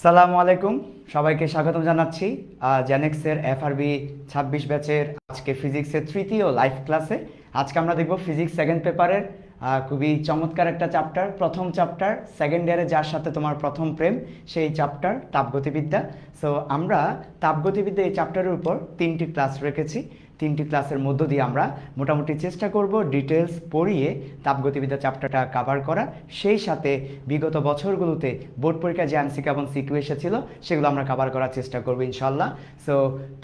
সালামু আলাইকুম, সবাইকে স্বাগতম জানাচ্ছি জেনেক্সের এফআরবি 26 ব্যাচের আজকে ফিজিক্সের তৃতীয় লাইভ ক্লাসে। আজকে আমরা দেখব ফিজিক্স সেকেন্ড পেপারের খুবই চমৎকার একটা চ্যাপ্টার, প্রথম চ্যাপ্টার, সেকেন্ড ইয়ারে যার সাথে তোমার প্রথম প্রেম সেই চ্যাপ্টার তাপগতিবিদ্যা। সো আমরা তাপগতিবিদ্যা এই চ্যাপ্টারের উপর 3টি ক্লাস রেখেছি। 3টি ক্লাসের মধ্য দিয়ে আমরা মোটামুটি চেষ্টা করব ডিটেলস পড়িয়ে তাপগতিবিদ্যা চ্যাপ্টারটা কভার করা, সেই সাথে বিগত বছরগুলোতে বোর্ড পরীক্ষা যে এমসিকিউ এবং সিকিউ এসেছিল সেগুলো আমরা কভার করার চেষ্টা করব ইনশাল্লাহ। সো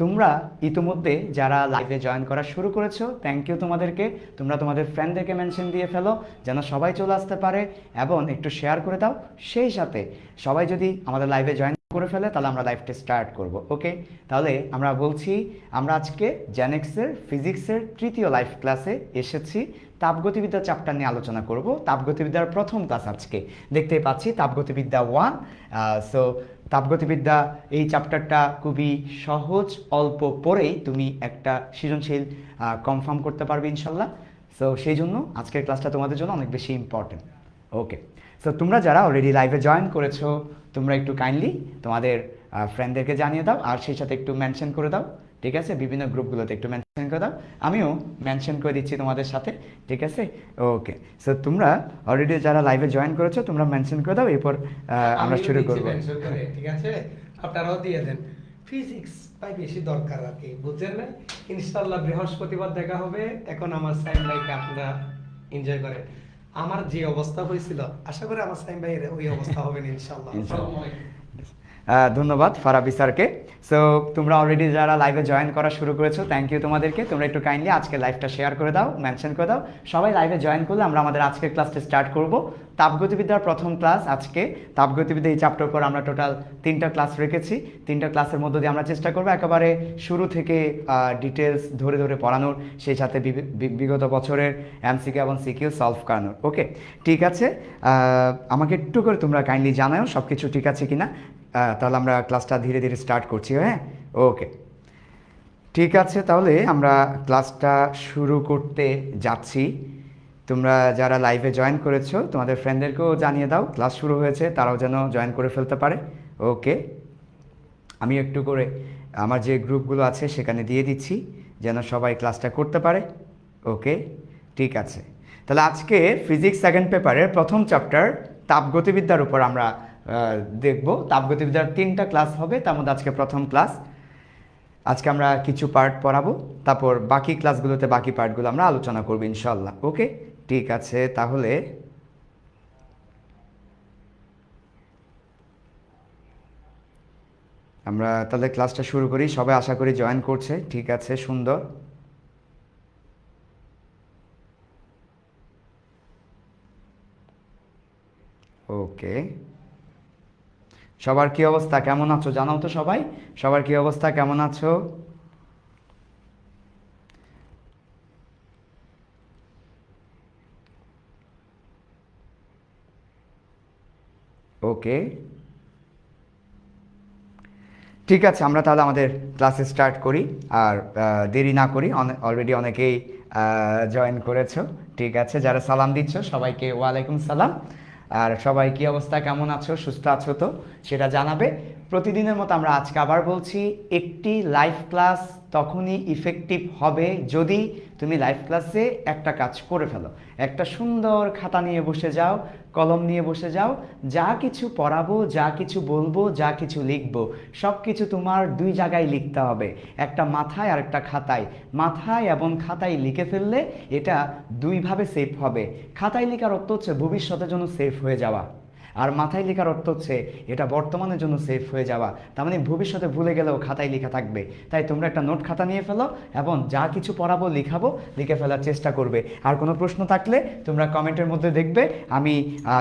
তোমরা ইতিমধ্যে যারা লাইভে জয়েন করা শুরু করেছো, থ্যাংক ইউ তোমাদেরকে। তোমরা তোমাদের ফ্রেন্ডদেরকে মেনশন দিয়ে ফেলো যেন সবাই চলে আসতে পারে, এবং একটু শেয়ার করে দাও। সেই সাথে সবাই যদি আমাদের লাইভে জয়েন করে ফেলে তাহলে আমরা লাইভটা স্টার্ট করব। ওকে, তাহলে আমরা বলছি আমরা আজকে জেনেক্সের ফিজিক্সের তৃতীয় লাইভ ক্লাসে এসেছি। তাপগতিবিদ্যা চ্যাপ্টার নিয়ে আলোচনা করব। তাপগতিবিদ্যার প্রথম ক্লাস আজকে দেখতেই পাচ্ছি, তাপগতিবিদ্যা 1। সো তাপগতিবিদ্যা এই চ্যাপ্টারটা খুবই সহজ, অল্প পড়েই তুমি একটা সৃজনশীল কনফার্ম করতে পারবে ইনশাল্লাহ। সো সেই জন্য আজকের ক্লাসটা তোমাদের জন্য অনেক বেশি ইম্পর্টেন্ট। ওকে, সো তোমরা যারা অলরেডি লাইভে জয়েন করেছো তোমরা একটু কাইন্ডলি তোমাদের ফ্রেন্ডদেরকে জানিয়ে দাও, আর সেই সাথে একটু মেনশন করে দাও, ঠিক আছে? বিভিন্ন গ্রুপগুলোতে একটু মেনশন করে দাও, আমিও মেনশন করে দিচ্ছি তোমাদের সাথে, ঠিক আছে? ওকে, সো তোমরা অলরেডি যারা লাইভে জয়েন করেছো তোমরা মেনশন করে দাও, এরপর আমরা শুরু করব। ঠিক আছে, আপনারাও দিয়ে দেন। ফিজিক্স পাই বেশি দরকার আর কি, বুঝছেন না? ইনশাআল্লাহ বৃহস্পতিবার দেখা হবে। এখন আমার সাইম ভাইকে আপনারা এনজয় করেন। আমার যে অবস্থা হয়েছিল আশা করি আমার সাইম ভাইয়ের ওই অবস্থা হবে না ইনশাআল্লাহ। ধন্যবাদ ফারাবি স্যারকে। সো তোমরা অলরেডি যারা লাইভে জয়েন করা শুরু করেছো থ্যাংক ইউ তোমাদেরকে। তোমরা একটু কাইন্ডলি আজকে লাইভটা শেয়ার করে দাও, মেনশন করে দাও। সবাই লাইভে জয়েন করলে আমরা আমাদের আজকের ক্লাসটা স্টার্ট করব। তাপগতিবিদ্যার প্রথম ক্লাস আজকে। তাপগতিবিদ্যা এই চ্যাপ্টার পর আমরা টোটাল 3টা ক্লাস রেখেছি। 3টা ক্লাসের মধ্য দিয়ে আমরা চেষ্টা করবো একেবারে শুরু থেকে ডিটেলস ধরে ধরে পড়ানোর, সেই সাথে বিগত বছরের এমসিকিউ এবং সিকিউ সলভ করানোর। ওকে, ঠিক আছে, আমাকে একটু করে তোমরা কাইন্ডলি জানাও সব কিছু ঠিক আছে কিনা। তাহলে আমরা ক্লাসটা ধীরে ধীরে স্টার্ট করছি। হ্যাঁ, ওকে, ঠিক আছে, তাহলে আমরা ক্লাসটা শুরু করতে যাচ্ছি। তোমরা যারা লাইভে জয়েন করেছো তোমাদের ফ্রেন্ডদেরকেও জানিয়ে দাও ক্লাস শুরু হয়েছে, তারাও যেন জয়েন করে ফেলতে পারে। ওকে, আমি একটু করে আমার যে গ্রুপগুলো আছে সেখানে দিয়ে দিচ্ছি যেন সবাই ক্লাসটা করতে পারে। ওকে, ঠিক আছে, তাহলে আজকে ফিজিক্স সেকেন্ড পেপারের প্রথম চ্যাপ্টার তাপগতিবিদ্যার উপর আমরা দেখব। তাপগতিবিদ্যার 3টা ক্লাস হবে, তার মধ্যে আজকে প্রথম ক্লাস। আজকে আমরা কিছু পার্ট পড়াবো, তারপর বাকি ক্লাসগুলোতে বাকি পার্টগুলো আমরা আলোচনা করব ইনশাল্লাহ। ওকে, ঠিক আছে, তাহলে আমরা তাহলে ক্লাসটা শুরু করি। সবাই আশা করি জয়েন করছে, ঠিক আছে, সুন্দর। ওকে, সবার কি অবস্থা, কেমন আছো জানাও তো সবাই, সবার কি অবস্থা, কেমন আছো? ওকে, ঠিক আছে, আমরা তাহলে আমাদের ক্লাসে স্টার্ট করি, আর দেরি না করি। অলরেডি অনেকেই জয়েন করেছো, ঠিক আছে। যারা সালাম দিচ্ছ সবাইকে ওয়ালাইকুম সালাম। আর সবাই কি অবস্থা, কেমন আছো, সুস্থ আছো তো সেটা জানাবে। প্রতিদিনের মতো আমরা আজকে আবার বলছি, একটি লাইভ ক্লাস তখনই ইফেক্টিভ হবে যদি তুমি লাইভ ক্লাসে একটা কাজ করে ফেলো। একটা সুন্দর খাতা নিয়ে বসে যাও, কলম নিয়ে বসে যাও, যা কিছু পড়াবো, যা কিছু বলবো, যা কিছু লিখবো সব কিছু তোমার 2 জায়গায় লিখতে হবে, একটা মাথায় আর একটা খাতায়। মাথায় এবং খাতায় লিখে ফেললে এটা 2ভাবে সেভ হবে। খাতায় লেখার অর্থ হচ্ছে ভবিষ্যতের জন্য সেভ হয়ে যাওয়া, আর মাথায় লেখার অর্থ হচ্ছে এটা বর্তমানের জন্য সেভ হয়ে যাওয়া। তার মানে ভবিষ্যতে ভুলে গেলেও খাতায় লেখা থাকবে। তাই তোমরা একটা নোট খাতা নিয়ে ফেলো এবং যা কিছু পড়াবো লিখাবো, লিখে ফেলার চেষ্টা করবে। আর কোনো প্রশ্ন থাকলে তোমরা কমেন্টের মধ্যে দেখবে, আমি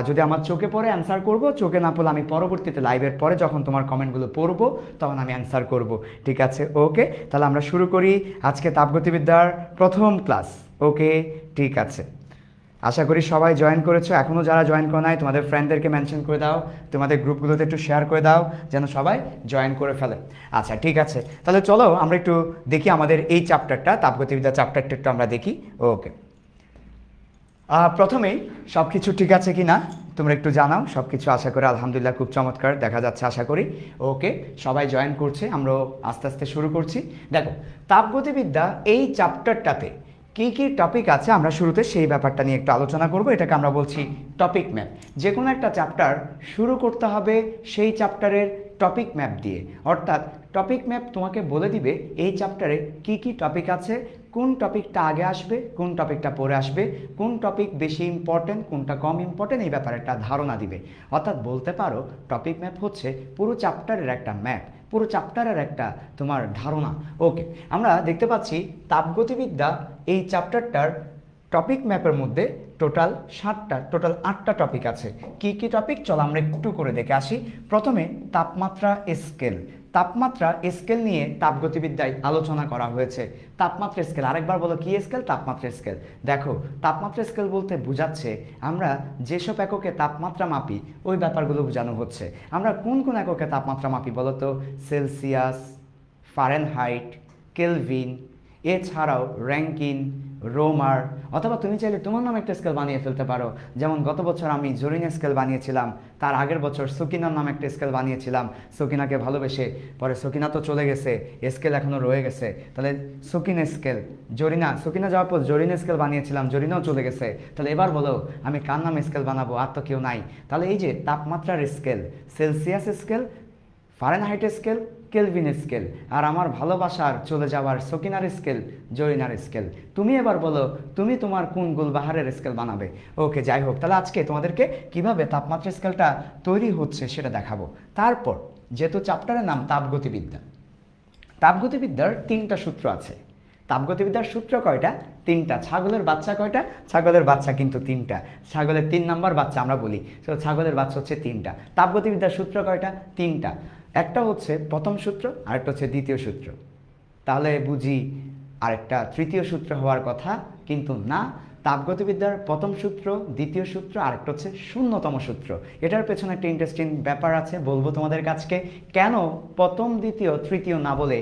যদি আমার চোখে পড়ে অ্যান্সার করব, চোখে না পড়লে আমি পরবর্তীতে লাইভের পরে যখন তোমার কমেন্টগুলো পড়বো তখন আমি অ্যান্সার করব, ঠিক আছে? ওকে, তাহলে আমরা শুরু করি আজকে তাপগতিবিদ্যার প্রথম ক্লাস। ওকে, ঠিক আছে, আশা করি সবাই জয়েন করেছো। এখনও যারা জয়েন করে নাই তোমাদের ফ্রেন্ডদেরকে মেনশন করে দাও, তোমাদের গ্রুপগুলোতে একটু শেয়ার করে দাও যেন সবাই জয়েন করে ফেলে। আচ্ছা, ঠিক আছে, তাহলে চলো আমরা একটু দেখি আমাদের এই চ্যাপ্টারটা, তাপগতিবিদ্যা চ্যাপ্টারটা একটু আমরা দেখি। ওকে, প্রথমেই সব কিছু ঠিক আছে কি না তোমরা একটু জানাও সব কিছু। আশা করি আলহামদুলিল্লাহ খুব চমৎকার দেখা যাচ্ছে, আশা করি। ওকে, সবাই জয়েন করছে, আমরাও আস্তে আস্তে শুরু করছি। দেখো, তাপগতিবিদ্যা এই চ্যাপ্টারটাতে কী কী টপিক আছে আমরা শুরুতে সেই ব্যাপারটা নিয়ে একটু আলোচনা করব। এটাকে আমরা বলছি টপিক ম্যাপ। যে কোনো একটা চ্যাপ্টার শুরু করতে হবে সেই চ্যাপ্টারের টপিক ম্যাপ দিয়ে, অর্থাৎ টপিক ম্যাপ তোমাকে বলে দিবে এই চ্যাপ্টারে কি কি টপিক আছে, কোন টপিকটা আগে আসবে, কোন টপিকটা পরে আসবে, কোন টপিক বেশি ইম্পর্টেন্ট, কোনটা কম ইম্পর্টেন্ট, এই ব্যাপারে একটা ধারণা দিবে। অর্থাৎ বলতে পারো টপিক ম্যাপ হচ্ছে পুরো চ্যাপ্টারের একটা ম্যাপ, পুরো চ্যাপ্টারের একটা তোমার ধারণা। ওকে, আমরা দেখতে পাচ্ছি তাপগতিবিদ্যা এই চ্যাপ্টারটার টপিক ম্যাপের মধ্যে টোটাল 8টা টপিক আছে। কি কি টপিক চলো আমরা একটু করে দেখে আসি। প্রথমে তাপমাত্রা স্কেল। তাপমাত্রা স্কেল নিয়ে তাপগতিবিদ্যায় আলোচনা করা হয়েছে। তাপমাত্রা স্কেল, আরেকবার বলো কি স্কেল? তাপমাত্রা স্কেল। দেখো, তাপমাত্রা স্কেল বলতে বোঝাচ্ছে আমরা যেসব এককে তাপমাত্রা মাপি ওই ব্যাপারগুলো বোঝানো হচ্ছে। আমরা কোন কোন এককে তাপমাত্রা মাপি বলো তো? সেলসিয়াস, ফারেনহাইট, কেলভিন, এছাড়াও র্যাঙ্কিন, রোমার, অথবা তুমি চাইলে তোমার নামে একটা স্কেল বানিয়ে ফেলতে পারো। যেমন গত বছর আমি জরিনা স্কেল বানিয়েছিলাম, তার আগের বছর সকিনার নামে একটা স্কেল বানিয়েছিলাম। সকিনাকে ভালোবেসে, পরে সকিনা তো চলে গেছে, স্কেল এখনও রয়ে গেছে, তাহলে সকিনা স্কেল। সকিনা যাওয়ার পর জরিনা স্কেল বানিয়েছিলাম, জরিনাও চলে গেছে। তাহলে এবার বলো আমি কার নামে স্কেল বানাবো? আর তো কেউ নাই। তাহলে এই যে তাপমাত্রার scale, Celsius scale, Fahrenheit scale, Kelvin scale, আর আমার ভালোবাসার চলে যাওয়ার সকিনার স্কেল, জরিনার স্কেল। তুমি এবার বলো তুমি তোমার কোন গুলবাহারের স্কেল বানাবে। ওকে, যাই হোক, তাহলে আজকে তোমাদেরকে কিভাবে তাপমাত্রা স্কেলটা তৈরি হচ্ছে সেটা দেখাবো। তারপর যেহেতু চ্যাপ্টারের নাম তাপগতিবিদ্যা, তাপগতিবিদ্যার 3টা সূত্র আছে। তাপগতিবিদ্যার সূত্র কয়টা? 3টা। ছাগলের বাচ্চা কয়টা? ছাগলের বাচ্চা কিন্তু 3টা। ছাগলের 3 নাম্বার বাচ্চা আমরা বলি, তো ছাগলের বাচ্চা হচ্ছে 3টা। তাপগতিবিদ্যার সূত্র কয়টা? 3টা। একটা হচ্ছে প্রথম সূত্র, আরেকটা হচ্ছে দ্বিতীয় সূত্র। তাহলে বুঝি আরেকটা তৃতীয় সূত্র হওয়ার কথা, কিন্তু না। তাপগতিবিদ্যার প্রথম সূত্র, দ্বিতীয় সূত্র, আরেকটা হচ্ছে শূন্যতম সূত্র। এটার পেছনে একটা ইন্টারেস্টিং ব্যাপার আছে, বলবো তোমাদের কাছে। কেন প্রথম, দ্বিতীয়, তৃতীয় না বলে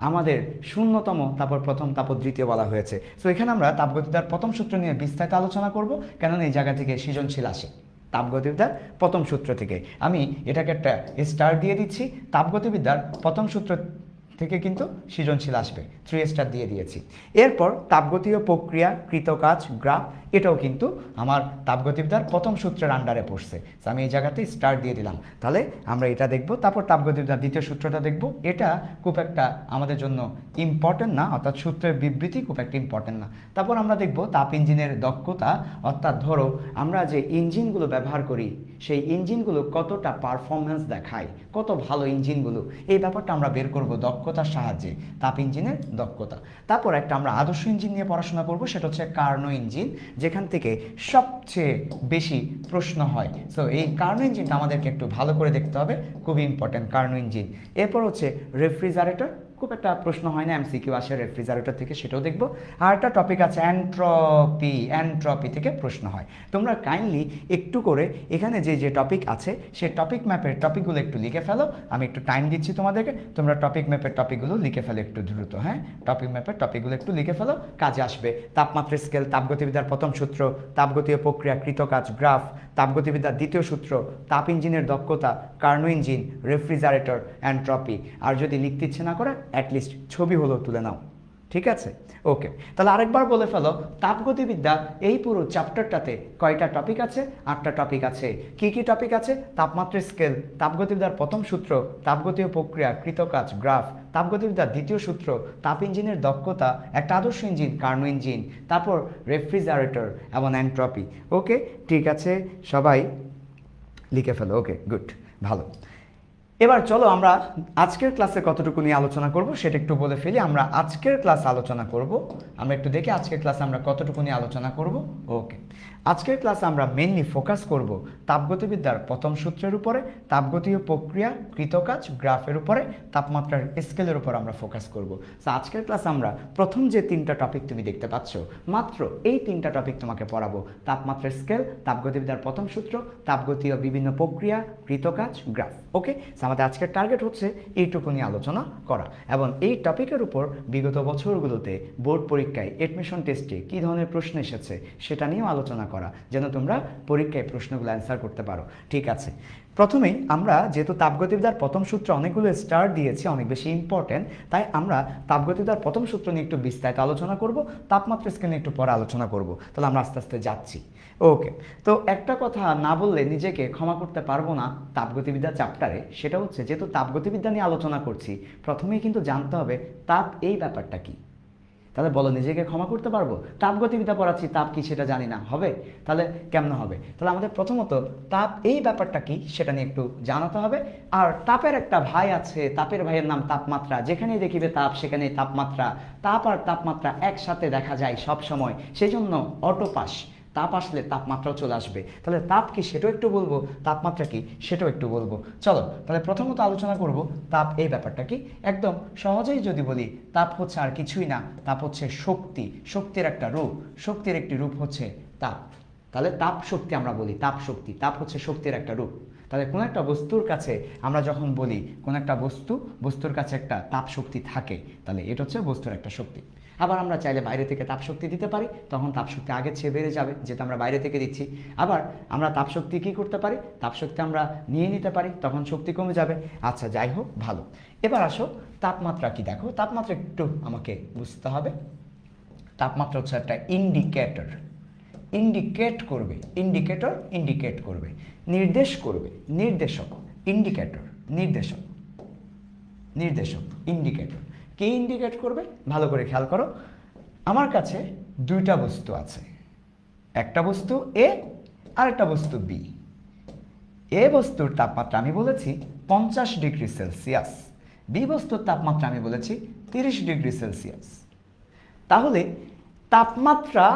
আমাদের শূন্যতম, তারপর প্রথম, তারপর দ্বিতীয় বলা হয়েছে? সো এখানে আমরা তাপগতিবিদ্যার প্রথম সূত্র নিয়ে বিস্তারিত আলোচনা করব, কেননা এই জায়গা থেকে সৃজনশীল আসে। তাপগতিবিদ্যার প্রথম সূত্র থেকে আমি এটাকে একটা স্টার দিয়ে দিচ্ছি। তাপগতিবিদ্যার প্রথম সূত্র থেকে কিন্তু সৃজনশীল আসবে, 3 স্টার দিয়ে দিয়েছি। এরপর তাপগতীয় প্রক্রিয়া, কৃতকাজ, গ্রাফ, এটাও কিন্তু আমার তাপগতিবিদ্যার প্রথম সূত্রের আন্ডারে পড়ছে। আমি এই জায়গাতে স্টার দিয়ে দিলাম। তাহলে আমরা এটা দেখব। তারপর তাপগতিবিদ্যার দ্বিতীয় সূত্রটা দেখব। এটা খুব একটা আমাদের জন্য ইম্পর্টেন্ট না, অর্থাৎ সূত্রের বিবৃতি খুব একটা ইম্পর্টেন্ট না। তারপর আমরা দেখব তাপ ইঞ্জিনের দক্ষতা, অর্থাৎ ধরো আমরা যে ইঞ্জিনগুলো ব্যবহার করি সেই ইঞ্জিনগুলো কতটা পারফরমেন্স দেখায়, কত ভালো ইঞ্জিনগুলো, এই ব্যাপারটা আমরা বের করব দক্ষতার সাহায্যে, তাপ ইঞ্জিনের দক্ষতা। তারপর একটা আমরা আদর্শ ইঞ্জিন নিয়ে পড়াশোনা করব, সেটা হচ্ছে কার্নো ইঞ্জিন, যেখান থেকে সবচেয়ে বেশি প্রশ্ন হয়। সো এই কার্নো ইঞ্জিনটা আমাদেরকে একটু ভালো করে দেখতে হবে, খুবই ইম্পর্টেন্ট কার্নো ইঞ্জিন। এরপর হচ্ছে রেফ্রিজারেটর, খুব একটা প্রশ্ন হয় না, এমসিকিউ আসে রেফ্রিজারেটর থেকে, সেটাও দেখব। আর একটা টপিক আছে অ্যান্ট্রপি, অ্যান্ট্রপি থেকে প্রশ্ন হয়। তোমরা কাইন্ডলি একটু করে এখানে যে যে টপিক আছে সেই টপিক ম্যাপের টপিকগুলো একটু লিখে ফেলো। আমি একটু টাইম দিচ্ছি তোমাদেরকে, তোমরা টপিক ম্যাপের টপিকগুলো লিখে ফেলো একটু দ্রুত। হ্যাঁ, টপিক ম্যাপের টপিকগুলো একটু লিখে ফেলো, কাজে আসবে। তাপমাত্রা স্কেল, তাপগতিবিদ্যার প্রথম সূত্র, তাপগতীয় প্রক্রিয়া, কৃতকাজ, গ্রাফ, তাপগতিবিদ্যার দ্বিতীয় সূত্র, তাপ ইঞ্জিনের দক্ষতা, কার্নো ইঞ্জিন, রেফ্রিজারেটর, অ্যান্ট্রপি। আর যদি লিখতে ইচ্ছে না করে অ্যাটলিস্ট ছবি হলেও তুলে নাও, ঠিক আছে? ওকে, তাহলে আরেকবার বলে ফেলো, তাপগতিবিদ্যা এই পুরো চ্যাপ্টারটাতে কয়টা টপিক আছে? 8টা টপিক আছে। কি কি টপিক আছে? তাপমাত্রা স্কেল, তাপগতিবিদ্যার প্রথম সূত্র, তাপগতীয় প্রক্রিয়া, কৃতকাজ, গ্রাফ, তাপগতিবিদ্যার দ্বিতীয় সূত্র, তাপ ইঞ্জিনের দক্ষতা, একটা আদর্শ ইঞ্জিন, কার্নো ইঞ্জিন, তারপর রেফ্রিজারেটর এবং অ্যান্ট্রপি। ওকে, ঠিক আছে, সবাই লিখে ফেলো। ওকে, গুড, ভালো। এবার চলো আমরা আজকের ক্লাসে কতটুকু নিয়ে আলোচনা করব সেটা একটু বলে ফেলি। আমরা আজকের ক্লাস আলোচনা করব, আমরা একটু দেখি আজকের ক্লাসে আমরা কতটুকু নিয়ে আলোচনা করব। ওকে, আজকের ক্লাসে আমরা মেইনলি ফোকাস করব তাপগতিবিদ্যার প্রথম সূত্রের উপরে, তাপগতীয় প্রক্রিয়া, কৃতকাজ, গ্রাফের উপরে, তাপমাত্রার স্কেলের উপর আমরা ফোকাস করব। সো আজকের ক্লাসে আমরা প্রথম যে 3টা টপিক তুমি দেখতে পাচ্ছ, মাত্র এই 3টা টপিক তোমাকে পড়াবো। তাপমাত্রার স্কেল, তাপগতিবিদ্যার প্রথম সূত্র, তাপগতীয় বিভিন্ন প্রক্রিয়া, কৃতকাজ, গ্রাফ। ওকে, আমাদের আজকের টার্গেট হচ্ছে এইটুকু নিয়ে আলোচনা করা, এবং এই টপিকের উপর বিগত বছরগুলোতে বোর্ড পরীক্ষায়, এডমিশন টেস্টে কী ধরনের প্রশ্ন এসেছে সেটা নিয়েও আলোচনা করা। করা, যেন তোমরা পরীক্ষায় প্রশ্নগুলো অ্যান্সার করতে পারো। ঠিক আছে, প্রথমেই আমরা যেহেতু তাপগতিবিদ্যার প্রথম সূত্র অনেকগুলো স্টার দিয়েছি, অনেক বেশি ইম্পর্টেন্ট, তাই আমরা তাপগতিবিদ্যার প্রথম সূত্র নিয়ে একটু বিস্তারিত আলোচনা করব, তাপমাত্রা স্কেল একটু পরে আলোচনা করব। তাহলে আমরা আস্তে আস্তে যাচ্ছি। ওকে, তো একটা কথা না বললে নিজেকে ক্ষমা করতে পারবো না তাপগতিবিদ্যা চ্যাপ্টারে, সেটা হচ্ছে যেহেতু তাপগতিবিদ্যা নিয়ে আলোচনা করছি, প্রথমেই কিন্তু জানতে হবে তাপ এই ব্যাপারটা কি। তাহলে বলো, নিজেকে ক্ষমা করতে পারবো? তাপগতিবিদ্যা পড়াচ্ছি, তাপ কি সেটা জানি না, হবে? তাহলে কেমন হবে? তাহলে আমাদের প্রথমত তাপ এই ব্যাপারটা কি সেটা নিয়ে একটু জানাতে হবে। আর তাপের একটা ভাই আছে, তাপের ভাইয়ের নাম তাপমাত্রা। যেখানেই দেখিবে তাপ সেখানেই তাপমাত্রা। তাপ আর তাপমাত্রা একসাথে দেখা যায় সব সময়, সেই জন্য অটোপাস, তাপ আসলে তাপমাত্রাও চলে আসবে। তাহলে তাপ কি সেটাও একটু বলবো, তাপমাত্রা কি সেটাও একটু বলবো। চলো তাহলে প্রথমত আলোচনা করব তাপ এই ব্যাপারটা কি। একদম সহজেই যদি বলি, তাপ হচ্ছে আর কিছুই না, তাপ হচ্ছে শক্তি, শক্তির একটা রূপ, শক্তির একটি রূপ হচ্ছে তাপ। তাহলে তাপ শক্তি আমরা বলি, তাপ শক্তি, তাপ হচ্ছে শক্তির একটা রূপ। তাহলে কোনো একটা বস্তুর কাছে আমরা যখন বলি কোনো একটা বস্তুর কাছে একটা তাপ শক্তি থাকে, তাহলে এটা হচ্ছে বস্তুর একটা শক্তি। আবার আমরা চাইলে বাইরে থেকে তাপশক্তি দিতে পারি, তখন তাপশক্তি আগের চেয়ে বেড়ে যাবে, যেটা আমরা বাইরে থেকে দিচ্ছি। আবার আমরা তাপশক্তি কী করতে পারি, তাপশক্তি আমরা নিয়ে নিতে পারি, তখন শক্তি কমে যাবে। আচ্ছা, যাই হোক, ভালো। এবার আসো তাপমাত্রা কি। দেখো, তাপমাত্রা একটু আমাকে বুঝতে হবে। তাপমাত্রা হচ্ছে একটা ইন্ডিকেটর, ইন্ডিকেট করবে, ইন্ডিকেট করবে, নির্দেশ করবে, নির্দেশক, ইন্ডিকেটর, নির্দেশক, ইন্ডিকেটর। কে ইন্ডিকেট করবে? ভালো করে খেয়াল করো। আমার কাছে দুইটা বস্তু আছে, একটা বস্তু এ আর একটা বস্তু বি। এ বস্তুর তাপমাত্রা আমি বলেছি 50 ডিগ্রি সেলসিয়াস, বি বস্তুর তাপমাত্রা আমি বলেছি 30 ডিগ্রি সেলসিয়াস। তাহলে তাপমাত্রা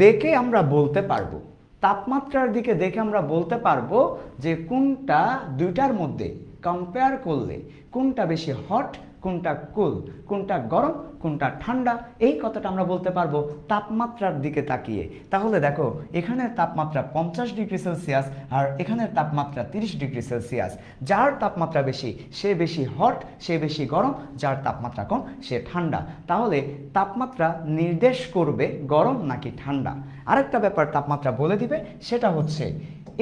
দেখে আমরা বলতে পারবো, তাপমাত্রার দিকে দেখে আমরা বলতে পারবো যে কোনটা দুইটার মধ্যে কম্পেয়ার করলে কোনটা বেশি হট, কোনটা কুল, কোনটা গরম, কোনটা ঠান্ডা। এই কথাটা আমরা বলতে পারবো তাপমাত্রার দিকে তাকিয়ে। তাহলে দেখো, এখানের তাপমাত্রা 50 ডিগ্রি সেলসিয়াস আর এখানের তাপমাত্রা 30 ডিগ্রি সেলসিয়াস। যার তাপমাত্রা বেশি সে বেশি হট, সে বেশি গরম, যার তাপমাত্রা কম সে ঠান্ডা। তাহলে তাপমাত্রা নির্দেশ করবে গরম নাকি ঠান্ডা। আরেকটা ব্যাপার তাপমাত্রা বলে দিবে, সেটা হচ্ছে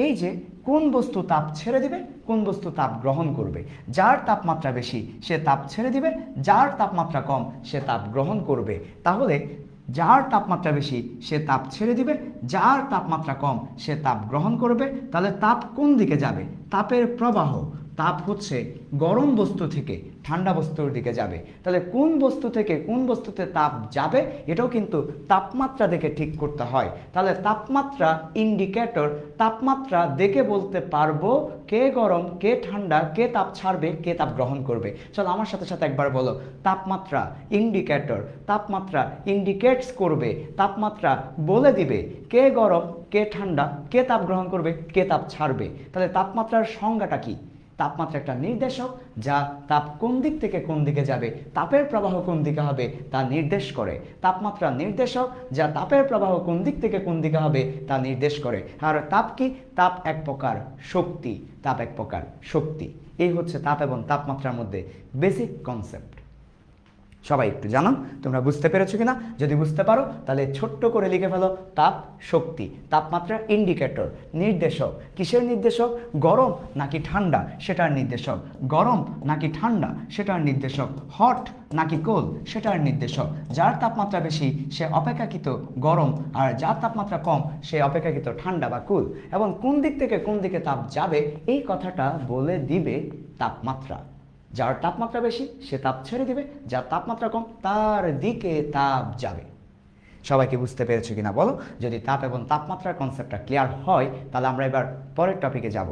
এই যে কোন বস্তু তাপ ছেড়ে দিবে, কোন বস্তু তাপ গ্রহণ করবে। যার তাপমাত্রা বেশি সে তাপ ছেড়ে দিবে, যার তাপমাত্রা কম সে তাপ গ্রহণ করবে। তাহলে যার তাপমাত্রা বেশি সে তাপ ছেড়ে দিবে, যার তাপমাত্রা কম সে তাপ গ্রহণ করবে। তাহলে তাপ কোন দিকে যাবে? তাপের প্রবাহ, তাপ হচ্ছে গরম বস্তু থেকে ঠান্ডা বস্তুর দিকে যাবে। তাহলে কোন বস্তু থেকে কোন বস্তুতে তাপ যাবে এটাও কিন্তু তাপমাত্রা দেখে ঠিক করতে হয়। তাহলে তাপমাত্রা ইন্ডিকেটর, তাপমাত্রা দেখে বলতে পারবো কে গরম, কে ঠান্ডা, কে তাপ ছাড়বে, কে তাপ গ্রহণ করবে। চলো আমার সাথে সাথে একবার বলো, তাপমাত্রা ইন্ডিকেটর, তাপমাত্রা ইন্ডিকেটস করবে, তাপমাত্রা বলে দিবে কে গরম, কে ঠান্ডা, কে তাপ গ্রহণ করবে, কে তাপ ছাড়বে। তাহলে তাপমাত্রার সংজ্ঞাটা কি? তাপমাত্রা একটা নির্দেশক, যা তাপ কোন দিক থেকে কোন দিকে যাবে, তাপের প্রবাহ কোন দিকে হবে তা নির্দেশ করে। তাপমাত্রা নির্দেশক, যা তাপের প্রবাহ কোন দিক থেকে কোন দিকে হবে তা নির্দেশ করে। আর তাপ কি? তাপ এক প্রকার শক্তি, তাপ এক প্রকার শক্তি। এই হচ্ছে তাপ এবং তাপমাত্রার মধ্যে বেসিক কনসেপ্ট। সবাই একটু জানান তোমরা বুঝতে পেরেছো কিনা। যদি বুঝতে পারো তাহলে ছোট্ট করে লিখে ফেলো, তাপ শক্তি, তাপমাত্রা ইন্ডিকেটর, নির্দেশক। কিসের নির্দেশক? গরম নাকি ঠান্ডা সেটার নির্দেশক, গরম নাকি ঠান্ডা সেটার নির্দেশক, হট নাকি কোল্ড সেটার নির্দেশক। যার তাপমাত্রা বেশি সে অপেক্ষাকৃত গরম, আর যার তাপমাত্রা কম সে অপেক্ষাকৃত ঠান্ডা বা কুল। এবং কোন দিক থেকে কোন দিকে তাপ যাবে এই কথাটা বলে দিবে তাপমাত্রা। যার তাপমাত্রা বেশি সে তাপ ছেড়ে দিবে, যার তাপমাত্রা কম তার দিকে তাপ যাবে। সবাইকে বুঝতে পেরেছো কিনা বলো। যদি তাপ এবং তাপমাত্রার কনসেপ্টটা ক্লিয়ার হয় তাহলে আমরা এবার পরের টপিকে যাব।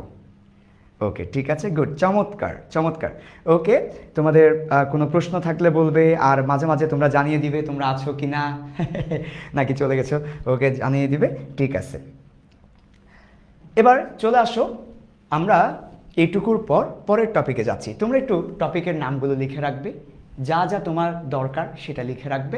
ওকে, ঠিক আছে, গুড, চমৎকার চমৎকার। ওকে, তোমাদের কোনো প্রশ্ন থাকলে বলবে, আর মাঝে মাঝে তোমরা জানিয়ে দিবে তোমরা আছো কি না নাকি চলে গেছো। ওকে, জানিয়ে দিবে, ঠিক আছে। এবার চলে আসো, আমরা এইটুকুর পর পরের টপিকে যাচ্ছি। তোমরা একটু টপিকের নামগুলো লিখে রাখবে, যা যা তোমার দরকার সেটা লিখে রাখবে,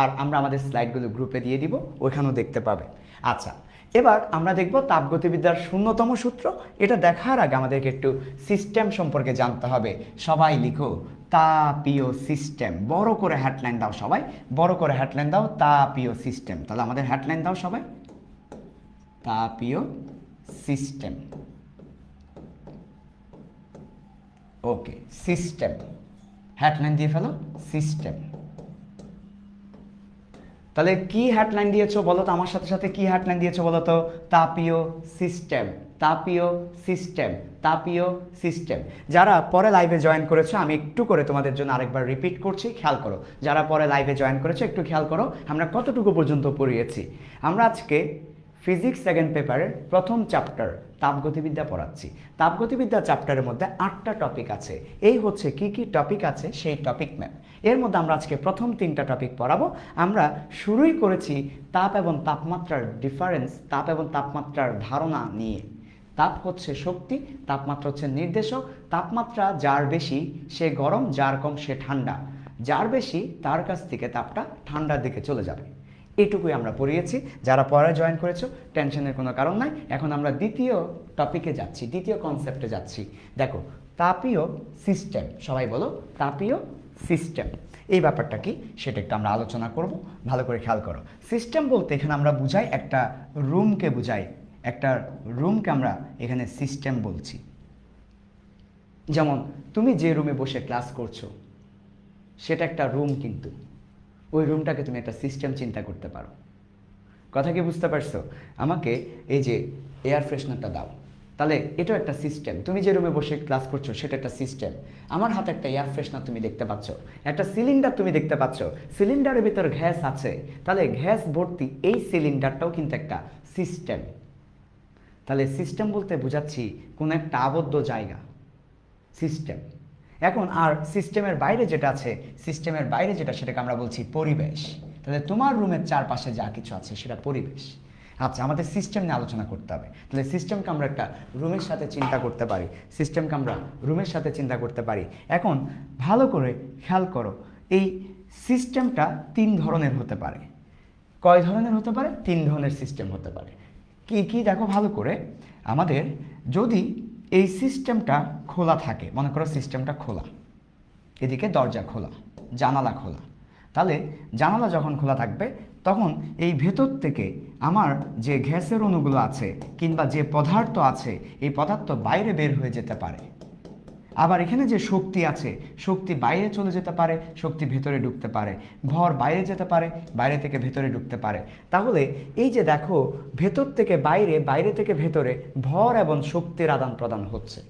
আর আমরা আমাদের স্লাইডগুলো গ্রুপে দিয়ে দিব, ওইখানেও দেখতে পাবে। আচ্ছা, এবার আমরা দেখব তাপগতিবিদ্যার 0তম সূত্র। এটা দেখার আগে আমাদেরকে একটু সিস্টেম সম্পর্কে জানতে হবে। সবাই লিখো তাপীয় সিস্টেম, বড় করে হেডলাইন দাও, সবাই বড় করে হেডলাইন দাও, তাপীয় সিস্টেম। তাহলে আমাদের হেডলাইন দাও সবাই, তাপীয় সিস্টেম। ওকে, সিস্টেম, হেডলাইন দিয়ে ফেলো সিস্টেম। তাহলে কি হেডলাইন দিয়েছো বলো তো, আমার সাথে সাথে কি হেডলাইন দিয়েছো বলো তো? তাপীয় সিস্টেম, তাপীয় সিস্টেম, তাপীয় সিস্টেম। যারা পরে লাইভে জয়েন করেছো, আমি একটু করে তোমাদের জন্য আরেকবার রিপিট করছি, খেয়াল করো। যারা পরে লাইভে জয়েন করেছো একটু খেয়াল করো আমরা কতটুকু পর্যন্ত পড়িয়েছি। আমরা আজকে ফিজিক্স সেকেন্ড পেপারের প্রথম চ্যাপ্টার তাপগতিবিদ্যা পড়াচ্ছি। তাপগতিবিদ্যা চ্যাপ্টারের মধ্যে 8টা টপিক আছে। এই হচ্ছে কি কি টপিক আছে সেই টপিক ম্যাপ। এর মধ্যে আমরা আজকে প্রথম 3টা টপিক পড়াবো। আমরা শুরুই করেছি তাপ এবং তাপমাত্রার ডিফারেন্স, তাপ এবং তাপমাত্রার ধারণা নিয়ে। তাপ হচ্ছে শক্তি, তাপমাত্রা হচ্ছে নির্দেশক। তাপমাত্রা যার বেশি সে গরম, যার কম সে ঠান্ডা। যার বেশি তার কাছ থেকে তাপটা ঠান্ডার দিকে চলে যাবে। এটুকুই আমরা পড়িয়েছি। যারা পরে জয়েন করেছো টেনশনের কোনো কারণ নাই। এখন আমরা দ্বিতীয় টপিকে যাচ্ছি, দ্বিতীয় কনসেপ্টে যাচ্ছি। দেখো, তাপীয় সিস্টেম, সবাই বলো তাপীয় সিস্টেম। এই ব্যাপারটা কি সেটা একটু আমরা আলোচনা করব, ভালো করে খেয়াল করো। সিস্টেম বলতে এখানে আমরা বুঝাই একটা রুমকে বুঝাই, একটা রুমকে আমরা এখানে সিস্টেম বলছি। যেমন তুমি যে রুমে বসে ক্লাস করছো সেটা একটা রুম, কিন্তু ওই রুমটাকে তুমি একটা সিস্টেম চিন্তা করতে পারো। কথা কি বুঝতে পারছো? আমাকে এই যে এয়ার ফ্রেশনারটা দাও, তাহলে এটাও একটা সিস্টেম। তুমি যে রুমে বসে ক্লাস করছো সেটা একটা সিস্টেম। আমার হাতে একটা এয়ার ফ্রেশনার তুমি দেখতে পাচ্ছ, একটা সিলিন্ডার তুমি দেখতে পাচ্ছ, সিলিন্ডারের ভিতর গ্যাস আছে, তাহলে গ্যাস ভর্তি এই সিলিন্ডারটাও কিন্তু একটা সিস্টেম। তাহলে সিস্টেম বলতে বোঝাচ্ছি কোনো একটা আবদ্ধ জায়গা, সিস্টেম। এখন আর সিস্টেমের বাইরে যেটা আছে, সিস্টেমের বাইরে যেটা, সেটাকে আমরা বলছি পরিবেশ। তাহলে তোমার রুমের চারপাশে যা কিছু আছে সেটা পরিবেশ। আচ্ছা, আমাদের সিস্টেম নিয়ে আলোচনা করতে হবে। তাহলে সিস্টেমকে আমরা একটা রুমের সাথে চিন্তা করতে পারি, সিস্টেমকে আমরা রুমের সাথে চিন্তা করতে পারি। এখন ভালো করে খেয়াল করো, এই সিস্টেমটা 3 ধরনের হতে পারে। কয় ধরনের হতে পারে? 3 ধরনের সিস্টেম হতে পারে। কি কি দেখো ভালো করে। আমাদের যদি এই সিস্টেমটা খোলা থাকে, মনে করো সিস্টেমটা খোলা, এদিকে দরজা খোলা, জানালা খোলা, তাহলে জানালা যখন খোলা থাকবে তখন এই ভেতর থেকে আমার যে গ্যাসের অণুগুলো আছে কিংবা যে পদার্থ আছে এই পদার্থ বাইরে বের হয়ে যেতে পারে। আবার এখানে যে শক্তি আছে, শক্তি বাইরে চলে যেতে পারে, শক্তি ভেতরে ঢুকতে পারে, ভর বাইরে যেতে পারে, বাইরে থেকে ভেতরে ঢুকতে পারে। তাহলে এই যে দেখো, ভেতর থেকে বাইরে, বাইরে থেকে ভেতরে ভর এবং শক্তির আদান প্রদান হচ্ছে।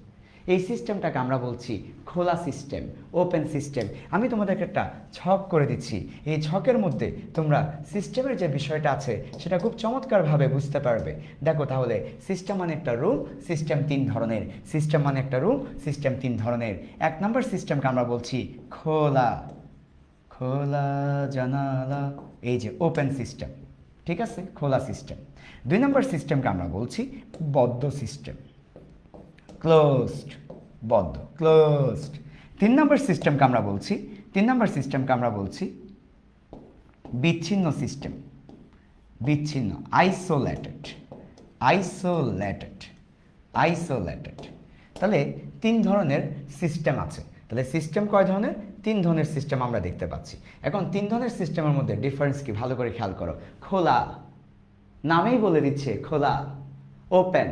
এই সিস্টেমটাকে আমরা বলছি খোলা সিস্টেম, ওপেন সিস্টেম। আমি তোমাদেরকে একটা ছক করে দিচ্ছি, এই ছকের মধ্যে তোমরা সিস্টেমের যে বিষয়টা আছে সেটা খুব চমৎকারভাবে বুঝতে পারবে। দেখো তাহলে, সিস্টেম মানে একটা রুম, সিস্টেম 3 ধরনের। সিস্টেম মানে একটা রুম, সিস্টেম 3 ধরনের। 1 নম্বর সিস্টেমকে আমরা বলছি খোলা, খোলা জানালা, এই যে ওপেন সিস্টেম, ঠিক আছে, খোলা সিস্টেম। 2 নম্বর সিস্টেমকে আমরা বলছি বদ্ধ সিস্টেম, ক্লোজড, বদ্ধ, ক্লোজড। 3 নম্বর সিস্টেমকে আমরা বলছি, 3 নম্বর সিস্টেমকে আমরা বলছি বিচ্ছিন্ন সিস্টেম, বিচ্ছিন্ন, আইসোলেটেড, আইসোলেটেড, আইসোলেটেড। তাহলে 3 ধরনের সিস্টেম আছে। তাহলে সিস্টেম কয় ধরনের? 3 ধরনের সিস্টেম আমরা দেখতে পাচ্ছি। এখন 3 ধরনের সিস্টেমের মধ্যে ডিফারেন্স কি ভালো করে খেয়াল করো। খোলা, নামেই বলে দিচ্ছে খোলা, ওপেন,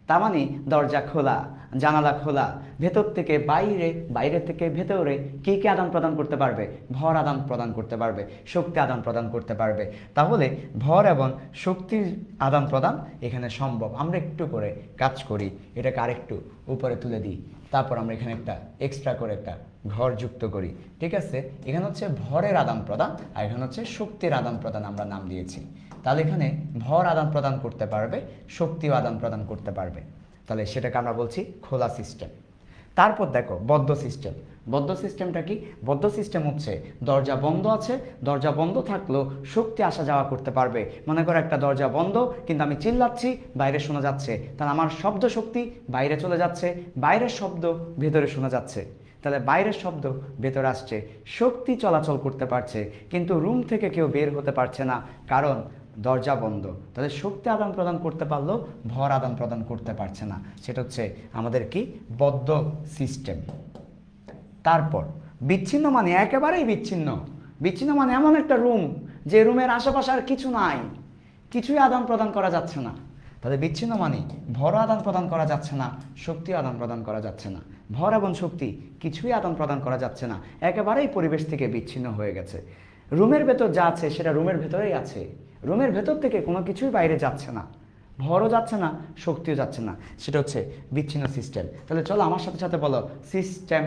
তার মানে দরজা খোলা, জানালা খোলা, ভেতর থেকে বাইরে, বাইরে থেকে ভেতরে কে কে আদান প্রদান করতে পারবে? ভর আদান প্রদান করতে পারবে, শক্তি আদান প্রদান করতে পারবে। তাহলে ভর এবং শক্তির আদান প্রদান এখানে সম্ভব। আমরা একটু করে কাজ করি, এটাকে আরেকটু উপরে তুলে দিই, তারপর আমরা এখানে একটা এক্সট্রা করে একটা ঘর যুক্ত করি, ঠিক আছে। এখানে হচ্ছে ভরের আদান প্রদান আর এখানে হচ্ছে শক্তির আদান প্রদান আমরা নাম দিয়েছি। তাহলে এখানে ভর আদান প্রদান করতে পারবে, শক্তিও আদান প্রদান করতে পারবে। তাহলে সেটাকে আমরা বলছি খোলা সিস্টেম। তারপর দেখো বদ্ধ সিস্টেম। বদ্ধ সিস্টেমটা কি? বদ্ধ সিস্টেম হচ্ছে দরজা বন্ধ আছে, দরজা বন্ধ থাকলেও শক্তি আসা যাওয়া করতে পারবে। মনে করো একটা দরজা বন্ধ, কিন্তু আমি চিল্লাচ্ছি, বাইরে শোনা যাচ্ছে, তাহলে আমার শব্দ শক্তি বাইরে চলে যাচ্ছে, বাইরের শব্দ ভেতরে শোনা যাচ্ছে। তাহলে বাইরের শব্দ ভেতরে আসছে, শক্তি চলাচল করতে পারছে, কিন্তু রুম থেকে কেউ বের হতে পারছে না, কারণ দরজা বন্ধ। তাহলে শক্তি আদান প্রদান করতে পারলেও ভর আদান প্রদান করতে পারছে না। সেটা হচ্ছে আমাদের কি? বদ্ধ সিস্টেম। তারপর বিচ্ছিন্ন মানে একেবারেই বিচ্ছিন্ন। বিচ্ছিন্ন মানে এমন একটা রুম যে রুমের আশেপাশে আর কিছু নাই, কিছুই আদান প্রদান করা যাচ্ছে না। তাহলে বিচ্ছিন্ন মানে ভর আদান প্রদান করা যাচ্ছে না, শক্তি আদান প্রদান করা যাচ্ছে না, ভর এবং শক্তি কিছুই আদান প্রদান করা যাচ্ছে না, একেবারেই পরিবেশ থেকে বিচ্ছিন্ন হয়ে গেছে। রুমের ভেতর যা আছে সেটা রুমের ভেতরেই আছে, রুমের ভেতর থেকে কোনো কিছুই বাইরে যাচ্ছে না, ভরও যাচ্ছে না, শক্তিও যাচ্ছে না, সেটা হচ্ছে বিচ্ছিন্ন সিস্টেম। তাহলে চলো আমার সাথে সাথে বলো সিস্টেম।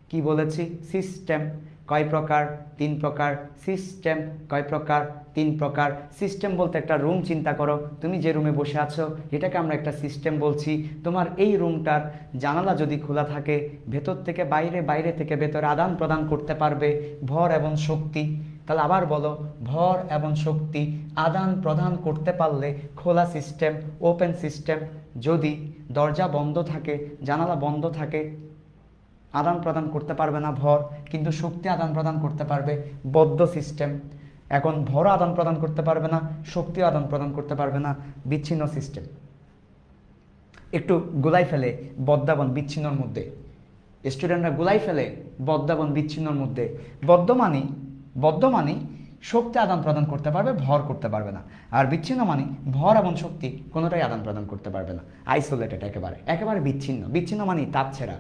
কি বলেছি? সিস্টেম কয় প্রকার? 3 প্রকার। সিস্টেম কয় প্রকার? 3 প্রকার। সিস্টেম বলতে একটা রুম চিন্তা করো, তুমি যে রুমে বসে আছো এটাকে আমরা একটা সিস্টেম বলছি। তোমার এই রুমটার জানালা যদি খোলা থাকে, ভেতর থেকে বাইরে, বাইরে থেকে ভেতরে আদান প্রদান করতে পারবে ভর এবং শক্তি। তাহলে আবার বলো, ভর এবং শক্তি আদান প্রদান করতে পারলে খোলা সিস্টেম, ওপেন সিস্টেম। যদি দরজা বন্ধ থাকে, জানালা বন্ধ থাকে, আদান প্রদান করতে পারবে না ভর, কিন্তু শক্তি আদান প্রদান করতে পারবে, বদ্ধ সিস্টেম। এখন ভর আদান প্রদান করতে পারবে না, শক্তিও আদান প্রদান করতে পারবে না, বিচ্ছিন্ন সিস্টেম। একটু গুলাই ফেলে বদ্ধ বিচ্ছিন্নর মধ্যে, স্টুডেন্টরা গুলাই ফেলে বদ্ধ বিচ্ছিন্নর মধ্যে। বদ্ধ মানি শক্তি আদান প্রদান করতে পারবে, ভর করতে পারবে না। আর বিচ্ছিন্ন মানি ভর এবং শক্তি কোনোটাই আদান প্রদান করতে পারবে না, আইসোলেটেড, একেবারে বিচ্ছিন্ন। বিচ্ছিন্ন মানি তার ছেঁড়া,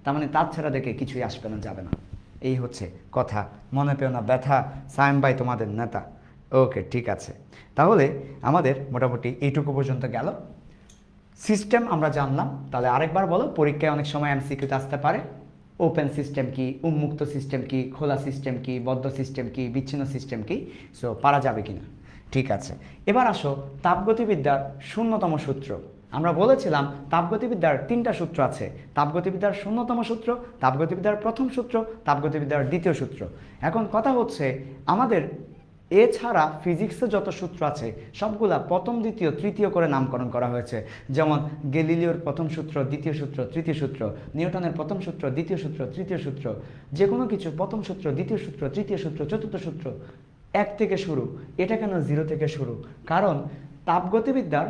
তার মানে তার ছেঁড়া দেখে কিছুই আসবে না, যাবে না। এই হচ্ছে কথা, মনে পেও না ব্যথা, সায়েম ভাই তোমাদের নেতা। ওকে, ঠিক আছে। তাহলে আমাদের মোটামুটি এইটুকু পর্যন্ত গেল। সিস্টেম আমরা জানলাম। তাহলে আরেকবার বলো, পরীক্ষায় অনেক সময় এমসিকিউতে আসতে পারে ওপেন সিস্টেম কি, উন্মুক্ত সিস্টেম কি, খোলা সিস্টেম কি, বদ্ধ সিস্টেম কি, বিচ্ছিন্ন সিস্টেম কি। সো পারা যাবে কিনা? ঠিক আছে। এবার আসো তাপগতিবিদ্যার শূন্যতম সূত্র। আমরা বলেছিলাম তাপগতিবিদ্যার 3টা সূত্র আছে, তাপগতিবিদ্যার শূন্যতম সূত্র, তাপগতিবিদ্যার প্রথম সূত্র, তাপগতিবিদ্যার দ্বিতীয় সূত্র। এখন কথা হচ্ছে আমাদের এছাড়া ফিজিক্সে যত সূত্র আছে সবগুলা প্রথম, দ্বিতীয়, তৃতীয় করে নামকরণ করা হয়েছে। যেমন গ্যালিলিওর প্রথম সূত্র, দ্বিতীয় সূত্র, তৃতীয় সূত্র, নিউটনের প্রথম সূত্র, দ্বিতীয় সূত্র, তৃতীয় সূত্র। যে কোনো কিছু প্রথম সূত্র, দ্বিতীয় সূত্র, তৃতীয় সূত্র, চতুর্থ সূত্র, 1 থেকে শুরু। এটা কেন 0 থেকে শুরু? কারণ তাপগতিবিদ্যার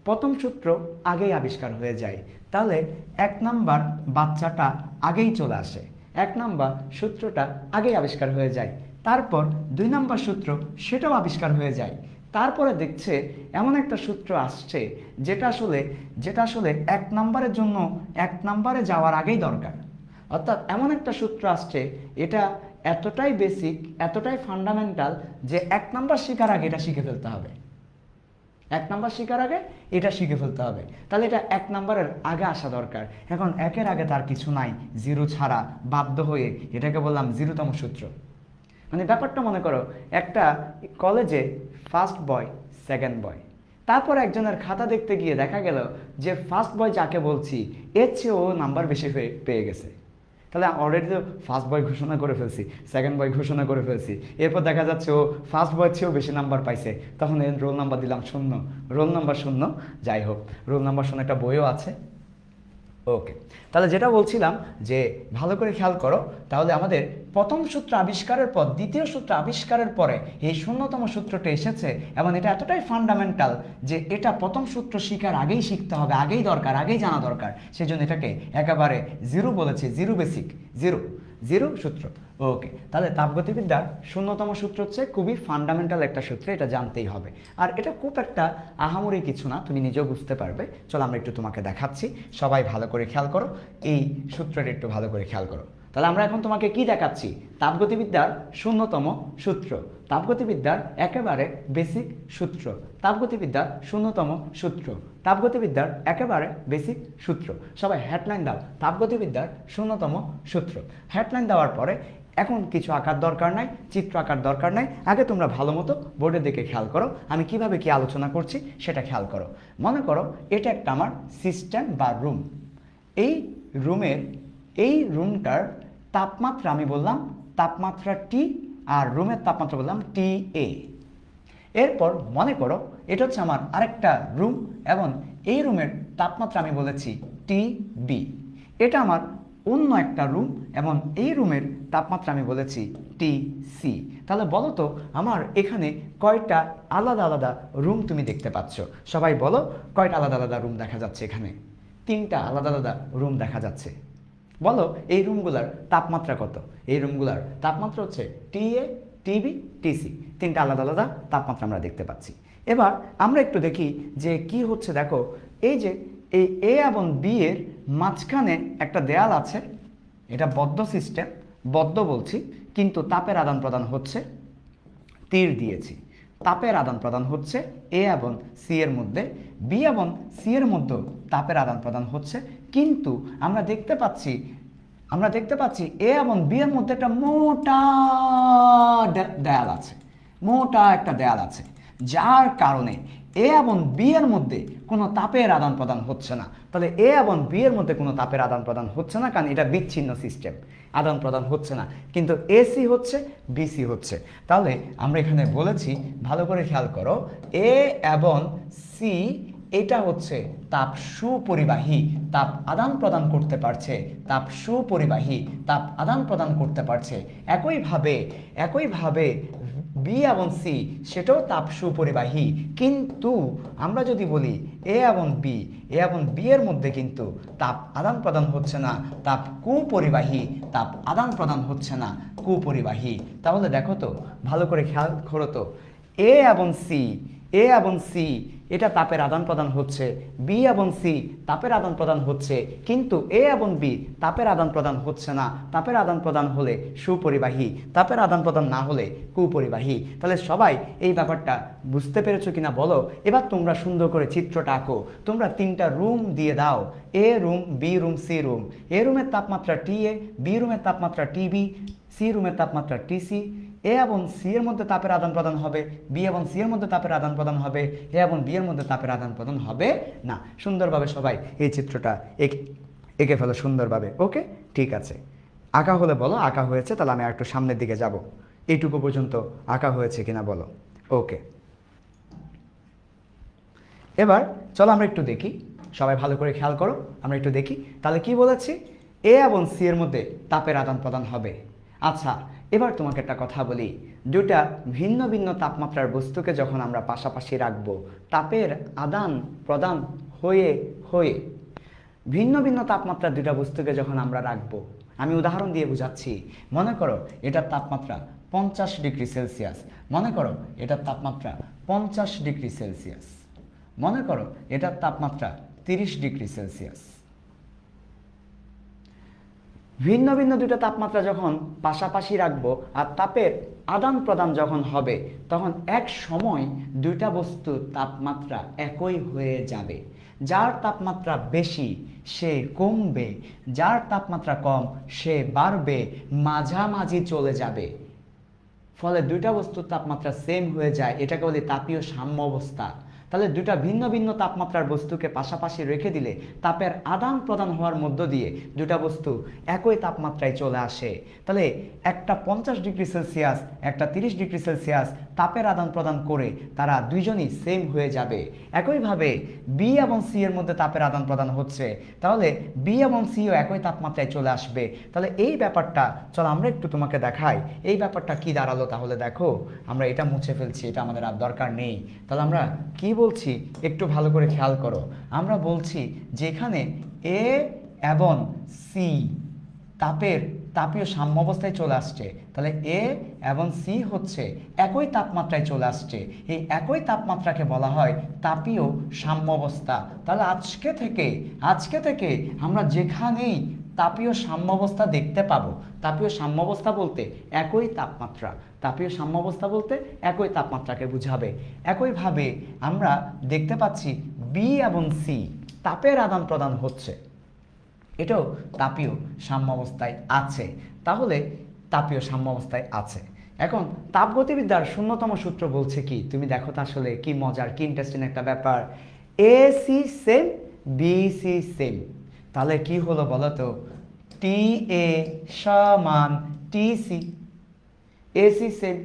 প্রথম সূত্র আগেই আবিষ্কার হয়ে যায়। তাহলে 1 নাম্বার বাচ্চাটা আগেই চলে আসে, 1 নাম্বার সূত্রটা আগেই আবিষ্কার হয়ে যায়। তারপর 2 নাম্বার সূত্র, সেটাও আবিষ্কার হয়ে যায়। তারপরে দেখছে এমন একটা সূত্র আসছে যেটা আসলে 1 নাম্বারের জন্য 1 নাম্বারে যাওয়ার আগেই দরকার। অর্থাৎ এমন একটা সূত্র আসছে এটা এতটাই বেসিক, এতটাই ফান্ডামেন্টাল যে 1 নাম্বার শেখার আগে এটা শিখে ফেলতে হবে। 1 নাম্বার শেখার আগে এটা শিখে ফেলতে হবে। তাহলে এটা 1 নাম্বারের আগে আসা দরকার। এখন 1-এর আগে তার কিছু নাই, 0 ছাড়া বাধ্য হয়ে এটাকে বললাম 0তম সূত্র। মানে ব্যাপারটা মনে করো, একটা কলেজে ফার্স্ট বয়, সেকেন্ড বয়, তারপর একজনের খাতা দেখতে গিয়ে দেখা গেল যে ফার্স্ট বয় যাকে বলছি এর চেয়ে ও নাম্বার বেশি পেয়ে গেছে। তাহলে অলরেডি তো ফার্স্ট বয় ঘোষণা করে ফেলছি, সেকেন্ড বয় ঘোষণা করে ফেলছি, এরপর দেখা যাচ্ছে ও ফার্স্ট বয়ের চেয়েও বেশি নাম্বার পাইছে, তখন এর রোল নাম্বার দিলাম 0, রোল নাম্বার 0। যাই হোক, রোল নাম্বার 0 একটা বইও আছে। ওকে, তাহলে যেটা বলছিলাম যে ভালো করে খেয়াল করো, তাহলে আমাদের প্রথম সূত্র আবিষ্কারের পর, দ্বিতীয় সূত্র আবিষ্কারের পরে এই শূন্যতম সূত্রটা এসেছে এবং এটা এতটাই ফান্ডামেন্টাল যে এটা প্রথম সূত্র শিখার আগেই শিখতে হবে, আগেই দরকার, আগেই জানা দরকার। সেই জন্য এটাকে একেবারে 0 বলেছে, 0 বেসিক, 0 সূত্র। ওকে, তাহলে তাপগতিবিদ্যার শূন্যতম সূত্র হচ্ছে খুবই ফান্ডামেন্টাল একটা সূত্র, এটা জানতেই হবে। আর এটা খুব একটা আহামরি কিছু না, তুমি নিজেও বুঝতে পারবে। চলো আমরা একটু তোমাকে দেখাচ্ছি, সবাই ভালো করে খেয়াল করো, এই সূত্রটা একটু ভালো করে খেয়াল করো। তাহলে আমরা এখন তোমাকে কি দেখাচ্ছি? তাপগতিবিদ্যার শূন্যতম সূত্র, তাপগতিবিদ্যার একেবারে বেসিক সূত্র, তাপগতিবিদ্যার শূন্যতম সূত্র, তাপগতিবিদ্যার একেবারে বেসিক সূত্র। সবাই হেডলাইন দাও, তাপগতিবিদ্যার শূন্যতম সূত্র। হেডলাইন দেওয়ার পরে এখন কিছু আঁকার দরকার নাই, চিত্র আঁকার দরকার নাই, আগে তোমরা ভালো মতো বোর্ডের দিকে খেয়াল করো, আমি কিভাবে কি আলোচনা করছি সেটা খেয়াল করো। মনে করো এটা একটা আমার সিস্টেম বা রুম। এই রুমটার তাপমাত্রা আমি বললাম তাপমাত্রা টি, আর রুমের তাপমাত্রা বললাম TA। এরপর মনে করো এটা হচ্ছে আমার আরেকটা রুম এবং এই রুমের তাপমাত্রা আমি বলেছি TB। এটা আমার অন্য একটা রুম এবং এই রুমের তাপমাত্রা আমি বলেছি TC। তাহলে বলো তো আমার এখানে কয়টা আলাদা আলাদা রুম তুমি দেখতে পাচ্ছ? সবাই বলো, কয়টা আলাদা আলাদা রুম দেখা যাচ্ছে? এখানে 3টা আলাদা আলাদা রুম দেখা যাচ্ছে। বলো এই রুমগুলার তাপমাত্রা কত? এই রুমগুলার তাপমাত্রা হচ্ছে TA, TB, TC, 3টা আলাদা আলাদা তাপমাত্রা আমরা দেখতে পাচ্ছি। এবার আমরা একটু দেখি যে কি হচ্ছে। দেখো এই যে এই এ এবং বি এর মাঝখানে একটা দেয়াল আছে, এটা বদ্ধ সিস্টেম, বদ্ধ বলছি, কিন্তু তাপের আদান প্রদান হচ্ছে, তীর দিয়েছি, তাপের আদান প্রদান হচ্ছে এ এবং সি এর মধ্যে, বি এবং সি এর মধ্যে তাপের আদান প্রদান হচ্ছে। কিন্তু আমরা দেখতে পাচ্ছি এ এবং বি এর মধ্যে একটা মোটা দেয়াল আছে, মোটা একটা দেয়াল আছে, যার কারণে এ এবং বি এর মধ্যে কোনো তাপের আদান প্রদান হচ্ছে না। তাহলে এ এবং বি এর মধ্যে কোনো তাপের আদান প্রদান হচ্ছে না, কারণ এটা বিচ্ছিন্ন সিস্টেম, আদান প্রদান হচ্ছে না। কিন্তু এসি হচ্ছে, বিসি হচ্ছে। তাহলে আমরা এখানে বলেছি, ভালো করে খেয়াল করো, এ এবং সি এটা হচ্ছে তাপ সুপরিবাহী, তাপ আদান প্রদান করতে পারছে, তাপ সুপরিবাহী, তাপ আদান প্রদান করতে পারছে। একইভাবে বি এবং সি সেটাও তাপ সুপরিবাহী। কিন্তু আমরা যদি বলি এ এবং বি এর মধ্যে কিন্তু তাপ আদান প্রদান হচ্ছে না, তাপ কুপরিবাহী, তাপ আদান প্রদান হচ্ছে না, কুপরিবাহী। তাহলে দেখো তো, ভালো করে খেয়াল করো তো, এ এবং সি এটা তাপের আদান প্রদান হচ্ছে, বি এবং সি তাপের আদান প্রদান হচ্ছে, কিন্তু এ এবং বি তাপের আদান প্রদান হচ্ছে না। তাপের আদান প্রদান হলে সুপরিবাহী, তাপের আদান প্রদান না হলে কুপরিবাহী। তাহলে সবাই এই ব্যাপারটা বুঝতে পেরেছো কিনা বলো। এবার তোমরা সুন্দর করে চিত্রটা আঁকো। তোমরা 3টা রুম দিয়ে দাও, A room, B room, C room. A রুমের তাপমাত্রা টিএ, বি রুমের তাপমাত্রা টিবি, সি রুমের তাপমাত্রা টিসি। এ এবং সি এর মধ্যে তাপের আদান প্রদান হবে, বি এবং সি এর মধ্যে তাপের আদান প্রদান হবে, এ এবং বি এর মধ্যে তাপের আদান প্রদান হবে না। সুন্দরভাবে সবাই এই চিত্রটা এঁকে ফেলো সুন্দরভাবে। ওকে, ঠিক আছে। আঁকা হলে বলো আঁকা হয়েছে, তাহলে আমি একটু সামনের দিকে যাব। এইটুকু পর্যন্ত আঁকা হয়েছে কিনা বলো। ওকে, এবার চলো আমরা একটু দেখি, সবাই ভালো করে খেয়াল করো, আমরা একটু দেখি। তাহলে কি বলেছি, এ এবং সি এর মধ্যে তাপের আদান প্রদান হবে। আচ্ছা, এবার তোমাকে একটা কথা বলি, দুটা ভিন্ন ভিন্ন তাপমাত্রার বস্তুকে যখন আমরা পাশাপাশি রাখবো, তাপের আদান প্রদান হয়ে হয়ে ভিন্ন ভিন্ন তাপমাত্রার দুটা বস্তুকে যখন আমরা রাখবো, আমি উদাহরণ দিয়ে বুঝাচ্ছি। মনে করো এটার তাপমাত্রা 50 ডিগ্রি সেলসিয়াস, মনে করো এটার তাপমাত্রা 50 ডিগ্রি সেলসিয়াস, মনে করো এটার তাপমাত্রা 30 ডিগ্রি সেলসিয়াস। ভিন্ন ভিন্ন দুটো তাপমাত্রা যখন পাশাপাশি রাখবো আর তাপের আদান প্রদান যখন হবে, তখন এক সময় দুইটা বস্তুর তাপমাত্রা একই হয়ে যাবে। যার তাপমাত্রা বেশি সে কমবে, যার তাপমাত্রা কম সে বাড়বে, মাঝামাঝি চলে যাবে। ফলে দুইটা বস্তুর তাপমাত্রা সেম হয়ে যায়, এটাকে বলি তাপীয় সাম্য অবস্থা। তাহলে দুটা ভিন্ন ভিন্ন তাপমাত্রার বস্তুকে পাশাপাশি রেখে দিলে তাপের আদান প্রদান হওয়ার মধ্য দিয়ে দুটা বস্তু একই তাপমাত্রায় চলে আসে। তাহলে একটা 50 ডিগ্রি সেলসিয়াস, একটা 30 ডিগ্রি সেলসিয়াস তাপের আদান প্রদান করে তারা দুইজনই সেম হয়ে যাবে। একইভাবে বি এবং সি এর মধ্যে তাপের আদান প্রদান হচ্ছে, তাহলে বি এবং সিও একই তাপমাত্রায় চলে আসবে। তাহলে এই ব্যাপারটা চলো আমরা একটু তোমাকে দেখাই, এই ব্যাপারটা কি দাঁড়ালো। তাহলে দেখো, আমরা এটা মুছে ফেলছি, এটা আমাদের আর দরকার নেই। তাহলে আমরা কি বলছি একটু ভালো করে খেয়াল করো। আমরা বলছি যেখানে এ এবং সি তাপীয় সাম্য অবস্থায় চলে আসছে, তাহলে এ এবং সি হচ্ছে একই তাপমাত্রায় চলে আসছে। এই একই তাপমাত্রাকে বলা হয় তাপীয় সাম্য অবস্থা। তাহলে আজকে থেকে আমরা যেখানেই তাপীয় সাম্য অবস্থা দেখতে পাবো, তাপীয় সাম্য অবস্থা বলতে একই তাপমাত্রা, তাপীয় সাম্য অবস্থা বলতে একই তাপমাত্রাকে বুঝাবে। একইভাবে আমরা দেখতে পাচ্ছি বি এবং সি তাপের আদান প্রদান হচ্ছে, এটাও তাপীয় সাম্য অবস্থায় আছে। তাহলে তাপীয় সাম্য অবস্থায় আছে। এখন তাপগতিবিদ্যার শূন্যতম সূত্র বলছে কি, তুমি দেখো তো আসলে কি মজার, কি ইন্টারেস্টিং একটা ব্যাপার। এসি সেম, বিসি সেম, তাহলে কি হলো বলো তো, টি এ সমান টিসি। এসি সেম,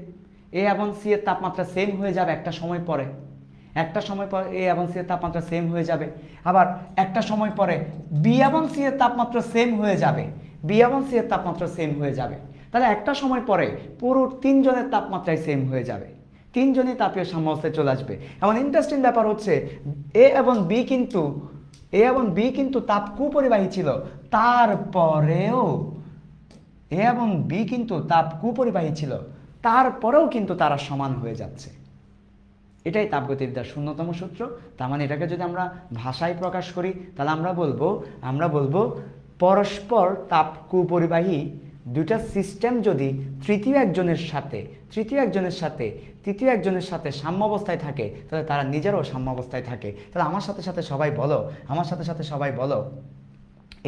এ এবং সি এর তাপমাত্রা সেম হয়ে যাবে একটা সময় পরে, এ এবং সি এর তাপমাত্রা সেম হয়ে যাবে। আবার একটা সময় পরে বি এবং সি এর তাপমাত্রা সেম হয়ে যাবে, তাহলে একটা সময় পরে পুরো তিনজনের তাপমাত্রায় সেম হয়ে যাবে, তিনজনই তাপীয় সাম্য অবস্থায় চলে আসবে। এমন ইন্টারেস্টিং ব্যাপার হচ্ছে এ এবং বি কিন্তু তাপ কুপরিবাহী ছিল, তারপরেও কিন্তু তারা সমান হয়ে যাচ্ছে। এটাই তাপগতিবিদ্যার শূন্যতম সূত্র। তার মানে এটাকে যদি আমরা ভাষায় প্রকাশ করি তাহলে আমরা বলবো পরস্পর তাপ কুপরিবাহী দুইটা সিস্টেম যদি তৃতীয় একজনের সাথে তৃতীয় একজনের সাথে সাম্যাবস্থায় থাকে তাহলে তারা নিজেরাও সাম্যাবস্থায় থাকে। তাহলে আমার সাথে সাথে সবাই বলো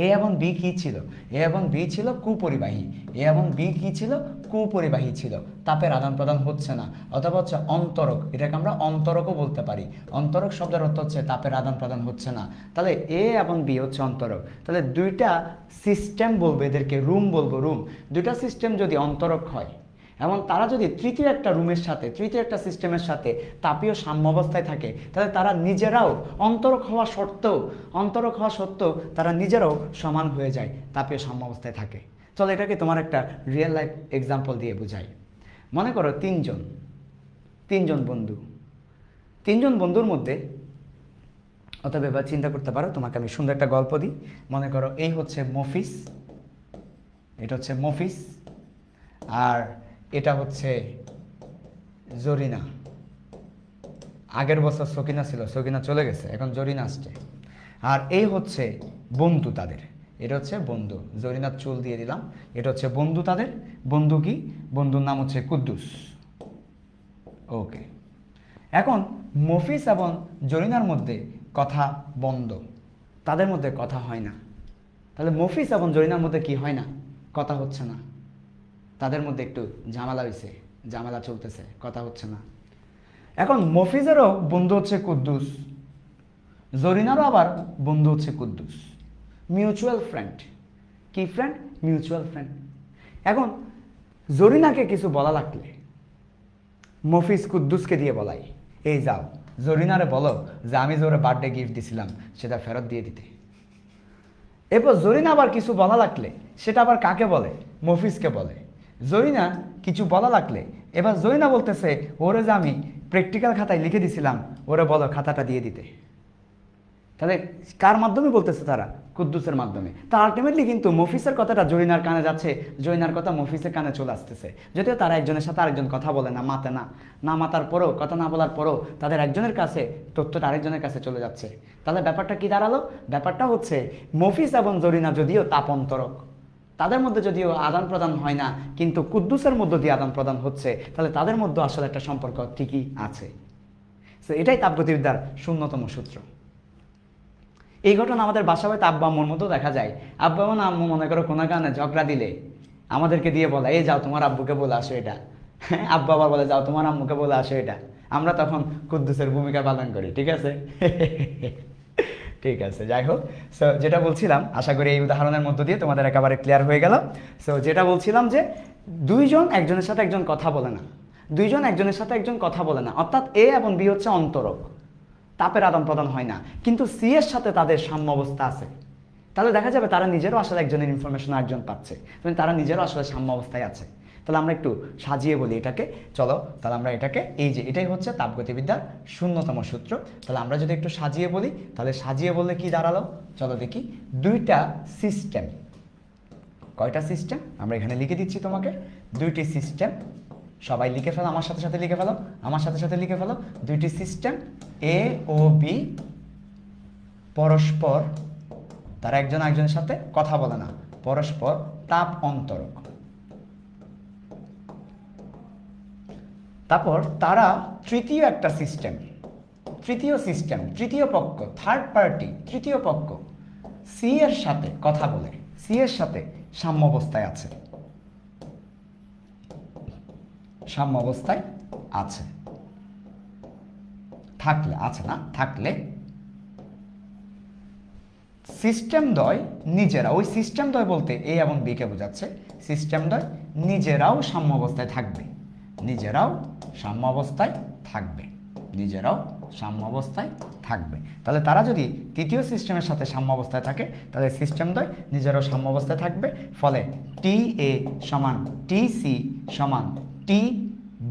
এ এবং বি কি ছিল? এ এবং বি ছিল কুপরিবাহী। এ এবং বি কি ছিল? কুপরিবাহী ছিল, তাপের আদান প্রদান হচ্ছে না, অথবা হচ্ছে অন্তরক। এটাকে আমরা অন্তরকও বলতে পারি। অন্তরক শব্দের অর্থ হচ্ছে তাপের আদান প্রদান হচ্ছে না। তাহলে এ এবং বি হচ্ছে অন্তরক। তাহলে দুইটা সিস্টেম বলবো, এদেরকে রুম বলবো, রুম। দুইটা সিস্টেম যদি অন্তরক হয় এবং তারা যদি তৃতীয় একটা সিস্টেমের সাথে তাপীয় সাম্যাবস্থায় থাকে তাহলে তারা নিজেরাও অন্তরক হওয়া সত্ত্বেও তারা নিজেরাও সমান হয়ে যায়, তাপীয় সাম্যাবস্থায় থাকে। চলো এটাকে তোমার একটা রিয়েল লাইফ এক্সাম্পল দিয়ে বুঝাই। মনে করো তিনজন বন্ধুর মধ্যে, অথবা এবার চিন্তা করতে পারো, তোমাকে আমি সুন্দর একটা গল্প দিই। মনে করো এই হচ্ছে মফিজ, এটা হচ্ছে মফিজ, আর এটা হচ্ছে জরিনা। আগের বছর সকিনা ছিল, সকিনা চলে গেছে, এখন জরিনা আসছে। আর এই হচ্ছে বন্ধু তাদের, এটা হচ্ছে বন্ধু, জরিনার চুল দিয়ে দিলাম। এটা হচ্ছে বন্ধু তাদের। বন্ধু কি? বন্ধুর নাম হচ্ছে কুদ্দুস। ওকে, এখন মফিজ এবং জরিনার মধ্যে কথা বন্ধ, তাদের মধ্যে কথা হয় না। তাহলে মফিজ এবং জরিনার মধ্যে কি হয় না? কথা হচ্ছে না, তাদের মধ্যে একটু ঝামেলা চলতেছে, কথা হচ্ছে না। এখন মফিজেরও বন্ধু হচ্ছে কুদ্দুস, জরিনারও আবার বন্ধু হচ্ছে কুদ্দুস, মিউচুয়াল ফ্রেন্ড। কি ফ্রেন্ড? Mutual friend. এখন জরিনাকে কিছু বলা লাগলে মফিজ কুদ্দুসকে দিয়ে বলাই, এই যাও জরিনারে বলো যে আমি যে ওরা বার্থডে গিফট দিছিলাম সেটা ফেরত দিয়ে দিতে। এরপর জরিনা আবার কিছু বলা লাগলে সেটা আবার কাকে বলে? মফিজকে বলে। জরিনা কিছু বলা লাগলে এবার জরিনা বলতেছে ওরে যে আমি প্র্যাকটিক্যাল খাতায় লিখে দিছিলাম ওরে বলো খাতাটা দিয়ে দিতে। তাহলে কার মাধ্যমে বলতেছে? তারা কুদ্দুসের মাধ্যমে। তা আলটিমেটলি কিন্তু মফিসের কথাটা জরিনার কানে যাচ্ছে, জরিনার কথা মফিসের কানে চলে আসতেছে। যদিও তারা একজনের সাথে আরেকজন কথা বলে না, না মাতার পরেও, কথা না বলার পরেও তাদের একজনের কাছে তথ্যটা আরেকজনের কাছে চলে যাচ্ছে। তাহলে ব্যাপারটা কি দাঁড়ালো? ব্যাপারটা হচ্ছে মফিস এবং জরিনা যদিও তাপন্তরক, তাদের মধ্যে যদিও আদান প্রদান হয় না, কিন্তু কুদ্দুসের মধ্য দিয়ে আদান প্রদান হচ্ছে, তাহলে তাদের মধ্যে আসলে একটা সম্পর্ক ঠিকই আছে। তো এটাই তাপগতিবিদ্যার শূন্যতম সূত্র। এই ঘটনা আমাদের বাসা হয়তো আব্বা আম্মুর মতো দেখা যায়। আব্বা এবং আম্মু মনে করো কোনো কারণে ঝগড়া দিলে আমাদেরকে দিয়ে বলে এই যাও তোমার আব্বুকে বলে আসো এটা। আব্বা আবার বলে যাও তোমার আম্মুকে বলে আসো এটা। আমরা তখন কুদ্দুসের ভূমিকা পালন করি। ঠিক আছে? ঠিক আছে, যাই হোক। সো যেটা বলছিলাম, আশা করি এই উদাহরণের মধ্য দিয়ে তোমাদের একেবারে ক্লিয়ার হয়ে গেল। সো যেটা বলছিলাম যে দুইজন একজনের সাথে একজন কথা বলে না, অর্থাৎ এ এবং বি হচ্ছে অন্তরক, তাপের আদান প্রদান হয় না, কিন্তু সি এর সাথে তাদের সাম্য অবস্থা আছে। তাহলে দেখা যাবে তারা নিজেরও আসলে একজনের ইনফরমেশন আরেকজন পাচ্ছে, মানে তারা নিজেরও আসলে সাম্য অবস্থায় আছে। তাহলে আমরা একটু সাজিয়ে বলি এটাকে। চলো তাহলে আমরা এটাকে, এই যে এটাই হচ্ছে তাপগতিবিদ্যার শূন্যতম সূত্র। তাহলে আমরা যদি একটু সাজিয়ে বলি, তাহলে সাজিয়ে বললে কি দাঁড়ালো? চলো দেখি। দুইটা সিস্টেম, কয়টা সিস্টেম আমরা এখানে লিখে দিচ্ছি তোমাকে। দুইটি সিস্টেম, সবাই লিখে ফেলো, আমার সাথে সাথে লিখে ফেলো। দুইটি সিস্টেম এ ও বি পরস্পর, তারা একজন একজনের সাথে কথা বলে না, পরস্পর তাপ অন্তরক। তারপর তারা তৃতীয় পক্ষ, থার্ড পার্টি, তৃতীয় পক্ষ সি এর সাথে কথা বলে, সি এর সাথে সাম্য অবস্থায় আছে, থাকলে সিস্টেম দ্বয় নিজেরা, ওই সিস্টেম দ্বয় বলতে এ এবং বি কে বোঝাচ্ছে, সিস্টেম দ্বয় নিজেরাও সাম্য অবস্থায় থাকবে। তাহলে তারা যদি তৃতীয় সিস্টেমের সাথে সাম্য অবস্থায় থাকে তাহলে সিস্টেম দ্বয় নিজেরাও সাম্য অবস্থায় থাকবে। ফলে টি এ সমান টি সি সমান টি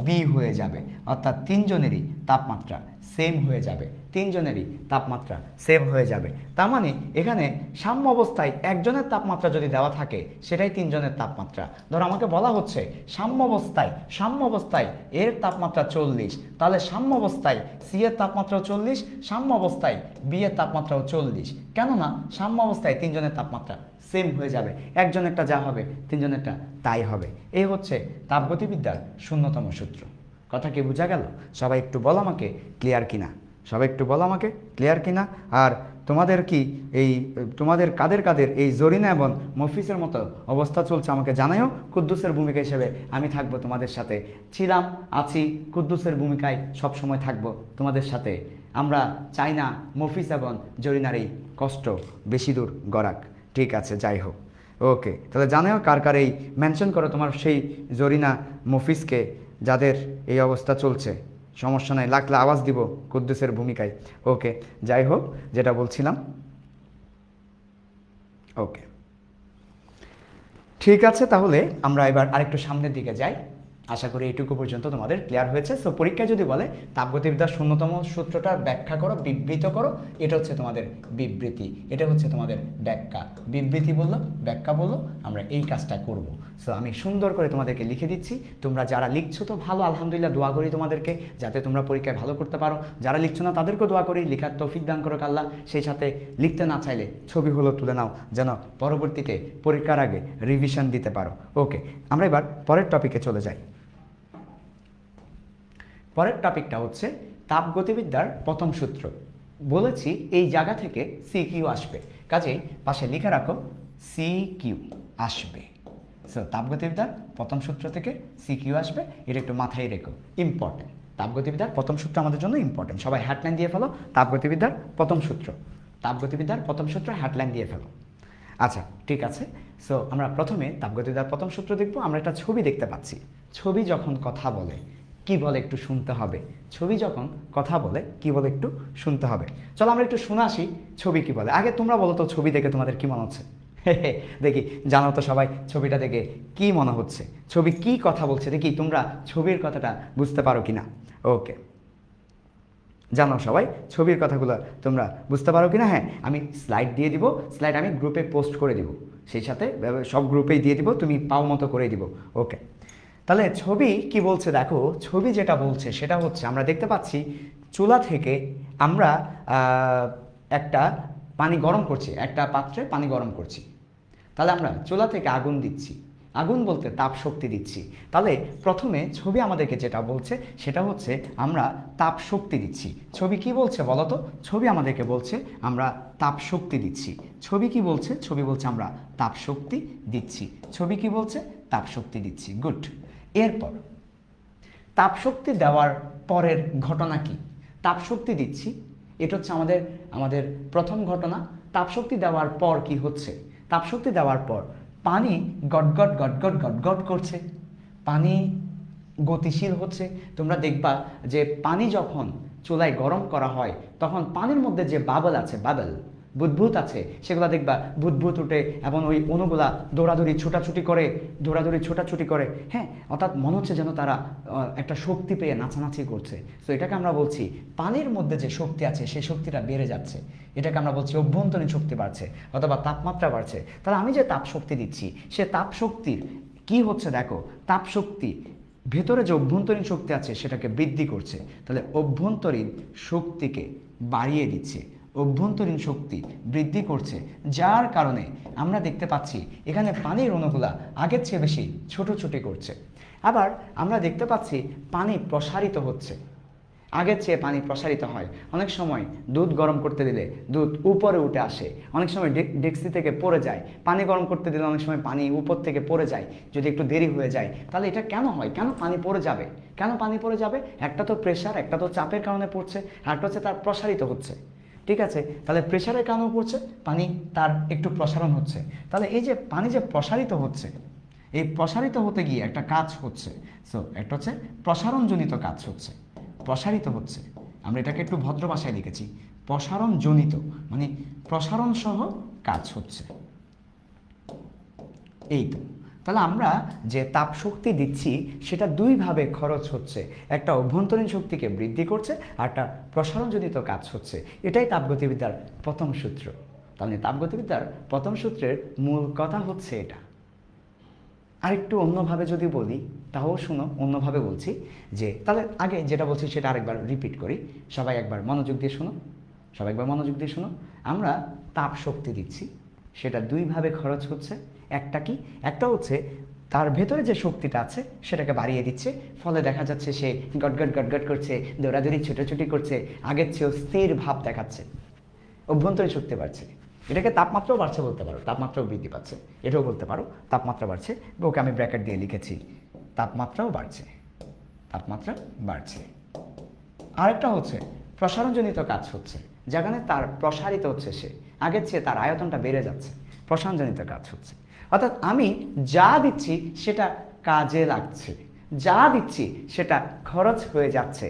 বি হয়ে যাবে। অর্থাৎ তিনজনেরই তাপমাত্রা সেম হয়ে যাবে, তিনজনেরই তাপমাত্রা সেম হয়ে যাবে। তার মানে এখানে সাম্য অবস্থায় একজনের তাপমাত্রা যদি দেওয়া থাকে সেটাই তিনজনের তাপমাত্রা। ধরো আমাকে বলা হচ্ছে সাম্য অবস্থায় এর তাপমাত্রা 40, তাহলে সাম্য অবস্থায় সি এর তাপমাত্রাও 40, সাম্য অবস্থায় বি এর তাপমাত্রাও 40। কেননা সাম্য অবস্থায় তিনজনের তাপমাত্রা সেম হয়ে যাবে, একজনেরটা যা হবে তিনজনেরটা তাই হবে। এই হচ্ছে তাপগতিবিদ্যার শূন্যতম সূত্র। কথা কি বোঝা গেল? সবাই একটু বলো আমাকে ক্লিয়ার কিনা, সবাই একটু বলো আমাকে ক্লিয়ার কিনা। আর তোমাদের কি তোমাদের কাদের এই জরিনা এবং মফিসের মতো অবস্থা চলছে আমাকে জানাইও। কুদ্দুসের ভূমিকা হিসেবে আমি থাকবো তোমাদের সাথে, ছিলাম, আছি, কুদ্দুসের ভূমিকায় সবসময় থাকবো তোমাদের সাথে। আমরা চাই না মফিস এবং জরিনার এই কষ্ট বেশি দূর গড়াক। ঠিক আছে, যাই হোক, ওকে। তাহলে জানাও কার এই মেনশন করো তোমার সেই জরিনা মফিসকে যাদের এই অবস্থা চলছে। সমস্যা নাই, লাগলে আওয়াজ দিব কুদ্দুসের ভূমিকায়। ওকে, যাই হোক, যেটা বলছিলাম, ওকে ঠিক আছে। তাহলে আমরা এবার আরেকটু সামনের দিকে যাই। আশা করি এইটুকু পর্যন্ত তোমাদের ক্লিয়ার হয়েছে। সো পরীক্ষায় যদি বলে তাপগতিবিদ্যার শূন্যতম সূত্রটা ব্যাখ্যা করো, বিবৃত করো, এটা হচ্ছে তোমাদের বিবৃতি, এটা হচ্ছে তোমাদের ব্যাখ্যা। বিবৃতি বললো, ব্যাখ্যা বললো, আমরা এই কাজটা করব। সো আমি সুন্দর করে তোমাদেরকে লিখে দিচ্ছি। তোমরা যারা লিখছো তো ভালো, আলহামদুলিল্লাহ, দোয়া করি তোমাদেরকে যাতে তোমরা পরীক্ষায় ভালো করতে পারো। যারা লিখছো না তাদেরকেও দোয়া করি, লেখার তৌফিক দান করো আল্লাহ। সেই সাথে লিখতে না চাইলে ছবি হলো তুলে নাও, যেন পরবর্তীতে পরীক্ষার আগে রিভিশন দিতে পারো। ওকে, আমরা এবার পরের টপিকে চলে যাই। পরের টপিকটা হচ্ছে তাপগতিবিদ্যার প্রথম সূত্র। বলেছি এই জায়গা থেকে সিকিউ আসবে, কাজেই পাশে লিখে রাখো সিকিউ আসবে। সো তাপগতিবিদ্যার প্রথম সূত্র থেকে সিকিউ আসবে, এটা একটু মাথায় রেখো, ইম্পর্টেন্ট। তাপগতিবিদ্যার প্রথম সূত্র আমাদের জন্য ইম্পর্টেন্ট। সবাই হ্যাডলাইন দিয়ে ফেলো, তাপগতিবিদ্যার প্রথম সূত্র, তাপগতিবিদ্যার প্রথম সূত্র হ্যাডলাইন দিয়ে ফেলো। আচ্ছা, ঠিক আছে। সো আমরা প্রথমে তাপগতিবিদ্যার প্রথম সূত্র দেখবো। আমরা একটা ছবি দেখতে পাচ্ছি। ছবি যখন কথা বলে কি বলে একটু শুনতে হবে। ছবি যখন কথা বলে কি বলে একটু শুনতে হবে। চলো আমরা একটু শুনে আসি ছবি কি বলে। আগে তোমরা বলো তো ছবি দেখে তোমাদের কি মনে হচ্ছে? দেখি, জানো তো সবাই ছবিটা দেখে কি মনে হচ্ছে, ছবি কি কথা বলছে, দেখি তোমরা ছবির কথাটা বুঝতে পারো কিনা। ওকে, জানো সবাই ছবির কথাগুলো তোমরা বুঝতে পারো কিনা? হ্যাঁ, আমি স্লাইড দিয়ে দিব, স্লাইড আমি গ্রুপে পোস্ট করে দিব, সেই সাথে সব গ্রুপেই দিয়ে দিব, তুমি পাও মতো করে দিব। ওকে, তাহলে ছবি কি বলছে দেখো। ছবি যেটা বলছে সেটা হচ্ছে আমরা দেখতে পাচ্ছি চুলা থেকে আমরা একটা পানি গরম করছি, একটা পাত্রে পানি গরম করছি। তাহলে আমরা চুলা থেকে আগুন দিচ্ছি, আগুন বলতে তাপ শক্তি দিচ্ছি। তাহলে প্রথমে ছবি আমাদেরকে যেটা বলছে সেটা হচ্ছে আমরা তাপ শক্তি দিচ্ছি। ছবি কি বলছে বলো তো? ছবি আমাদেরকে বলছে আমরা তাপ শক্তি দিচ্ছি। ছবি কি বলছে? ছবি বলছে আমরা তাপ শক্তি দিচ্ছি। ছবি কি বলছে? তাপ শক্তি দিচ্ছি। গুড। এরপর তাপ শক্তি দেওয়ার পরের ঘটনা কি? তাপ শক্তি দিচ্ছি, এটা হচ্ছে আমাদের প্রথম ঘটনা। তাপ শক্তি দেওয়ার পর কি হচ্ছে? তাপ শক্তি দেওয়ার পর পানি গটগট গটগট গটগট করছে, পানি গতিশীল হচ্ছে। তোমরা দেখবা যে পানি যখন চুলায় গরম করা হয় তখন পানির মধ্যে যে বাবল আছে, বুদবুদ আছে, সেগুলো দেখবা বুদবুদ উঠে এবং ওই অণুগুলা দৌড়াদৌড়ি ছোটাছুটি করে। হ্যাঁ, অর্থাৎ মনে হচ্ছে যেন তারা একটা শক্তি পেয়ে নাচানাচি করছে। তো এটাকে আমরা বলছি পানির মধ্যে যে শক্তি আছে সেই শক্তিটা বেড়ে যাচ্ছে, এটাকে আমরা বলছি অভ্যন্তরীণ শক্তি বাড়ছে অথবা তাপমাত্রা বাড়ছে। তাহলে আমি যে তাপ শক্তি দিচ্ছি সে তাপ শক্তির কি হচ্ছে দেখো, তাপ শক্তি ভেতরে যে অভ্যন্তরীণ শক্তি আছে সেটাকে বৃদ্ধি করছে। তাহলে অভ্যন্তরীণ শক্তিকে বাড়িয়ে দিচ্ছে, অভ্যন্তরীণ শক্তি বৃদ্ধি করছে, যার কারণে আমরা দেখতে পাচ্ছি এখানে পানির অণুগুলা আগের চেয়ে বেশি ছোটাছুটি করছে। আবার আমরা দেখতে পাচ্ছি পানি প্রসারিত হচ্ছে, আগের চেয়ে পানি প্রসারিত হয়। অনেক সময় দুধ গরম করতে দিলে দুধ উপরে উঠে আসে, অনেক সময় ডেক্সি থেকে পড়ে যায়। পানি গরম করতে দিলে অনেক সময় পানি উপর থেকে পড়ে যায় যদি একটু দেরি হয়ে যায়। তাহলে এটা কেন হয়? কেন পানি পড়ে যাবে? কেন পানি পড়ে যাবে? একটা তো প্রেশার, একটা তো চাপের কারণে পড়ছে, আর একটা হচ্ছে তার প্রসারিত হচ্ছে। ঠিক আছে, তাহলে প্রেশারের কারণে পড়ছে পানি, তার একটু প্রসারণ হচ্ছে। তাহলে এই যে পানি যে প্রসারিত হচ্ছে, এই প্রসারিত হতে গিয়ে একটা কাজ হচ্ছে। সো একটা হচ্ছে প্রসারণজনিত কাজ হচ্ছে, প্রসারিত হচ্ছে। আমরা এটাকে একটু ভদ্র ভাষায় লিখেছি, প্রসারণজনিত, মানে প্রসারণ সহ কাজ হচ্ছে। এই তো তাহলে আমরা যে তাপ শক্তি দিচ্ছি সেটা দুইভাবে খরচ হচ্ছে, একটা অভ্যন্তরীণ শক্তিকে বৃদ্ধি করছে আর একটা প্রসারণজনিত কাজ হচ্ছে। এটাই তাপগতিবিদ্যার প্রথম সূত্র। তাহলে তাপগতিবিদ্যার প্রথম সূত্রের মূল কথা হচ্ছে এটা। আরেকটু অন্যভাবে যদি বলি তাও শুনো, অন্যভাবে বলছি যে তাহলে আগে যেটা বলছি সেটা আরেকবার রিপিট করি, সবাই একবার মনোযোগ দিয়ে শুনো, সবাই একবার মনোযোগ দিয়ে শুনো। আমরা তাপ শক্তি দিচ্ছি, সেটা দুইভাবে খরচ হচ্ছে। একটা কি, একটা হচ্ছে তার ভেতরে যে শক্তিটা আছে সেটাকে বাড়িয়ে দিচ্ছে, ফলে দেখা যাচ্ছে সে গটগট গটগট করছে, দৌড়াদৌড়ি ছুটোছুটি করছে, আগের চেয়েও স্থির ভাব দেখাচ্ছে, অভ্যন্তরীণ শক্তি বাড়ছে। এটাকে তাপমাত্রাও বাড়ছে বলতে পারো, তাপমাত্রাও বৃদ্ধি পাচ্ছে, এটাও বলতে পারো তাপমাত্রা বাড়ছে। ওকে আমি ব্র্যাকেট দিয়ে লিখেছি, তাপমাত্রাও বাড়ছে, তাপমাত্রা বাড়ছে। আরেকটা হচ্ছে প্রসারণজনিত কাজ হচ্ছে, যেখানে তার প্রসারিত হচ্ছে, সে আগের চেয়ে তার আয়তনটা বেড়ে যাচ্ছে, প্রসারণজনিত কাজ হচ্ছে। অর্থাৎ আমি যা দিচ্ছি সেটা কাজে লাগছে, যা দিচ্ছি সেটা খরচ হয়ে যাচ্ছে,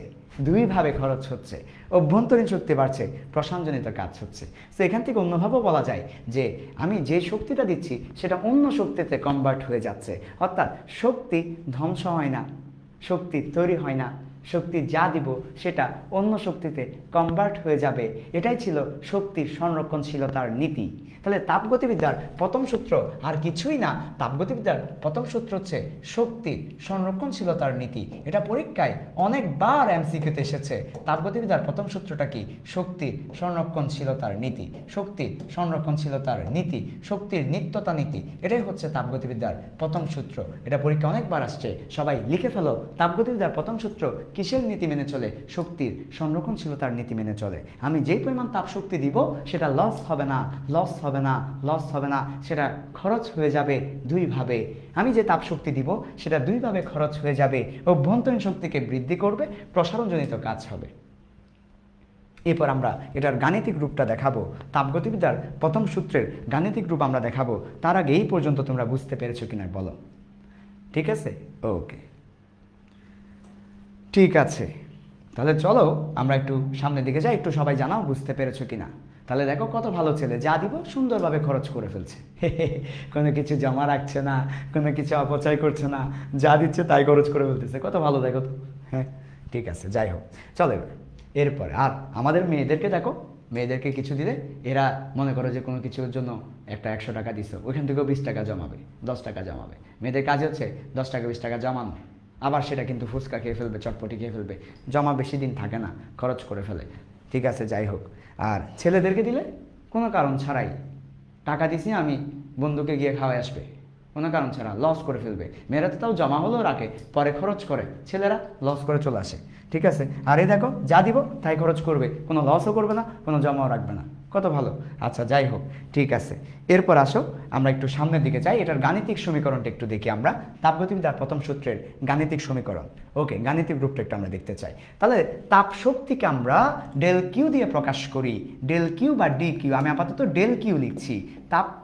দুইভাবে খরচ হচ্ছে। অভ্যন্তরীণ শক্তি বাড়ছে, প্রসারণজনিত কাজ হচ্ছে। তো এখান থেকে অন্যভাবেও বলা যায় যে আমি যে শক্তিটা দিচ্ছি সেটা অন্য শক্তিতে কনভার্ট হয়ে যাচ্ছে। অর্থাৎ শক্তি ধ্বংস হয় না, শক্তি তৈরি হয় না, শক্তি যা দিব সেটা অন্য শক্তিতে কনভার্ট হয়ে যাবে। এটাই ছিল শক্তির সংরক্ষণশীলতার নীতি। তাহলে তাপগতিবিদ্যার প্রথম সূত্র আর কিছুই না, তাপগতিবিদ্যার প্রথম সূত্র হচ্ছে শক্তির সংরক্ষণশীলতার নীতি। এটা পরীক্ষায় অনেকবার এমসিকিউতে এসেছে। তাপগতিবিদ্যার প্রথম সূত্রটা কি? শক্তির সংরক্ষণশীলতার নীতি, শক্তির সংরক্ষণশীলতার নীতি, শক্তির নিত্যতা নীতি। এটাই হচ্ছে তাপগতিবিদ্যার প্রথম সূত্র। এটা পরীক্ষা অনেকবার আসছে, সবাই লিখে ফেলো। তাপগতিবিদ্যার প্রথম সূত্র কিসের নীতি মেনে চলে? শক্তির সংরক্ষণশীলতার নীতি মেনে চলে। আমি যে পরিমাণ তাপ শক্তি দিব সেটা লস হবে না, লস হবে না, লস হবে না, সেটা খরচ হয়ে যাবে দুইভাবে। আমি যে তাপ শক্তি দিব সেটা দুইভাবে খরচ হয়ে যাবে, অভ্যন্তরীণ শক্তিকে বৃদ্ধি করবে, প্রসারণজনিত কাজ হবে। এরপর আমরা এটার গাণিতিক রূপটা দেখাবো, তাপগতিবিদ্যার প্রথম সূত্রের গাণিতিক রূপ আমরা দেখাবো। তার আগে এই পর্যন্ত তোমরা বুঝতে পেরেছো কিনা বলো? ঠিক আছে, ওকে, ঠিক আছে। তাহলে চলো আমরা একটু সামনের দিকে যাই, একটু সবাই জানাও বুঝতে পেরেছো কিনা। তাহলে দেখো কত ভালো ছেলে, যা দিব সুন্দরভাবে খরচ করে ফেলছে, কোনো কিছু জমা রাখছে না, কোনো কিছু অপচয় করছে না, যা দিচ্ছে তাই খরচ করে ফেলতেছে, কত ভালো দেখো তো। হ্যাঁ ঠিক আছে, যাই হোক চলো এবার এরপরে আর আমাদের মেয়েদেরকে দেখো, মেয়েদেরকে কিছু দিলে এরা মনে করো যে কোনো কিছুর জন্য একটা 100 টাকা দিছো, ওইখান থেকেও 20 টাকা জমাবে, 10 টাকা জমাবে। মেয়েদের কাজ হচ্ছে 10 টাকা 20 টাকা জমানো, আবার সেটা কিন্তু ফুচকা খেয়ে ফেলবে, চটপটি খেয়ে ফেলবে, জমা বেশি দিন থাকে না, খরচ করে ফেলে। ঠিক আছে, যাই হোক। আর ছেলেদেরকে দিলে কোনো কারণ ছাড়াই, টাকা দিছি আমি, বন্ধুকে গিয়ে খাওয়াই আসবে, কোনো কারণ ছাড়া লস করে ফেলবে। মেয়েরা তো তাও জমা হলেও রাখে, পরে খরচ করে, ছেলেরা লস করে চলে আসে। ঠিক আছে, আর এই দেখো যা দিব তাই খরচ করবে, কোনো লসও করবে না, কোনো জমাও রাখবে না, কত ভালো। আচ্ছা যাই হোক, ঠিক আছে। এরপর আসো আমরা একটু সামনের দিকে যাই, এটার গাণিতিক সমীকরণটা একটু দেখি আমরা। তাপগতিবিদ্যার প্রথম সূত্রের গাণিতিক সমীকরণ, ওকে, গাণিতিক রূপটা একটু আমরা দেখতে চাই। তাহলে তাপ শক্তিকে আমরা ডেল কিউ দিয়ে প্রকাশ করি, ডেল কিউ বা ডি কিউ, আমি আপাতত ডেল কিউ লিখছি।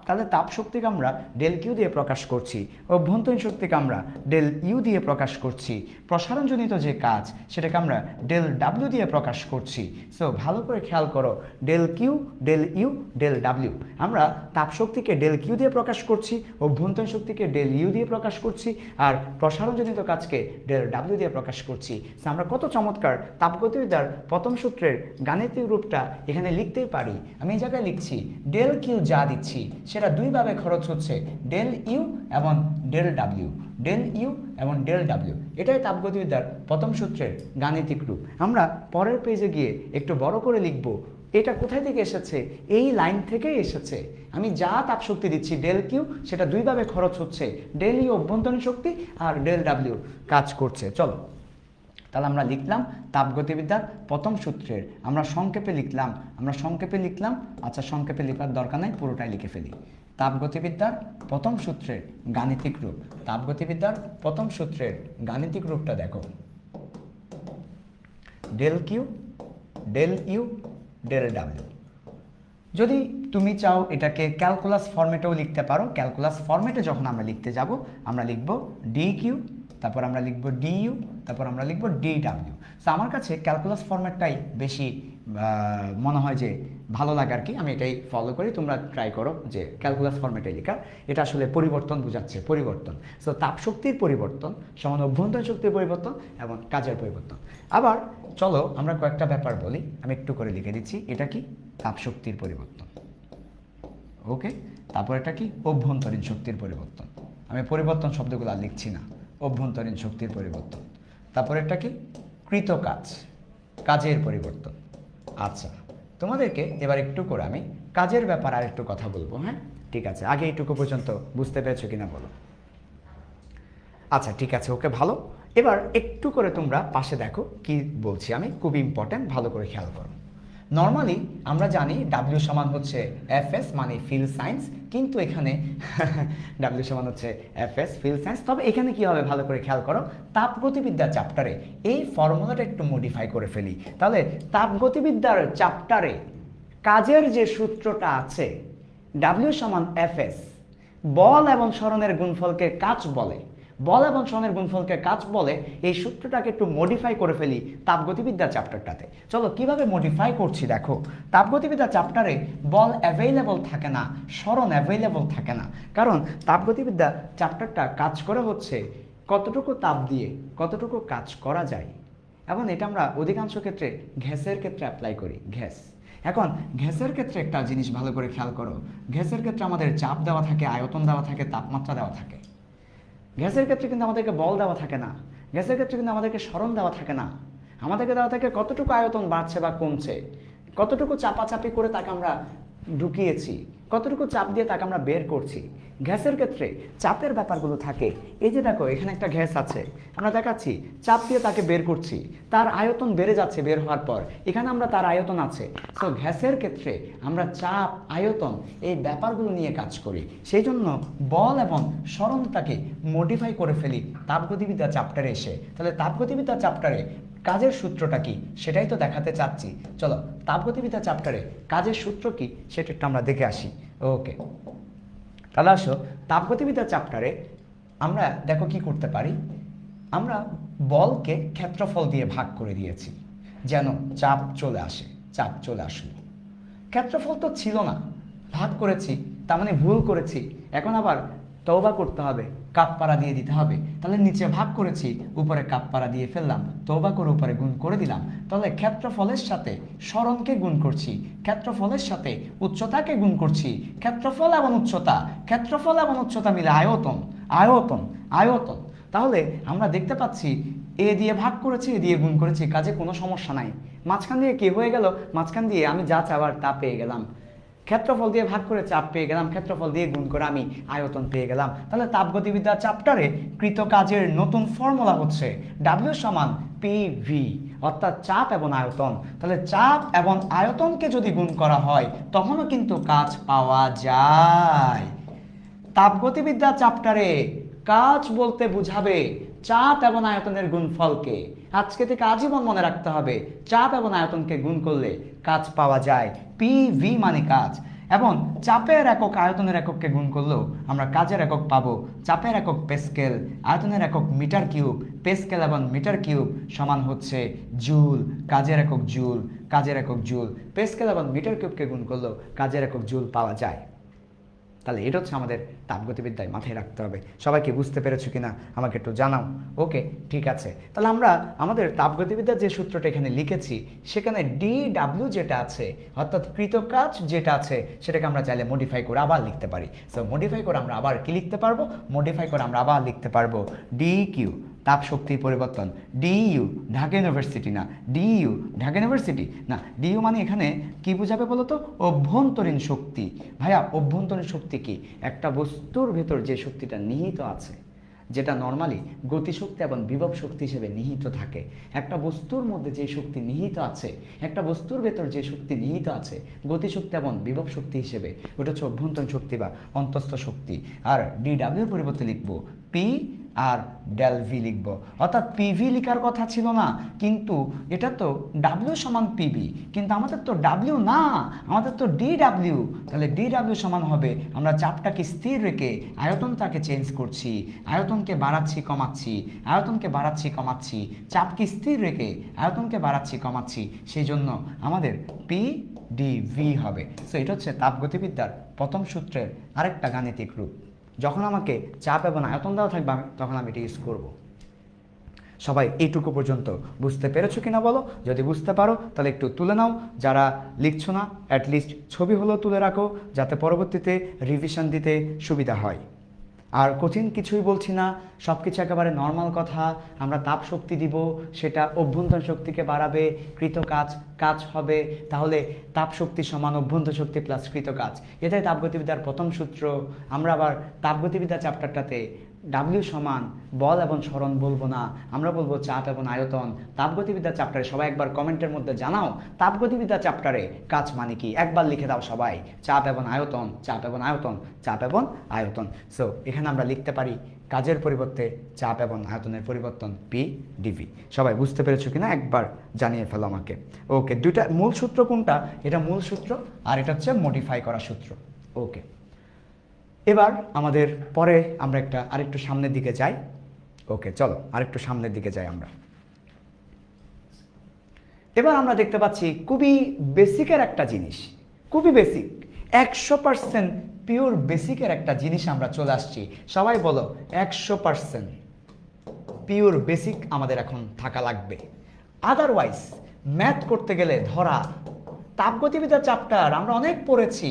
তাহলে তাপ শক্তিকে আমরা ডেল কিউ দিয়ে প্রকাশ করছি, অভ্যন্তরীণ শক্তিকে আমরা ডেল ইউ দিয়ে প্রকাশ করছি, প্রসারণজনিত যে কাজ সেটাকে আমরা ডেল ডাব্লিউ দিয়ে প্রকাশ করছি। সো ভালো করে খেয়াল করো, del Q, del U, del W. আমরা তাপ শক্তিকে ডেল কিউ দিয়ে প্রকাশ করছি, অভ্যন্তরীণ শক্তিকে ডেল ইউ দিয়ে প্রকাশ করছি, আর প্রসারণজনিত কাজকে ডেল ডাব্লিউ দিয়ে প্রকাশ করছি। আমরা কত চমৎকার তাপগতিবিদ্যার প্রথম সূত্রের গাণিতিক রূপটা এখানে লিখতেই পারি। আমি এই জায়গায় লিখছি ডেল কিউ যা দিচ্ছি সেটা দুইভাবে খরচ হচ্ছে, ডেল ইউ এবং ডেল ডাব্লিউ, ডেল ইউ এবং ডেল ডাব্লিউ। এটাই তাপগতিবিদ্যার প্রথম সূত্রের গাণিতিক রূপ। আমরা পরের পেজে গিয়ে একটু বড় করে লিখব, এটা কোথায় থেকে এসেছে? এই লাইন থেকেই এসেছে। আমি যা তাপ শক্তি দিচ্ছি ডেল কিউ সেটা দুইভাবে খরচ হচ্ছে, ডেল ইউ অভ্যন্তরীণ শক্তি আর ডেল ডাব্লিউ কাজ করছে। চলো তাহলে আমরা লিখলাম তাপগতিবিদ্যার প্রথম সূত্রের, আমরা সংক্ষেপে লিখলাম, আচ্ছা সংক্ষেপে লেখার দরকার নাই, পুরোটাই লিখে ফেলি। তাপগতিবিদ্যার প্রথম সূত্রের গাণিতিক রূপ, তাপগতিবিদ্যার প্রথম সূত্রের গাণিতিক রূপটা দেখো, del Q, del U, del W. যদি তুমি চাও এটাকে ক্যালকুলাস ফরম্যাটেও লিখতে পারো। ক্যালকুলাস ফরম্যাটে যখন আমরা লিখতে যাব আমরা লিখব ডি কিউ, তারপর আমরা লিখব ডি ইউ, তারপর আমরা লিখব ডি ডাব্লিউ। সো আমার কাছে ক্যালকুলাস ফরম্যাটটাই বেশি মনে হয় যে ভালো লাগে আর কি, আমি এটাই ফলো করি। তোমরা ট্রাই করো যে ক্যালকুলাস ফরম্যাটে লেখা, এটা আসলে পরিবর্তন বোঝাচ্ছে, পরিবর্তন। সো তাপ শক্তির পরিবর্তন সমান অভ্যন্তরীণ শক্তির পরিবর্তন এবং কাজের পরিবর্তন। আবার চলো আমরা কয়েকটা ব্যাপার বলি, আমি একটু করে লিখে দিচ্ছি। এটা কি? তাপ শক্তির পরিবর্তন। ওকে, তারপর এটা কি? অভ্যন্তরীণ শক্তির পরিবর্তন। আমি পরিবর্তন শব্দগুলো আর লিখছি না, অভ্যন্তরীণ শক্তির পরিবর্তন। তারপর এটা কি? কৃত কাজ, কাজের পরিবর্তন। আচ্ছা, তোমাদেরকে এবার একটু করে আমি কাজের ব্যাপার আর একটু কথা বলবো। হ্যাঁ ঠিক আছে, আগে এইটুকু পর্যন্ত বুঝতে পেরেছো কিনা বলো? আচ্ছা ঠিক আছে, ওকে ভালো। এবার একটু করে তোমরা পাশে দেখো কি বলছি আমি, খুব ইম্পর্টেন্ট, ভালো করে খেয়াল করো। নর্মালি আমরা জানি ডাব্লিউ সমান হচ্ছে এফএস মানে ফিল্ড সায়েন্স, কিন্তু এখানে ডাব্লিউ সমান হচ্ছে এফএস ফিল্ড সায়েন্স। তবে এখানে কি হবে ভালো করে খেয়াল করো, তাপগতিবিদ্যা চ্যাপ্টারে এই ফর্মুলাটা একটু মডিফাই করে ফেলি। তাহলে তাপগতিবিদ্যার চ্যাপ্টারে কাজের যে সূত্রটা আছে ডাব্লিউ সমান এফএস, বল এবং সরণের গুণফলকে কাজ বলে, বল এবং সরণের গুণফলকে কাজ বলে, এই সূত্রটাকে একটু মডিফাই করে ফেলি তাপগতিবিদ্যা চ্যাপ্টারটাতে। চলো কিভাবে মডিফাই করছি দেখো। তাপগতিবিদ্যা চ্যাপ্টারে বল অ্যাভেইলেবল থাকে না, সরণ অ্যাভেইলেবল থাকে না, কারণ তাপগতিবিদ্যা চ্যাপ্টারটা কাজ করে হচ্ছে কতটুকু তাপ দিয়ে কতটুকু কাজ করা যায়। এবং এটা আমরা অধিকাংশ ক্ষেত্রে গ্যাসের ক্ষেত্রে অ্যাপ্লাই করি, গ্যাস। এখন গ্যাসের ক্ষেত্রে একটা জিনিস ভালো করে খেয়াল করো, গ্যাসের ক্ষেত্রে আমাদের চাপ দেওয়া থাকে, আয়তন দেওয়া থাকে, তাপমাত্রা দেওয়া থাকে। গ্যাসের ক্ষেত্রে কিন্তু আমাদেরকে বল দেওয়া থাকে না, গ্যাসের ক্ষেত্রে কিন্তু আমাদেরকে সরণ দেওয়া থাকে না। আমাদেরকে দেওয়া থাকে কতটুকু আয়তন বাড়ছে বা কমছে, কতটুকু চাপাচাপি করে তাকে আমরা ঢুকিয়েছি, কতটুকু চাপ দিয়ে তাকে আমরা বের করছি। গ্যাসের ক্ষেত্রে চাপের ব্যাপারগুলো থাকে। এই যে দেখো এখানে একটা গ্যাস আছে, আমরা দেখাচ্ছি চাপ দিয়ে তাকে বের করছি, তার আয়তন বেড়ে যাচ্ছে বের হওয়ার পর, এখানে আমরা তার আয়তন আছে। তো গ্যাসের ক্ষেত্রে আমরা চাপ, আয়তন এই ব্যাপারগুলো নিয়ে কাজ করি। সেই জন্য বল এবং সরণটাকে মডিফাই করে ফেলি তাপগতিবিদ্যা চ্যাপ্টারে এসে। তাহলে তাপগতিবিদ্যা চ্যাপ্টারে কাজের সূত্রটা কি সেটাই তো দেখাতে চাচ্ছি। চলো তাপগতিবিদ্যা চ্যাপ্টারে কাজের সূত্র কি সেটা একটু আমরা দেখে আসি। ওকে, তাহলে আসো তাপগতিবিদ্যা চ্যাপ্টারে আমরা দেখো কি করতে পারি, আমরা বলকে ক্ষেত্রফল দিয়ে ভাগ করে দিয়েছি যেন চাপ চলে আসে, চাপ চলে আসলো। ক্ষেত্রফল তো ছিল না, ভাগ করেছি, তার মানে ভুল করেছি। এখন আবার তওবা করতে হবে, কাপ্পারা দিয়ে দিতে হবে। তাহলে নিচে ভাগ করেছি, উপরে কাপ্পারা দিয়ে ফেললাম, তওবা করে উপরে গুণ করে দিলাম। তাহলে ক্ষেত্রফলের সাথে সরণকে গুণ করছি, ক্ষেত্রফলের সাথে উচ্চতাকে গুণ করছি। ক্ষেত্রফল এবং উচ্চতা, ক্ষেত্রফল এবং উচ্চতা মিলে আয়তন, আয়তন, আয়তন। তাহলে আমরা দেখতে পাচ্ছি এ দিয়ে ভাগ করেছি, এ দিয়ে গুণ করেছি, কাজে কোনো সমস্যা নাই। মাঝখান দিয়ে কি হয়ে গেল, মাঝখান দিয়ে আমি যা চাবার তা পেয়ে গেলাম। ক্ষেত্রফল দিয়ে ভাগ করে চাপ পেয়ে গেলাম, ক্ষেত্রফল দিয়ে গুণ করে আমি আয়তন পেয়ে গেলাম। তাহলে তাপগতিবিদ্যা চ্যাপ্টারে কৃত কাজের নতুন ফর্মুলা হচ্ছে ডাব্লিউ সমান পিভি, অর্থাৎ চাপ এবং আয়তন। তাহলে চাপ এবং আয়তনকে যদি গুণ করা হয় তখনও কিন্তু কাজ পাওয়া যায়। তাপগতিবিদ্যা চ্যাপ্টারে কাজ বলতে বুঝাবে চাপ এবং আয়তনের গুণফলকে। আজকে থেকে আজীবন মনে রাখতে হবে, চাপ এবং আয়তনকে গুণ করলে কাজ পাওয়া যায়। পিভি মানে কাজ, এবং চাপের একক আয়তনের একককে গুণ করলেও আমরা কাজের একক পাবো। চাপের একক পেস্কেল, আয়তনের একক মিটার কিউব। পেস্কেল এবং মিটার কিউব সমান হচ্ছে জুল, কাজের একক জুল, কাজের একক জুল। পেস্কেল এবং মিটার কিউবকে গুণ করলেও কাজের একক জুল পাওয়া যায়। তাহলে এটা হচ্ছে আমাদের তাপগতিবিদ্যায় মাথায় রাখতে হবে। সবাইকে বুঝতে পেরেছো কিনা আমাকে একটু জানাও। ওকে ঠিক আছে, তাহলে আমরা আমাদের তাপগতিবিদ্যার যে সূত্রটা এখানে লিখেছি সেখানে DW যেটা আছে অর্থাৎ কৃতকাজ যেটা আছে সেটাকে আমরা চাইলে মডিফাই করে আবার লিখতে পারি। সো মডিফাই করে আমরা আবার কি লিখতে পারবো, মডিফাই করে আমরা আবার লিখতে পারবো DQ তাপ শক্তির পরিবর্তন। DU ঢাকা ইউনিভার্সিটি না, DU ঢাকা ইউনিভার্সিটি না, DU মানে এখানে কি বোঝাবে বলো তো, অভ্যন্তরীণ শক্তি। ভাইয়া অভ্যন্তরীণ শক্তি কি? একটা বস্তুর ভেতর যে শক্তিটা নিহিত আছে, যেটা নর্মালি গতিশক্তি এবং বিভব শক্তি হিসেবে নিহিত থাকে। একটা বস্তুর মধ্যে যে শক্তি নিহিত আছে, একটা বস্তুর ভেতর যে শক্তি নিহিত আছে গতিশক্তি এবং বিভব শক্তি হিসেবে, ওটা হচ্ছে অভ্যন্তরীণ শক্তি বা অন্তস্থ শক্তি। আর DW পরিবর্তে লিখবো P আর ডেল ভি লিখব। অর্থাৎ পিভি লেখার কথা ছিল না, কিন্তু এটা তো ডাব্লিউ সমান পিভি, কিন্তু আমাদের তো ডাব্লিউ না, আমাদের তো ডি ডাব্লিউ। তাহলে ডি ডাব্লিউ সমান হবে, আমরা চাপটাকে স্থির রেখে আয়তনটাকে চেঞ্জ করছি, আয়তনকে বাড়াচ্ছি কমাচ্ছি, আয়তনকে বাড়াচ্ছি কমাচ্ছি, চাপকে স্থির রেখে আয়তনকে বাড়াচ্ছি কমাচ্ছি, সেই জন্য আমাদের পি ডি ভি হবে। সো এটা হচ্ছে তাপগতিবিদ্যার প্রথম সূত্রের আরেকটা গাণিতিক রূপ। যখন আমাকে চাপ এবং আয়তন দেওয়া থাকবে তখন আমি এটা ইউজ করব। সবাই এইটুকু পর্যন্ত বুঝতে পেরেছো কিনা বলো? যদি বুঝতে পারো তাহলে একটু তুলে নাও, যারা লিখছো না অ্যাটলিস্ট ছবি হলেও তুলে রাখো, যাতে পরবর্তীতে রিভিশন দিতে সুবিধা হয়। আর কঠিন কিছুই বলছি না, সব কিছু একেবারে নর্মাল কথা। আমরা তাপ শক্তি দিব, সেটা অভ্যন্তরীণ শক্তিকে বাড়াবে, কৃত কাজ হবে, তাহলে তাপ শক্তি সমান অভ্যন্তরীণ শক্তি প্লাস কৃত কাজ, এটাই তাপগতিবিদ্যার প্রথম সূত্র। আমরা আবার তাপগতিবিদ্যা চ্যাপ্টারটাতে ডাব্লিউ সমান বল এবং সরণ বলবো না, আমরা বলবো চাপ এবং আয়তন। তাপগতিবিদ্যা চ্যাপ্টারে সবাই একবার কমেন্টের মধ্যে জানাও তাপগতিবিদ্যা চ্যাপ্টারে কাজ মানে কি, একবার লিখে দাও সবাই, চাপ এবং আয়তন, চাপ এবং আয়তন, চাপ এবং আয়তন। সো এখানে আমরা লিখতে পারি কাজের পরিবর্তে চাপ এবং আয়তনের পরিবর্তন পি ডিভি। সবাই বুঝতে পেরেছো কিনা একবার জানিয়ে ফেলো আমাকে। ওকে, দুইটা মূল সূত্র কোনটা? এটা মূল সূত্র আর এটা হচ্ছে মডিফাই করা সূত্র। ওকে, এবার আমাদের পরে আমরা আরেকটু সামনের দিকে যাই। ওকে, চলো আরেকটু সামনের দিকে যাই আমরা। এবার আমরা দেখতে পাচ্ছি খুবই বেসিকের একটা জিনিস, খুবই বেসিক, 100% পিওর বেসিকের একটা জিনিস আমরা চলে আসছি। সবাই বলো 100% পিওর বেসিক আমাদের এখন থাকা লাগবে। আদারওয়াইজ ম্যাথ করতে গেলে ধরা, তাপগতিবিদ্যা চ্যাপ্টার আমরা অনেক পড়েছি,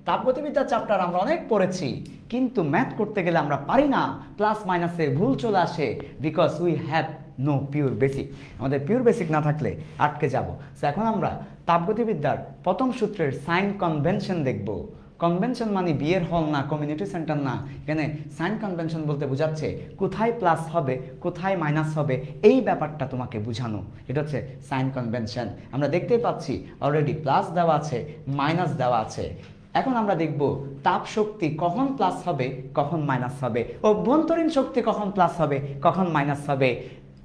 তাপগতিবিদ্যা চ্যাপ্টার আমরা অনেক পড়েছি, কিন্তু ম্যাথ করতে গেলে আমরা পারি না, প্লাস মাইনাসে ভুল চলে আসে, because we have no pure basic. আমাদের পিওর বেসিক না থাকলে আটকে যাব। সো এখন আমরা তাপগতিবিদ্যার প্রথম সূত্রের সাইন কনভেনশন দেখব। কনভেনশন মানে বিয়ের হল না, কমিউনিটি সেন্টার না, এখানে সাইন কনভেনশন বলতে বোঝাচ্ছে কোথায় প্লাস হবে কোথায় মাইনাস হবে, এই ব্যাপারটা তোমাকে বোঝানো, এটা হচ্ছে সাইন কনভেনশন। আমরা দেখতেই পাচ্ছি অলরেডি প্লাস দেওয়া আছে, মাইনাস দেওয়া আছে। এখন আমরা দেখব তাপ শক্তি কখন প্লাস হবে কখন মাইনাস হবে, অভ্যন্তরীণ শক্তি কখন প্লাস হবে কখন মাইনাস হবে,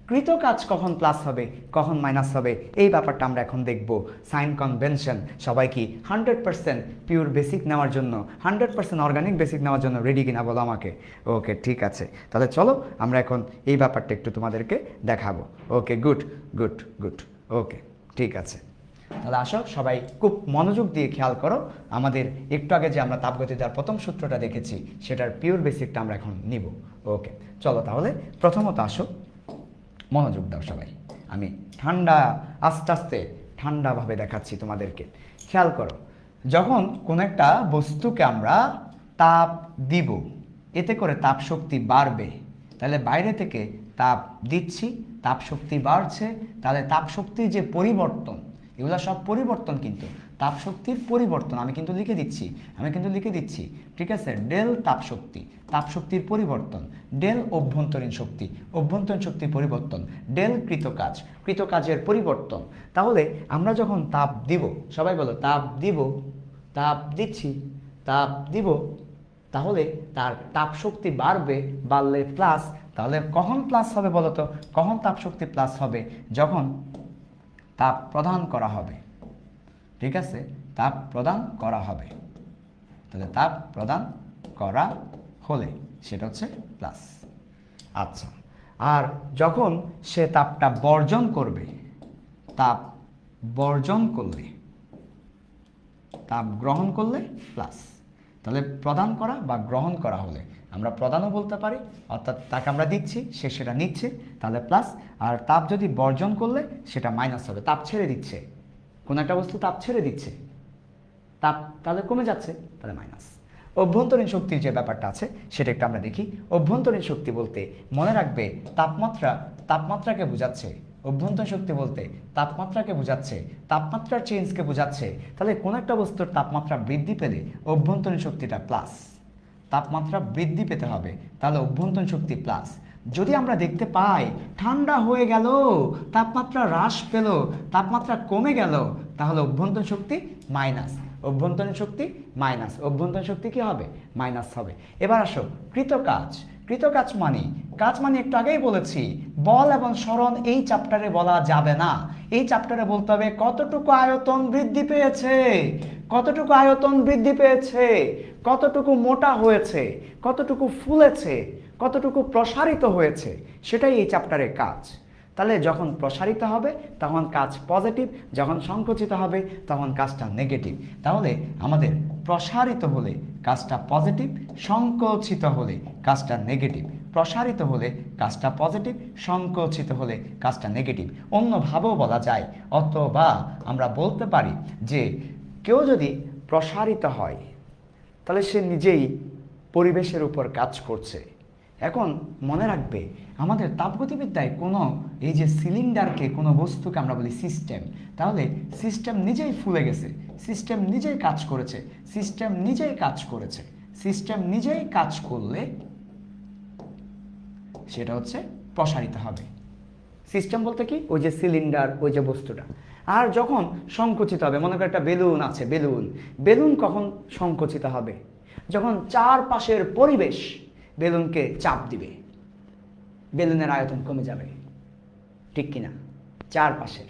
কৃত কাজ কখন প্লাস হবে কখন মাইনাস হবে, এই ব্যাপারটা আমরা এখন দেখব। সাইন কনভেনশন সবাই কি 100% পিওর বেসিক নেওয়ার জন্য, 100% অর্গানিক বেসিক নেওয়ার জন্য রেডি কিনা বলো আমাকে? ওকে, ঠিক আছে, তাহলে চলো আমরা এখন এই ব্যাপারটা একটু তোমাদেরকে দেখাবো। ওকে, গুড গুড গুড। ওকে, ঠিক আছে, তাহলে আসো সবাই খুব মনোযোগ দিয়ে খেয়াল করো। আমাদের একটু আগে যে আমরা তাপগতিবিদ্যার প্রথম সূত্রটা দেখেছি সেটার পিওর বেসিকটা আমরা এখন নিব। ওকে, চলো তাহলে প্রথমত আসো, মনোযোগ দাও সবাই, আমি আস্তে আস্তে ঠান্ডাভাবে দেখাচ্ছি তোমাদেরকে। খেয়াল করো, যখন কোনো একটা বস্তুকে আমরা তাপ দিব, এতে করে তাপ শক্তি বাড়বে, তাহলে বাইরে থেকে তাপ দিচ্ছি, তাপ শক্তি বাড়ছে, তাহলে তাপ শক্তির যে পরিবর্তন, এগুলো সব পরিবর্তন, কিন্তু তাপ শক্তির পরিবর্তন আমি কিন্তু লিখে দিচ্ছি, ঠিক আছে? ডেল তাপ শক্তির পরিবর্তন, ডেল অভ্যন্তরীণ শক্তির পরিবর্তন, ডেল কৃত কাজের পরিবর্তন। তাহলে আমরা যখন তাপ দিব, সবাই বলো তাপ দিব, তাহলে তার তাপ শক্তি বাড়লে প্লাস, তাহলে কখন প্লাস হবে বলো তো? কখন তাপ শক্তি প্লাস হবে? যখন তাপ প্রদান করা হবে, ঠিক আছে? তাপ প্রদান করা হবে, তাহলে তাপ প্রদান করা হলে সেটা হচ্ছে প্লাস। আচ্ছা, আর যখন সে তাপটা বর্জন করবে, তাপ গ্রহণ করলে প্লাস। তাহলে প্রদান করা বা গ্রহণ করা হলে আমরা প্রদানও বলতে পারি, অর্থাৎ তাকে আমরা দিচ্ছি, সে সেটা নিচ্ছে, তাহলে প্লাস। আর তাপ যদি বর্জন করলে সেটা মাইনাস হবে, তাপ ছেড়ে দিচ্ছে, কোনো একটা বস্তু তাপ ছেড়ে দিচ্ছে, তাপ তাহলে কমে যাচ্ছে, তাহলে মাইনাস। অভ্যন্তরীণ শক্তির যে ব্যাপারটা আছে সেটা একটু আমরা দেখি। অভ্যন্তরীণ শক্তি বলতে মনে রাখবে তাপমাত্রাকে বোঝাচ্ছে, অভ্যন্তরীণ শক্তি বলতে তাপমাত্রাকে বোঝাচ্ছে, তাপমাত্রার চেঞ্জকে বোঝাচ্ছে। তাহলে কোন একটা বস্তুর তাপমাত্রা বৃদ্ধি পেলে অভ্যন্তরীণ শক্তিটা প্লাস, তাপমাত্রা বৃদ্ধি পেতে হবে, তাহলে অভ্যন্তরীণ শক্তি প্লাস। যদি আমরা দেখতে পাই ঠান্ডা হয়ে গেল, তাপমাত্রা হ্রাস পেল, তাপমাত্রা কমে গেল, তাহলে অভ্যন্তরীণ শক্তি মাইনাস, অভ্যন্তরীণ শক্তি কি হবে? মাইনাস হবে। এবার আসো কৃত কাজ মানে কাজ মানে একটু আগেই বলেছি, বল এবং সরণ এই চ্যাপ্টারে বলা যাবে না। এই চ্যাপ্টারে বলতে হবে কতটুকু আয়তন বৃদ্ধি পেয়েছে, কতটুকু আয়তন বৃদ্ধি পেয়েছে, কতটুকু মোটা হয়েছে, কতটুকু ফুলেছে, কতটুকু প্রসারিত হয়েছে, সেটাই এই চ্যাপ্টারের কাজ। তাহলে যখন প্রসারিত হবে তখন কাজ পজিটিভ, যখন সংকুচিত হবে তখন কাজটা নেগেটিভ। তাহলে আমাদের প্রসারিত হলে কাজটা পজিটিভ, সংকুচিত হলে কাজটা নেগেটিভ। প্রসারিত হলে কাজটা পজিটিভ, সংকুচিত হলে কাজটা নেগেটিভ। অন্যভাবেও বলা যায়, অথবা আমরা বলতে পারি যে কেউ যদি প্রসারিত হয় তাহলে সে নিজেই পরিবেশের উপর কাজ করছে। এখন মনে রাখবে, আমাদের তাপগতিবিদ্যায় কোনো এই যে সিলিন্ডারকে, কোনো বস্তুকে আমরা বলি সিস্টেম। তাহলে সিস্টেম নিজেই ফুলে গেছে, সিস্টেম নিজেই কাজ করেছে, সিস্টেম নিজেই কাজ করেছে। সিস্টেম নিজেই কাজ করলে সেটা হচ্ছে প্রসারিত হবে। সিস্টেম বলতে কি, ওই যে সিলিন্ডার, ওই যে বস্তুটা। আর যখন সংকুচিত হবে, মনে করো একটা বেলুন আছে, বেলুন বেলুন কখন সংকুচিত হবে? যখন চারপাশের পরিবেশ বেলুনকে চাপ দিবে, বেলুনের আয়তন কমে যাবে, ঠিক কিনা? চারপাশের,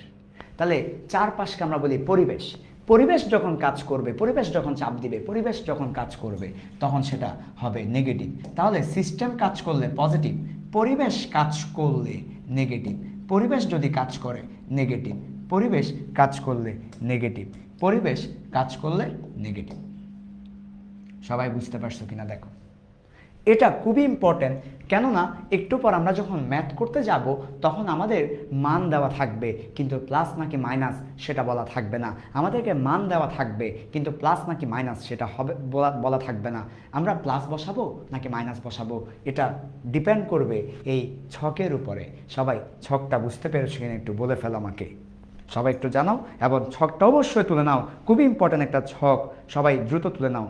তাহলে চারপাশকে আমরা বলি পরিবেশ। পরিবেশ যখন কাজ করবে, পরিবেশ যখন চাপ দিবে, পরিবেশ যখন কাজ করবে, তখন সেটা হবে নেগেটিভ। তাহলে সিস্টেম কাজ করলে পজিটিভ, পরিবেশ কাজ করলে নেগেটিভ। পরিবেশ যদি কাজ করে নেগেটিভ, পরিবেশ কাজ করলে নেগেটিভ, পরিবেশ কাজ করলে নেগেটিভ। সবাই বুঝতে পারছো কিনা দেখো, এটা খুবই ইম্পর্টেন্ট। কেননা একটু পর আমরা যখন ম্যাথ করতে যাব তখন আমাদের মান দেওয়া থাকবে, কিন্তু প্লাস নাকি মাইনাস সেটা বলা থাকবে না। আমাদেরকে মান দেওয়া থাকবে, কিন্তু প্লাস নাকি মাইনাস সেটা হবে বলা থাকবে না। আমরা প্লাস বসাবো নাকি মাইনাস বসাবো এটা ডিপেন্ড করবে এই ছকের উপরে। সবাই ছকটা বুঝতে পেরেছো কিনা একটু বলে ফেলো আমাকে, সবাই একটু জানাও। এবং ছকটা অবশ্যই তুলে নাও, খুবই ইম্পর্টেন্ট একটা ছক, সবাই দ্রুত তুলে নাও।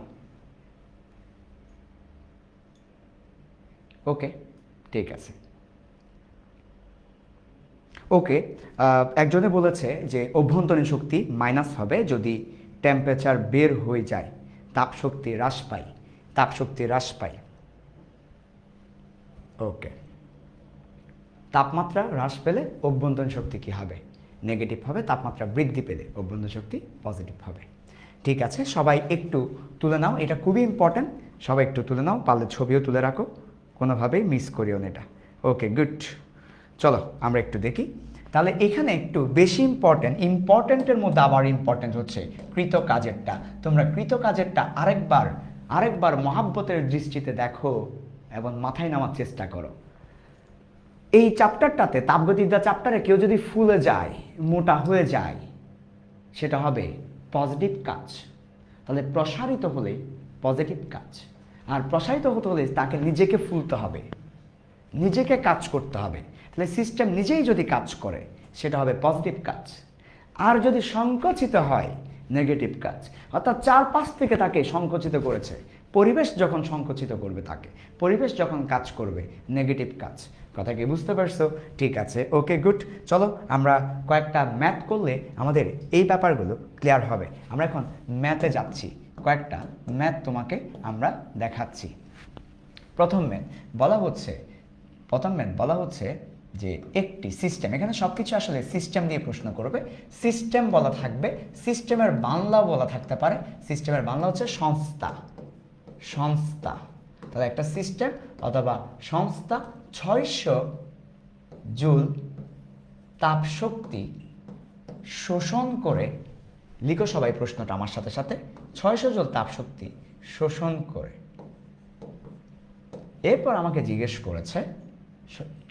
ওকে, ঠিক আছে। ওকে, একজনে বলেছে যে অভ্যন্তরীণ শক্তি মাইনাস হবে যদি টেম্পারেচার বের হয়ে যায়, তাপ শক্তি হ্রাস পায়, তাপ শক্তি হ্রাস পায়। ওকে, তাপমাত্রা হ্রাস পেলে অভ্যন্তরীণ শক্তি কি হবে? নেগেটিভ হবে। তাপমাত্রা বৃদ্ধি পেলে অভ্যন্তরীণ শক্তি পজিটিভ হবে। ঠিক আছে, সবাই একটু তুলে নাও, এটা খুবই ইম্পর্টেন্ট। সবাই একটু তুলে নাও, পারলে ছবিও তুলে রাখো, কোনোভাবেই মিস করিও না এটা। ওকে, গুড। চলো আমরা একটু দেখি। তাহলে এখানে একটু বেশি ইম্পর্টেন্টের মধ্যে আবার ইম্পর্টেন্ট হচ্ছে কৃতকাজেরটা। তোমরা কৃতকাজেরটা আরেকবার মহাব্বতের দৃষ্টিতে দেখো এবং মাথায় নেওয়ার চেষ্টা করো। এই চ্যাপ্টারটাতে, তাপগতিবিদ্যা চ্যাপ্টারে কেউ যদি ফুলে যায়, মোটা হয়ে যায়, সেটা হবে পজিটিভ কাজ। তাহলে প্রসারিত হলে পজিটিভ কাজ, আর প্রসারিত হতে হলে তাকে নিজেকে ফুলতে হবে, নিজেকে কাজ করতে হবে। তাহলে সিস্টেম নিজেই যদি কাজ করে সেটা হবে পজিটিভ কাজ। আর যদি সংকুচিত হয় নেগেটিভ কাজ, অর্থাৎ চারপাশ থেকে তাকে সংকুচিত করেছে, পরিবেশ যখন সংকুচিত করবে তাকে, পরিবেশ যখন কাজ করবে নেগেটিভ কাজ। কথা কি বুঝতে পারছো? ঠিক আছে, ওকে, গুড। চলো আমরা কয়েকটা ম্যাথ করলে আমাদের এই ব্যাপারগুলো ক্লিয়ার হবে। আমরা এখন ম্যাথে যাচ্ছি, কয়েকটা ম্যাথ তোমাকে আমরা দেখাচ্ছি। প্রথম ম্যাথ বলা হচ্ছে যে একটি সিস্টেম, এখানে সবকিছু আসলে সিস্টেম দিয়ে প্রশ্ন করবে। সিস্টেম বলা থাকবে, সিস্টেমের বাংলা বলা থাকতে পারে। সিস্টেমের বাংলা হচ্ছে সংস্থা। তাহলে একটা সিস্টেম অথবা সংস্থা 600 জুল তাপ শক্তি শোষণ করে, লিখো সবাই প্রশ্নটা আমার সাথে সাথে, 600 জুল তাপ শক্তি শোষণ করে। এরপর আমাকে জিজ্ঞেস করেছে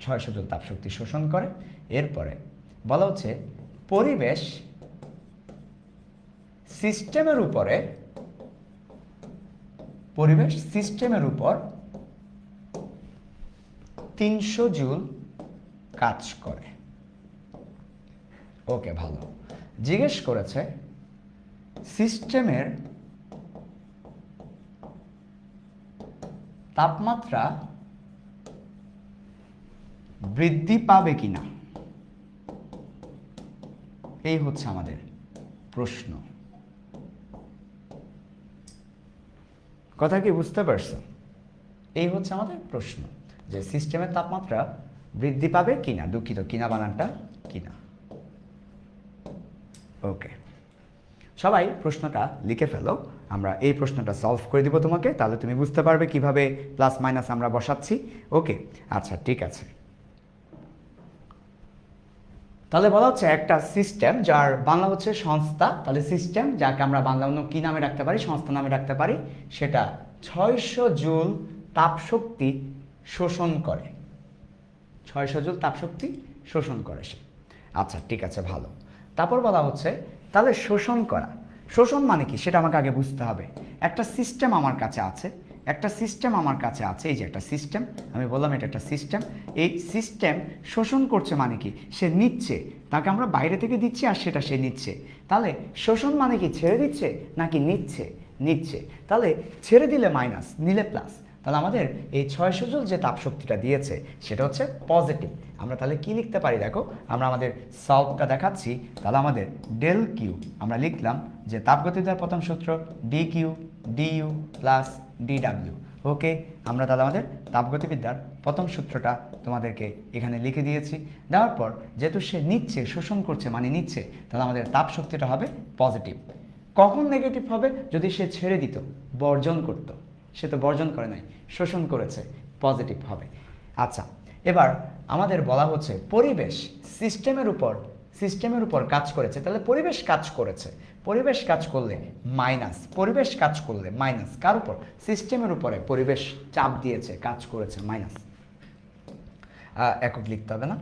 600 জুল তাপ শক্তি শোষণ করে, এরপরে বলা হচ্ছে পরিবেশ সিস্টেমের উপর 300 জুল কাজ করে। ওকে, ভালো। জিজ্ঞেস করেছে সিস্টেমের তাপমাত্রা বৃদ্ধি পাবে কিনা, এই হচ্ছে আমাদের প্রশ্ন। কথা কি বুঝতে পারছো? এই হচ্ছে আমাদের প্রশ্ন। যে সিস্টেমের তাপমাত্রা বৃদ্ধি পাবে কিনা, দুঃখিত কিনা বানানটা কিনা। ওকে, সবাই প্রশ্নটা লিখে ফেলো, আমরা এই প্রশ্নটা সলভ করে দিব তোমাকে, তাহলে তুমি বুঝতে পারবে কিভাবে প্লাস মাইনাস আমরা বসাচ্ছি। ওকে, আচ্ছা ঠিক আছে। তাহলে বলা হচ্ছে একটা সিস্টেম যার বাংলা হচ্ছে সংস্থা, তাহলে সিস্টেম যাকে আমরা বাংলা অন্য কী নামে রাখতে পারি, সংস্থা নামে রাখতে পারি, সেটা 600 জুল তাপশক্তি শোষণ করে। 600 জুল তাপশক্তি শোষণ করে সে। আচ্ছা ঠিক আছে, ভালো। তারপর বলা হচ্ছে তাহলে শোষণ করা, শোষণ মানে কি সেটা আমাকে আগে বুঝতে হবে। একটা সিস্টেম আমার কাছে আছে, একটা সিস্টেম আমার কাছে আছে, এই যে একটা সিস্টেম, আমি বললাম এটা একটা সিস্টেম। এই সিস্টেম শোষণ করছে মানে কি, সে নিচ্ছে, তাকে আমরা বাইরে থেকে দিচ্ছি আর সেটা সে নিচ্ছে। তাহলে শোষণ মানে কি, ছেড়ে দিচ্ছে নাকি নিচ্ছে? নিচ্ছে। তাহলে ছেড়ে দিলে মাইনাস, নিলে প্লাস। তাহলে আমাদের এই 600 জুল যে তাপশক্তিটা দিয়েছে সেটা হচ্ছে পজিটিভ। আমরা তাহলে কি লিখতে পারি দেখো, আমরা আমাদের সলভটা দেখাচ্ছি। তাহলে আমাদের ডেল কিউ আমরা লিখলাম যে তাপগতিবিদ্যার প্রথম সূত্র D Q DU plus DW. Okay, আমরা তাহলে আমাদের তাপগতিবিদ্যার প্রথম সূত্রটা তোমাদেরকে এখানে লিখে দিয়েছি। দেওয়ার পর যেহেতু সে নিচ্ছে, শোষণ করছে মানে নিচ্ছে, তাহলে আমাদের তাপ শক্তিটা হবে পজিটিভ। কখন নেগেটিভ হবে? যদি সে ছেড়ে দিত, বর্জন করত। সে তো বর্জন করে নাই, শোষণ করেছে, পজিটিভ হবে। আচ্ছা, এবার আমাদের বলা হচ্ছে পরিবেশ সিস্টেমের উপর কাজ করেছে, তাহলে পরিবেশ কাজ করেছে। পরিবেশ কাজ করলে মাইনাস, পরিবেশ কাজ করলে মাইনাস কার উপর? সিস্টেমের উপরে পরিবেশ চাপ দিয়েছে, কাজ করেছে, মাইনাস। একক লিখতে হবে না।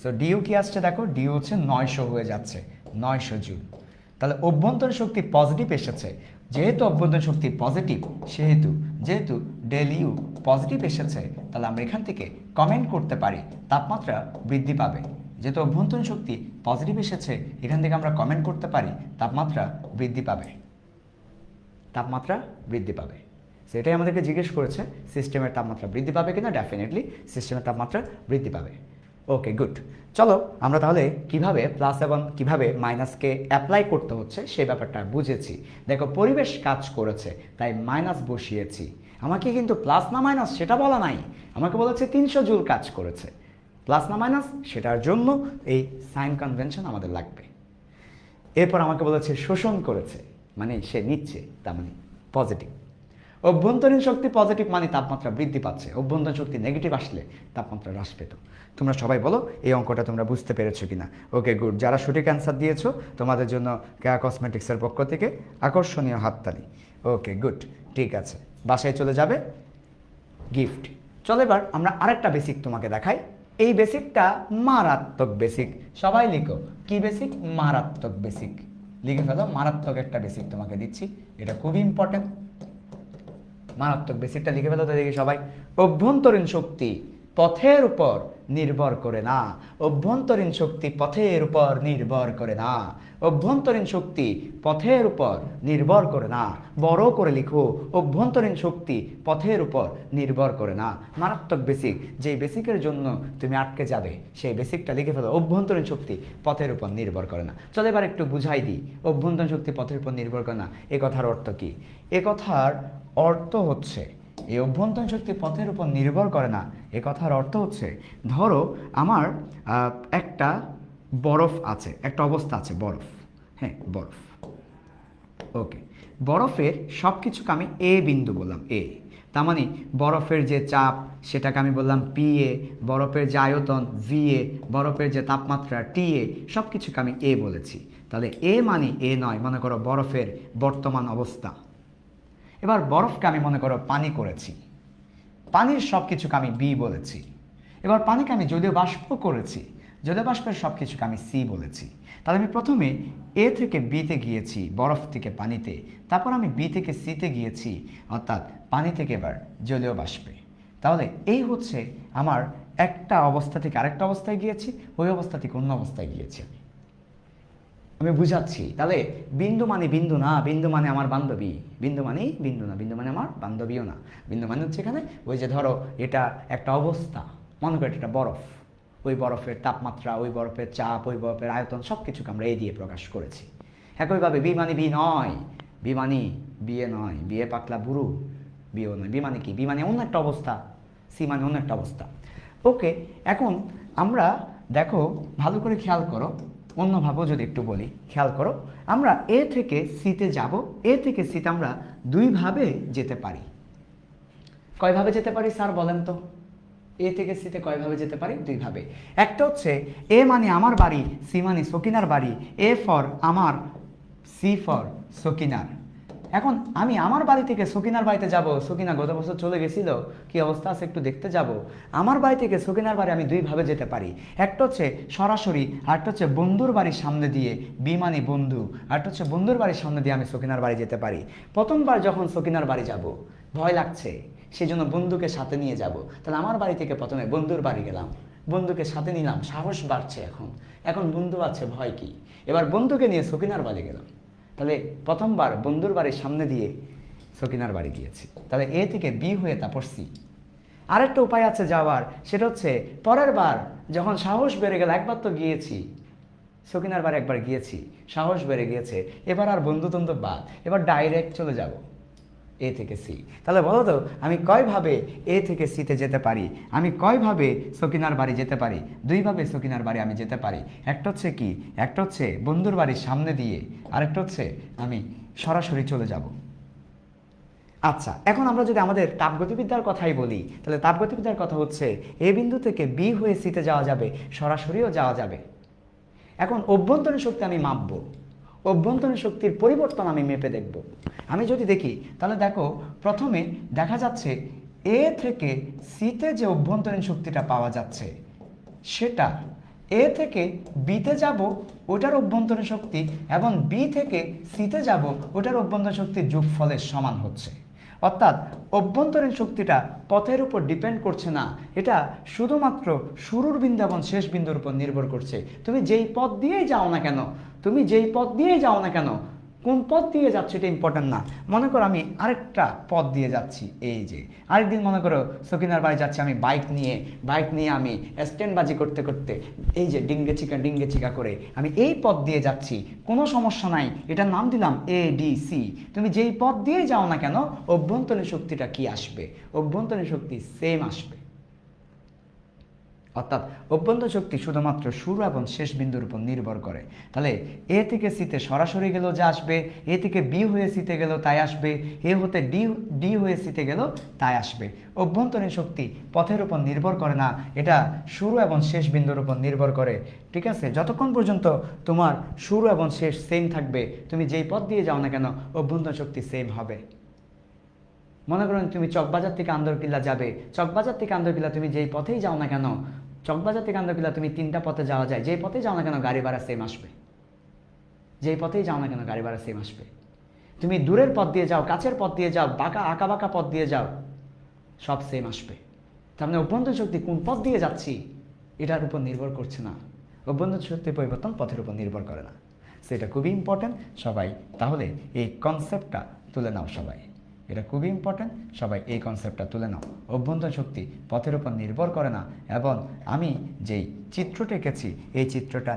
সো ডিইউ কি আসছে দেখো, ডিইউ হচ্ছে 900 হয়ে যাচ্ছে, 900 জুল। তাহলে অভ্যন্তরীণ শক্তি পজিটিভ এসেছে, যেহেতু অভ্যন্তরীণ শক্তি পজিটিভ, যেহেতু ডেল ইউ পজিটিভ এসেছে, তাহলে আমরা এখান থেকে কমেন্ট করতে পারি তাপমাত্রা বৃদ্ধি পাবে। যেহেতু অভ্যন্তরীণ শক্তি পজিটিভ এসেছে, এখান থেকে আমরা কমেন্ট করতে পারি তাপমাত্রা বৃদ্ধি পাবে, তাপমাত্রা বৃদ্ধি পাবে। সেটাই আমাদেরকে জিজ্ঞেস করেছে, সিস্টেমের তাপমাত্রা বৃদ্ধি পাবে কিনা। ডেফিনেটলি সিস্টেমের তাপমাত্রা বৃদ্ধি পাবে। ওকে, গুড। চলো আমরা তাহলে কিভাবে প্লাস এবং কিভাবে মাইনাসকে অ্যাপ্লাই করতে হচ্ছে সেই ব্যাপারটা বুঝেছি। দেখো, পরিবেশ কাজ করেছে তাই মাইনাস বসিয়েছি। আমাকে কিন্তু প্লাস না মাইনাস সেটা বলা নাই, আমাকে বলেছে 300 জুল কাজ করেছে। প্লাস না মাইনাস সেটার জন্য এই সাইন কনভেনশন আমাদের লাগবে। এরপর আমাকে বলেছে শোষণ করেছে, মানে সে নিচ্ছে, তার মানে পজিটিভ। অভ্যন্তরীণ শক্তি পজিটিভ মানে তাপমাত্রা বৃদ্ধি পাচ্ছে, অভ্যন্তরীণ শক্তি নেগেটিভ আসলে তাপমাত্রা হ্রাস পেত। তোমরা সবাই বলো এই অঙ্কটা তোমরা বুঝতে পেরেছো কিনা। ওকে, গুড। যারা সঠিক অ্যান্সার দিয়েছো তোমাদের জন্য কেয়া কসমেটিক্সের পক্ষ থেকে আকর্ষণীয় হাততালি। ওকে, গুড, ঠিক আছে, বাসায় চলে যাবে গিফট। চলো এবার আমরা আরেকটা বেসিক তোমাকে দেখাই। এই বেসিকটা মারাত্মক বেসিক, সবাই লিখো কি বেসিক? মারাত্মক বেসিক। লিখে ফেলো, মারাত্মক একটা বেসিক তোমাকে দিচ্ছি, এটা খুবই ইম্পর্টেন্ট। মারাত্মক বেসিকটা লিখে ফেলো তো দেখি সবাই। অভ্যন্তরীণ শক্তি পথের উপর নির্ভর করে না, অভ্যন্তরীণ শক্তি পথের উপর নির্ভর করে না, অভ্যন্তরীণ শক্তি পথের উপর নির্ভর করে না। বড় করে লিখো, অভ্যন্তরীণ শক্তি পথের উপর নির্ভর করে না। মারাত্মক বেসিক, যেই বেসিকের জন্য তুমি আটকে যাবে সেই বেসিকটা লিখে ফেলো, অভ্যন্তরীণ শক্তি পথের উপর নির্ভর করে না। চলো এবার একটু বুঝাই দিই, অভ্যন্তরীণ শক্তি পথের উপর নির্ভর করে না এ কথার অর্থ কি। এ কথার অর্থ হচ্ছে এই অভ্যন্তরীণ শক্তি পথের উপর নির্ভর করে না, এ কথার অর্থ হচ্ছে ধরো আমার একটা বরফ আছে, একটা অবস্থা আছে বরফ, হ্যাঁ বরফ। ওকে, বরফের সব কিছুকে আমি এ বিন্দু বললাম, এ। তার মানে বরফের যে চাপ সেটাকে আমি বললাম পি এ, বরফের যে আয়তন ভি এ, বরফের যে তাপমাত্রা টি এ, সব কিছুকে আমি এ বলেছি। তাহলে এ মানে এ নয়, মনে করো বরফের বর্তমান অবস্থা। এবার বরফকে আমি মনে করো পানি করেছি, পানির সব কিছুকে আমি বি বলেছি। এবার পানিকে আমি জলীয় বাষ্প করেছি, জলীয় বাষ্পের সব কিছুকে আমি সি বলেছি। তাহলে আমি প্রথমে এ থেকে বিতে গিয়েছি, বরফ থেকে পানিতে, তারপর আমি বি থেকে সিতে গিয়েছি, অর্থাৎ পানি থেকে এবার জলীয় বাষ্পে। তাহলে এই হচ্ছে আমার একটা অবস্থা থেকে আরেকটা অবস্থায় গিয়েছি, ওই অবস্থা থেকে অন্য অবস্থায় গিয়েছি আমি বুঝাচ্ছি। তাহলে বিন্দু মানে বিন্দু না, বিন্দু মানে আমার বান্ধবী, বিন্দু মানেই বিন্দু না, বিন্দু মানে আমার বান্ধবীও না। বিন্দু মানে হচ্ছে এখানে ওই যে ধরো এটা একটা অবস্থা, মনে করো এটা বরফ, ওই বরফের তাপমাত্রা, ওই বরফের চাপ, ওই বরফের আয়তন সব কিছুকে আমরা এ দিয়ে প্রকাশ করেছি। একইভাবে বি মানে বি নয়, বি মানে বিয়ে নয়, বিয়ে পাতলা বুড়ো, বিয়েও নয়। বি মানে কি? বি মানে অন্য একটা অবস্থা। সি মানে অন্য একটা অবস্থা। ওকে, এখন আমরা দেখো ভালো করে খেয়াল করো, অন্যভাবেও যদি একটু বলি, খেয়াল করো, আমরা এ থেকে সিতে যাব, এ থেকে সিতে আমরা দুইভাবে যেতে পারি। কয়ভাবে যেতে পারি স্যার বলেন তো? এ থেকে সিতে কয়ভাবে যেতে পারি? দুইভাবে। একটা হচ্ছে এ মানে আমার বাড়ি, সি মানে সকিনার বাড়ি, এ ফর আমার, সি ফর সকিনার। এখন আমি আমার বাড়ি থেকে সকিনার বাড়িতে যাব, সকিনা গত বছর চলে গেছিল, কি অবস্থা আছে একটু দেখতে যাব। আমার বাড়ি থেকে সকিনার বাড়ি আমি দুইভাবে যেতে পারি। একটা হচ্ছে সরাসরি, আর একটা হচ্ছে বন্ধুর বাড়ির সামনে দিয়ে, বি মানে বন্ধু, আর একটা হচ্ছে বন্ধুর বাড়ির সামনে দিয়ে আমি সকিনার বাড়ি যেতে পারি। প্রথমবার যখন সকিনার বাড়ি যাব, ভয় লাগছে, সেই জন্য বন্ধুকে সাথে নিয়ে যাব। তাহলে আমার বাড়ি থেকে প্রথমে বন্ধুর বাড়ি গেলাম, বন্ধুকে সাথে নিলাম, সাহস বাড়ছে, এখন এখন বন্ধু আছে, ভয় কি। এবার বন্ধুকে নিয়ে সকিনার বাড়ি গেলাম, তাহলে প্রথমবার বন্ধুর বাড়ির সামনে দিয়ে সকিনার বাড়ি গিয়েছি, তাহলে এ থেকে বি হয়ে তারপর সি। আরেকটা উপায় আছে যাওয়ার, সেটা হচ্ছে পরের বার যখন সাহস বেড়ে গেল, একবার তো গিয়েছি সকিনার বাড়ি, একবার গিয়েছি, সাহস বেড়ে গিয়েছে, এবার আর বন্ধুতন্ত্র বাদ, এবার ডাইরেক্ট চলে যাব এ থেকে সি। তাহলে বলো তো আমি কয়ভাবে এ থেকে সিতে যেতে পারি, আমি কয়ভাবে সকিনার বাড়ি যেতে পারি? দুইভাবে সকিনার বাড়ি আমি যেতে পারি। একটা হচ্ছে কি, একটা হচ্ছে বন্ধুর বাড়ির সামনে দিয়ে, আরেকটা হচ্ছে আমি সরাসরি চলে যাব। আচ্ছা, এখন আমরা যদি আমাদের তাপগতিবিদ্যার কথাই বলি, তাহলে তাপগতিবিদ্যার কথা হচ্ছে এ বিন্দু থেকে বি হয়ে সিতে যাওয়া যাবে, সরাসরিও যাওয়া যাবে। এখন অভ্যন্তরীণ শক্তি আমি মাপবো, অভ্যন্তরীণ শক্তির পরিবর্তন আমি মেপে দেখব। আমি যদি দেখি, তাহলে দেখো প্রথমে দেখা যাচ্ছে এ থেকে সিতে যে অভ্যন্তরীণ শক্তিটা পাওয়া যাচ্ছে, সেটা এ থেকে বিতে যাব ওটার অভ্যন্তরীণ শক্তি, এবং বি থেকে সিতে যাব ওটার অভ্যন্তরীণ শক্তির যোগফলের সমান হচ্ছে। অর্থাৎ অভ্যন্তরীণ শক্তিটা পথের উপর ডিপেন্ড করছে না, এটা শুধুমাত্র শুরুর বিন্দু এবং শেষ বিন্দুর উপর নির্ভর করছে। তুমি যেই পথ দিয়েই যাও না কেন, তুমি যেই পথ দিয়েই যাও না কেন, কোন পথ দিয়ে যাচ্ছি এটা ইম্পর্টেন্ট না। মনে করো আমি আরেকটা পথ দিয়ে যাচ্ছি, এই যে আরেকদিন মনে করো সকিনার বাড়ি যাচ্ছি আমি বাইক নিয়ে আমি স্ট্যান্ডবাজি করতে করতে, এই যে ডিঙ্গে চিকা করে আমি এই পথ দিয়ে যাচ্ছি, কোনো সমস্যা নাই, এটার নাম দিলাম এ ডি সি। তুমি যেই পথ দিয়ে যাও না কেন, অভ্যন্তরীণ শক্তিটা কি আসবে? অভ্যন্তরীণ শক্তি সেম আসবে। অর্থাৎ অভ্যন্তরীণ শক্তি শুধুমাত্র শুরু এবং শেষ বিন্দুর উপর নির্ভর করে। তাহলে এ থেকে সিতে সরাসরি গেলেও যা আসবে, এ থেকে বি হয়ে সিতে গেলেও তাই আসবে, এ হতে ডি হয়ে সিতে গেলেও তাই আসবে। অভ্যন্তরীণ শক্তি পথের উপর নির্ভর করে না, এটা শুরু এবং শেষ বিন্দুর উপর নির্ভর করে। ঠিক আছে, যতক্ষণ পর্যন্ত তোমার শুরু এবং শেষ সেম থাকবে, তুমি যেই পথ দিয়ে যাও না কেন অভ্যন্তরীণ শক্তি সেম হবে। মনে করুন তুমি চকবাজার থেকে আন্দরকিল্লা যাবে, চকবাজার থেকে আন্দরকিল্লা তুমি যেই পথেই যাও না কেন, চকবাজার থেকে আন্দরকিল্লা তুমি তিনটা পথে যাওয়া যায়, যেই পথেই যাও না কেন গাড়ি ভাড়া সেম আসবে, যেই পথেই যাও না কেন গাড়ি ভাড়া সেম আসবে। তুমি দূরের পথ দিয়ে যাও, কাছের পথ দিয়ে যাও, আঁকা বাঁকা পথ দিয়ে যাও, সব সেম আসবে। তার মানে অভ্যন্তরীণ শক্তি কোন পথ দিয়ে যাচ্ছি এটার উপর নির্ভর করছে না, অভ্যন্তরীণ শক্তির পরিবর্তন পথের উপর নির্ভর করে না। সেটা খুবই ইম্পর্টেন্ট সবাই, তাহলে এই কনসেপ্টটা তুলে নাও সবাই, এটা খুবই ইম্পর্টেন্ট, সবাই এই কনসেপ্টটা তুলে নাও। অভ্যন্তরীণ শক্তি পথের উপর নির্ভর করে না, এবং আমি যেই চিত্রটা এঁকেছি এই চিত্রটা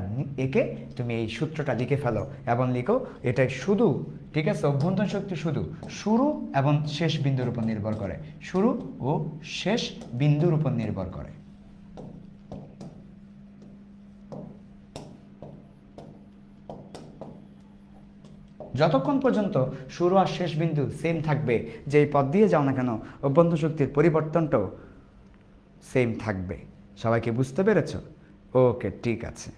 এঁকে তুমি এই সূত্রটা লিখে ফেলো এবং লিখো এটাই শুধু, ঠিক আছে, অভ্যন্তরীণ শক্তি শুধু শুরু এবং শেষ বিন্দুর উপর নির্ভর করে, শুরু ও শেষ বিন্দুর উপর নির্ভর করে। যতক্ষণ পর্যন্ত শুরু আর শেষ বিন্দু সেম থাকবে, যেই পথ দিয়ে যাও না কেন অভ্যন্তরীণ শক্তির পরিবর্তনটাও সেম থাকবে। সবাইকে বুঝতে পেরেছ? ওকে, ঠিক আছে।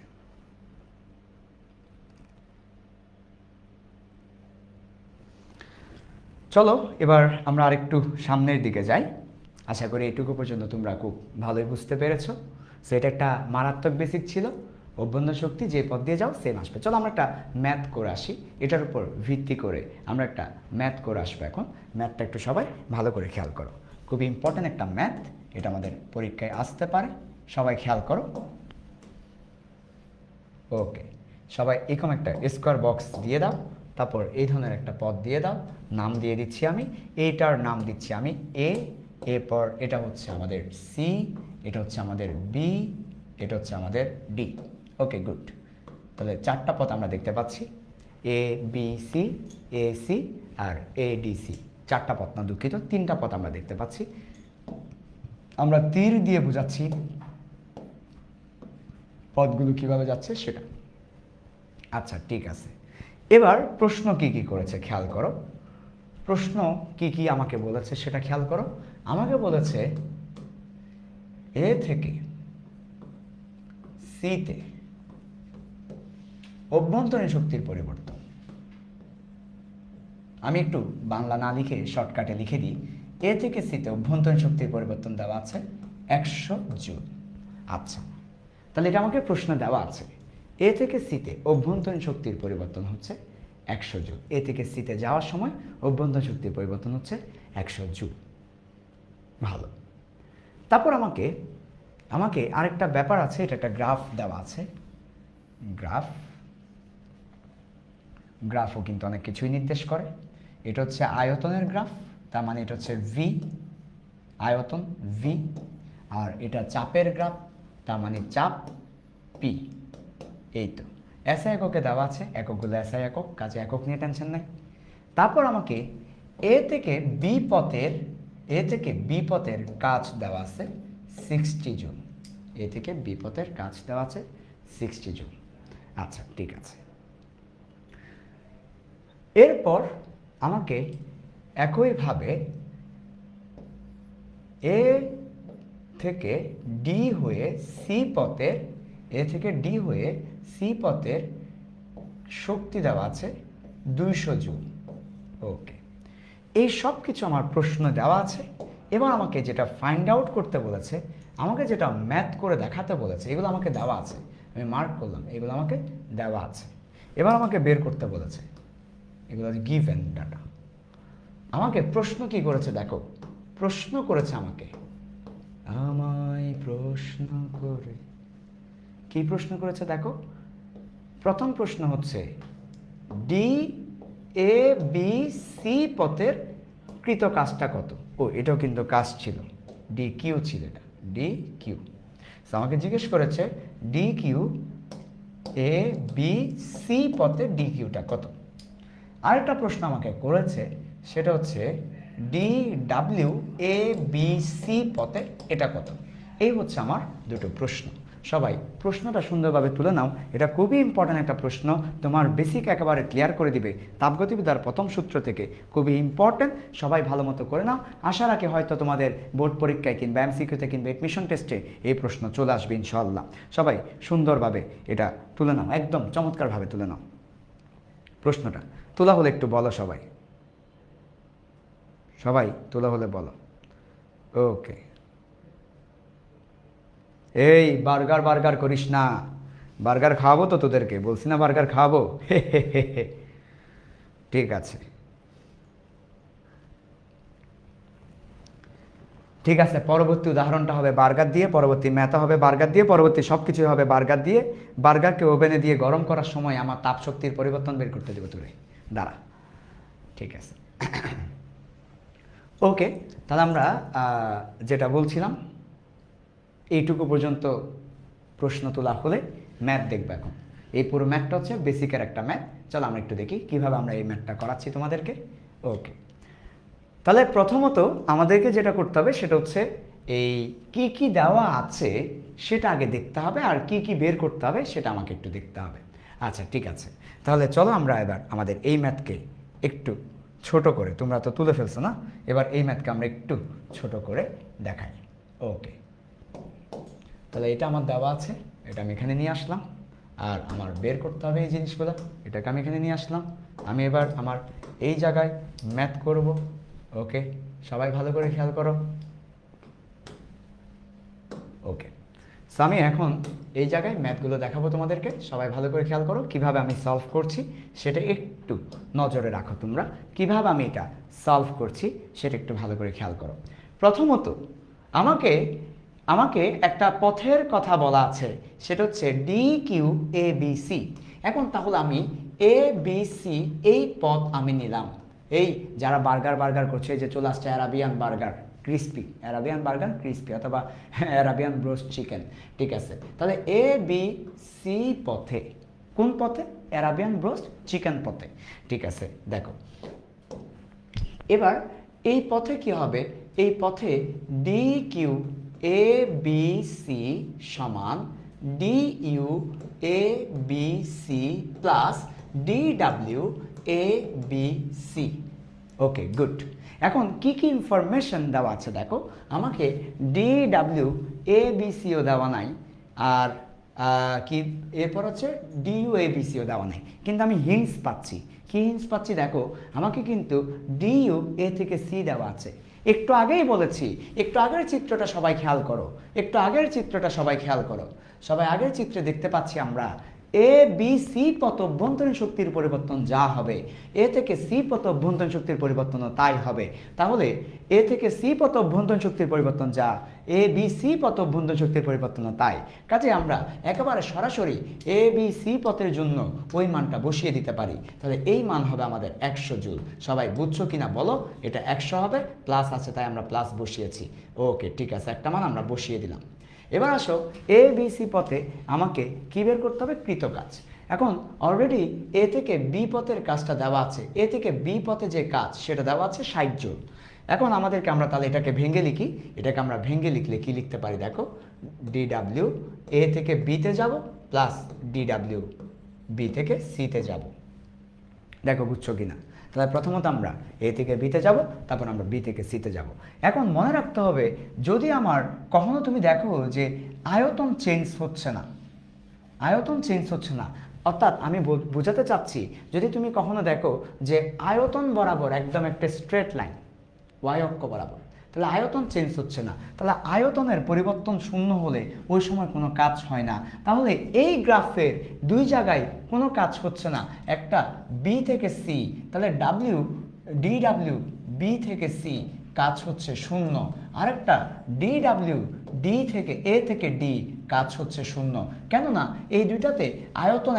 চলো এবার আমরা আরেকটু সামনের দিকে যাই। আশা করি এইটুকু পর্যন্ত তোমরা খুব ভালোই বুঝতে পেরেছো। সো এটা একটা মারাত্মক বেসিক ছিল, অভ্যন্তরীণ শক্তি যে পথ দিয়ে যাও সেম আসবে। চলো আমরা একটা ম্যাথ করে আসি, এটার উপর ভিত্তি করে আমরা একটা ম্যাথ করে আসবো। এখন ম্যাথটা একটু সবাই ভালো করে খেয়াল করো, খুবই ইম্পর্টেন্ট একটা ম্যাথ, এটা আমাদের পরীক্ষায় আসতে পারে, সবাই খেয়াল করো। ওকে, সবাই এরকম একটা স্কোয়ার বক্স দিয়ে দাও, তারপর এই ধরনের একটা পদ দিয়ে দাও, নাম দিয়ে দিচ্ছি আমি, এইটার নাম দিচ্ছি আমি এ, এরপর এটা হচ্ছে আমাদের সি, এটা হচ্ছে আমাদের বি, এটা হচ্ছে আমাদের ডি। ওকে, গুড। তাহলে চারটা পথ আমরা দেখতে পাচ্ছি, A B C, A C আর এ ডি সি। চারটা পথ না, দুঃখিত, তিনটা পথ আমরা দেখতে পাচ্ছি। আমরা তীর দিয়ে বোঝাচ্ছি পথগুলো কিভাবে যাচ্ছে সেটা। আচ্ছা ঠিক আছে, এবার প্রশ্ন কি কি করেছে খেয়াল করো। প্রশ্ন কি কি আমাকে বলেছে সেটা খেয়াল করো। আমাকে বলেছে এ থেকে সিতে অভ্যন্তরীণ শক্তির পরিবর্তন। আমি একটু বাংলা না লিখে শর্টকাটে লিখে দিই। এ থেকে সিতে অভ্যন্তরীণ শক্তির পরিবর্তন দেওয়া আছে 100 জুল। আচ্ছা, তাহলে এটা আমাকে প্রশ্ন দেওয়া আছে এ থেকে সিতে অভ্যন্তরীণ শক্তির পরিবর্তন হচ্ছে 100 জুল। এ থেকে সিতে যাওয়ার সময় অভ্যন্তরীণ শক্তির পরিবর্তন হচ্ছে 100 জুল। ভালো। তারপর আমাকে আরেকটা ব্যাপার আছে, এটা একটা গ্রাফ দেওয়া আছে। গ্রাফও কিন্তু অনেক কিছুই নির্দেশ করে। এটা হচ্ছে আয়তনের গ্রাফ, তার মানে এটা হচ্ছে ভি, আয়তন ভি। আর এটা চাপের গ্রাফ, তার মানে চাপ পি। এই তো এসআই এককে দেওয়া আছে, এককগুলো এসআই একক, কাজে একক নিয়ে টেনশন নাই। তারপর আমাকে এ থেকে বি পথের কাজ দেওয়া আছে 60 জুল। এ থেকে বি পথের কাজ দেওয়া আছে 60 জুল। আচ্ছা ঠিক আছে। এরপর আমাকে একইভাবে এ থেকে ডি হয়ে সি পথের শক্তি দেওয়া আছে 200 জুল। ওকে, এই সব কিছু আমার প্রশ্ন দেওয়া আছে। এবার আমাকে যেটা ফাইন্ড আউট করতে বলেছে, আমাকে যেটা ম্যাথ করে দেখাতে বলেছে, এগুলো আমাকে দেওয়া আছে, আমি মার্ক করলাম, এগুলো আমাকে দেওয়া আছে। এবার আমাকে বের করতে বলেছে, এগুলো গিভেন ডাটা। আমাকে প্রশ্ন কি করেছে দেখো, প্রশ্ন করেছে আমায় প্রশ্ন করে, কি প্রশ্ন করেছে দেখো। প্রথম প্রশ্ন হচ্ছে ডি এ বি সি পথের কৃত কাজটা কত। ও এটাও কিন্তু কাজ ছিল, ডি কিউ ছিল, এটা ডি কিউ। আমাকে জিজ্ঞেস করেছে D Q A B C পথে ডি কিউটা কত। আরেকটা প্রশ্ন আমাকে করেছে, সেটা হচ্ছে D W A B C পথে এটা কত। এই হচ্ছে আমার দুটো প্রশ্ন। সবাই প্রশ্নটা সুন্দরভাবে তুলে নাও, এটা খুবই ইম্পর্ট্যান্ট একটা প্রশ্ন, তোমার বেসিক একেবারে ক্লিয়ার করে দিবে তাপগতিবিদ্যার প্রথম সূত্র থেকে, খুবই ইম্পর্ট্যান্ট। সবাই ভালো মতো করে নাও। আশা রাখি হয়তো তোমাদের বোর্ড পরীক্ষায় কিংবা এমসিকিউতে কিংবা এডমিশন টেস্টে এই প্রশ্ন চলে আসবে ইনশাআল্লাহ। সবাই সুন্দরভাবে এটা তুলে নাও, একদম চমৎকারভাবে তুলে নাও। প্রশ্নটা তোলা হলে একটু বলো, সবাই তোলা হলে বলো। ওকে, এই বার্গার করিস না, বার্গার খাওয়াবো তো তোদেরকে, বলছি না বার্গার খাওয়াবো। ঠিক আছে ঠিক আছে, পরবর্তী উদাহরণটা হবে বার্গার দিয়ে, পরবর্তী ম্যাথা হবে বার্গার দিয়ে, পরবর্তী সব কিছুই হবে বার্গার দিয়ে। বার্গারকে ওভেনে দিয়ে গরম করার সময় আমার তাপ শক্তির পরিবর্তন বের করতে দেবো তোরে, দাঁড়া। ঠিক আছে ওকে, তাহলে আমরা যেটা বলছিলাম এইটুকু পর্যন্ত প্রশ্ন তোলা হলে ম্যাথ দেখবো। এখন এই পুরো ম্যাথটা হচ্ছে বেসিকের একটা ম্যাথ। চলো আমরা একটু দেখি কিভাবে আমরা এই ম্যাথটা করাচ্ছি তোমাদেরকে। ওকে, তাহলে প্রথমত আমাদেরকে যেটা করতে হবে সেটা হচ্ছে এই কি কি দেওয়া আছে সেটা আগে দেখতে হবে, আর কি কি বের করতে হবে সেটা আমাকে একটু দেখতে হবে। আচ্ছা ঠিক আছে, তাহলে চলো আমরা এবার আমাদের এই ম্যাথকে একটু ছোট করে, তোমরা তো তুলে ফেলছো না, এবার এই ম্যাথকে আমরা একটু ছোট করে দেখাই। ওকে, তাহলে এটা আমার দেওয়া আছে, এটা আমি এখানে নিয়ে আসলাম, আর আমার বের করতে হবে এই জিনিসগুলো, এটাকে আমি এখানে নিয়ে আসলাম। আমি এবার আমার এই জায়গায় ম্যাথ করব। ওকে, সবাই ভালো করে খেয়াল করো। ওকে, সো আমি এখন এই জায়গায় ম্যাথগুলো দেখাবো তোমাদেরকে, সবাই ভালো করে খেয়াল করো। কিভাবে আমি সলভ করছি সেটা একটু নজরে রাখো তোমরা, কিভাবে আমি এটা সলভ করছি সেটা একটু ভালো করে খেয়াল করো। প্রথমত আমাকে একটা পথের কথা বলা আছে, সেটা হচ্ছে D Q A B C. এখন তাহলে আমি এ বি সি এই পথ আমি নিলাম। এই যারা বার্গার করছে, যে চলে আসছে অ্যারাবিয়ান বার্গার ক্রিস্পি অথবা অ্যারাবিয়ান ব্রোস্ট চিকেন। ঠিক আছে, তাহলে এ বি সি পথে, কোন পথে? অ্যারাবিয়ান ব্রোস্ট চিকেন পথে। ঠিক আছে, দেখো এবার এই পথে কি হবে, এই পথে D Q A B C সমান D U A B C plus D W A B C. Okay, good. এখন কি কি ইনফরমেশন দেওয়া আছে দেখো, আমাকে ডি ডাব্লিউ এ বি সিও দেওয়া নাই, আর কি এরপর হচ্ছে ডিইউ এ বি সিও দেওয়া নাই, কিন্তু আমি হিন্টস পাচ্ছি। কি হিন্টস পাচ্ছি দেখো, আমাকে কিন্তু ডিইউ এ থেকে সি দেওয়া আছে। একটু আগেই বলেছি, একটু আগের চিত্রটা সবাই খেয়াল করো, একটু আগের চিত্রটা সবাই খেয়াল করো। সবাই আগের চিত্রে দেখতে পাচ্ছি আমরা এ বি সি পথ অভ্যন্তরীণ শক্তির পরিবর্তন যা হবে, এ থেকে সি পথ অভ্যন্তরীণ শক্তির পরিবর্তনও তাই হবে। তাহলে এ থেকে সি পথ অভ্যন্তরীণ শক্তির পরিবর্তন যা, এ বি সি পথ অভ্যন্তরীণ শক্তির পরিবর্তনও তাই। কাজে আমরা একেবারে সরাসরি এ বি সি পথের জন্য ওই মানটা বসিয়ে দিতে পারি। তাহলে এই মান হবে আমাদের 100 জুল। সবাই বুঝছো কিনা বলো? এটা 100 হবে, প্লাস আছে তাই আমরা প্লাস বসিয়েছি। ওকে, ঠিক আছে, একটা মান আমরা বসিয়ে দিলাম। এবার আসো এ বি সি পথে আমাকে কি বের করতে হবে? কৃত কাজ। এখন অলরেডি এ থেকে বি পথের কাজটা দেওয়া আছে, এ থেকে বি পথে যে কাজ সেটা দেওয়া আছে 60 জুল। এখন আমাদেরকে আমরা তাহলে এটাকে ভেঙে লিখি। এটাকে আমরা ভেঙে লিখলে কি লিখতে পারি দেখো, ডি ডাব্লিউ এ থেকে বিতে যাব প্লাস ডি ডাব্লিউ বি থেকে সিতে যাব। দেখো বুঝছো কিনা? তাহলে প্রথমত আমরা এ থেকে বিতে যাব, তারপর আমরা বি থেকে সিতে যাব। এখন মনে রাখতে হবে, যদি আমার কখনো তুমি দেখো যে আয়তন চেঞ্জ হচ্ছে না, আয়তন চেঞ্জ হচ্ছে না, অর্থাৎ আমি বোঝাতে চাচ্ছি, যদি তুমি কখনো দেখো যে আয়তন বরাবর একদম একটা স্ট্রেট লাইন ওয়াই অক্ষ বরাবর, তাহলে আয়তন চেঞ্জ হচ্ছে না, তাহলে আয়তনের পরিবর্তন শূন্য হলে ওই সময় কোনো কাজ হয় না। তাহলে এই গ্রাফের দুই জায়গায় কোনো কাজ হচ্ছে না, একটা বি থেকে সি, তাহলে ডাব্লিউ ডি ডাব্লিউ বি থেকে সি কাজ হচ্ছে শূন্য, আরেকটা ডি ডাব্লিউ ডি থেকে এ থেকে ডি কাজ হচ্ছে শূন্য। কেননা এই দুইটাতে আয়তন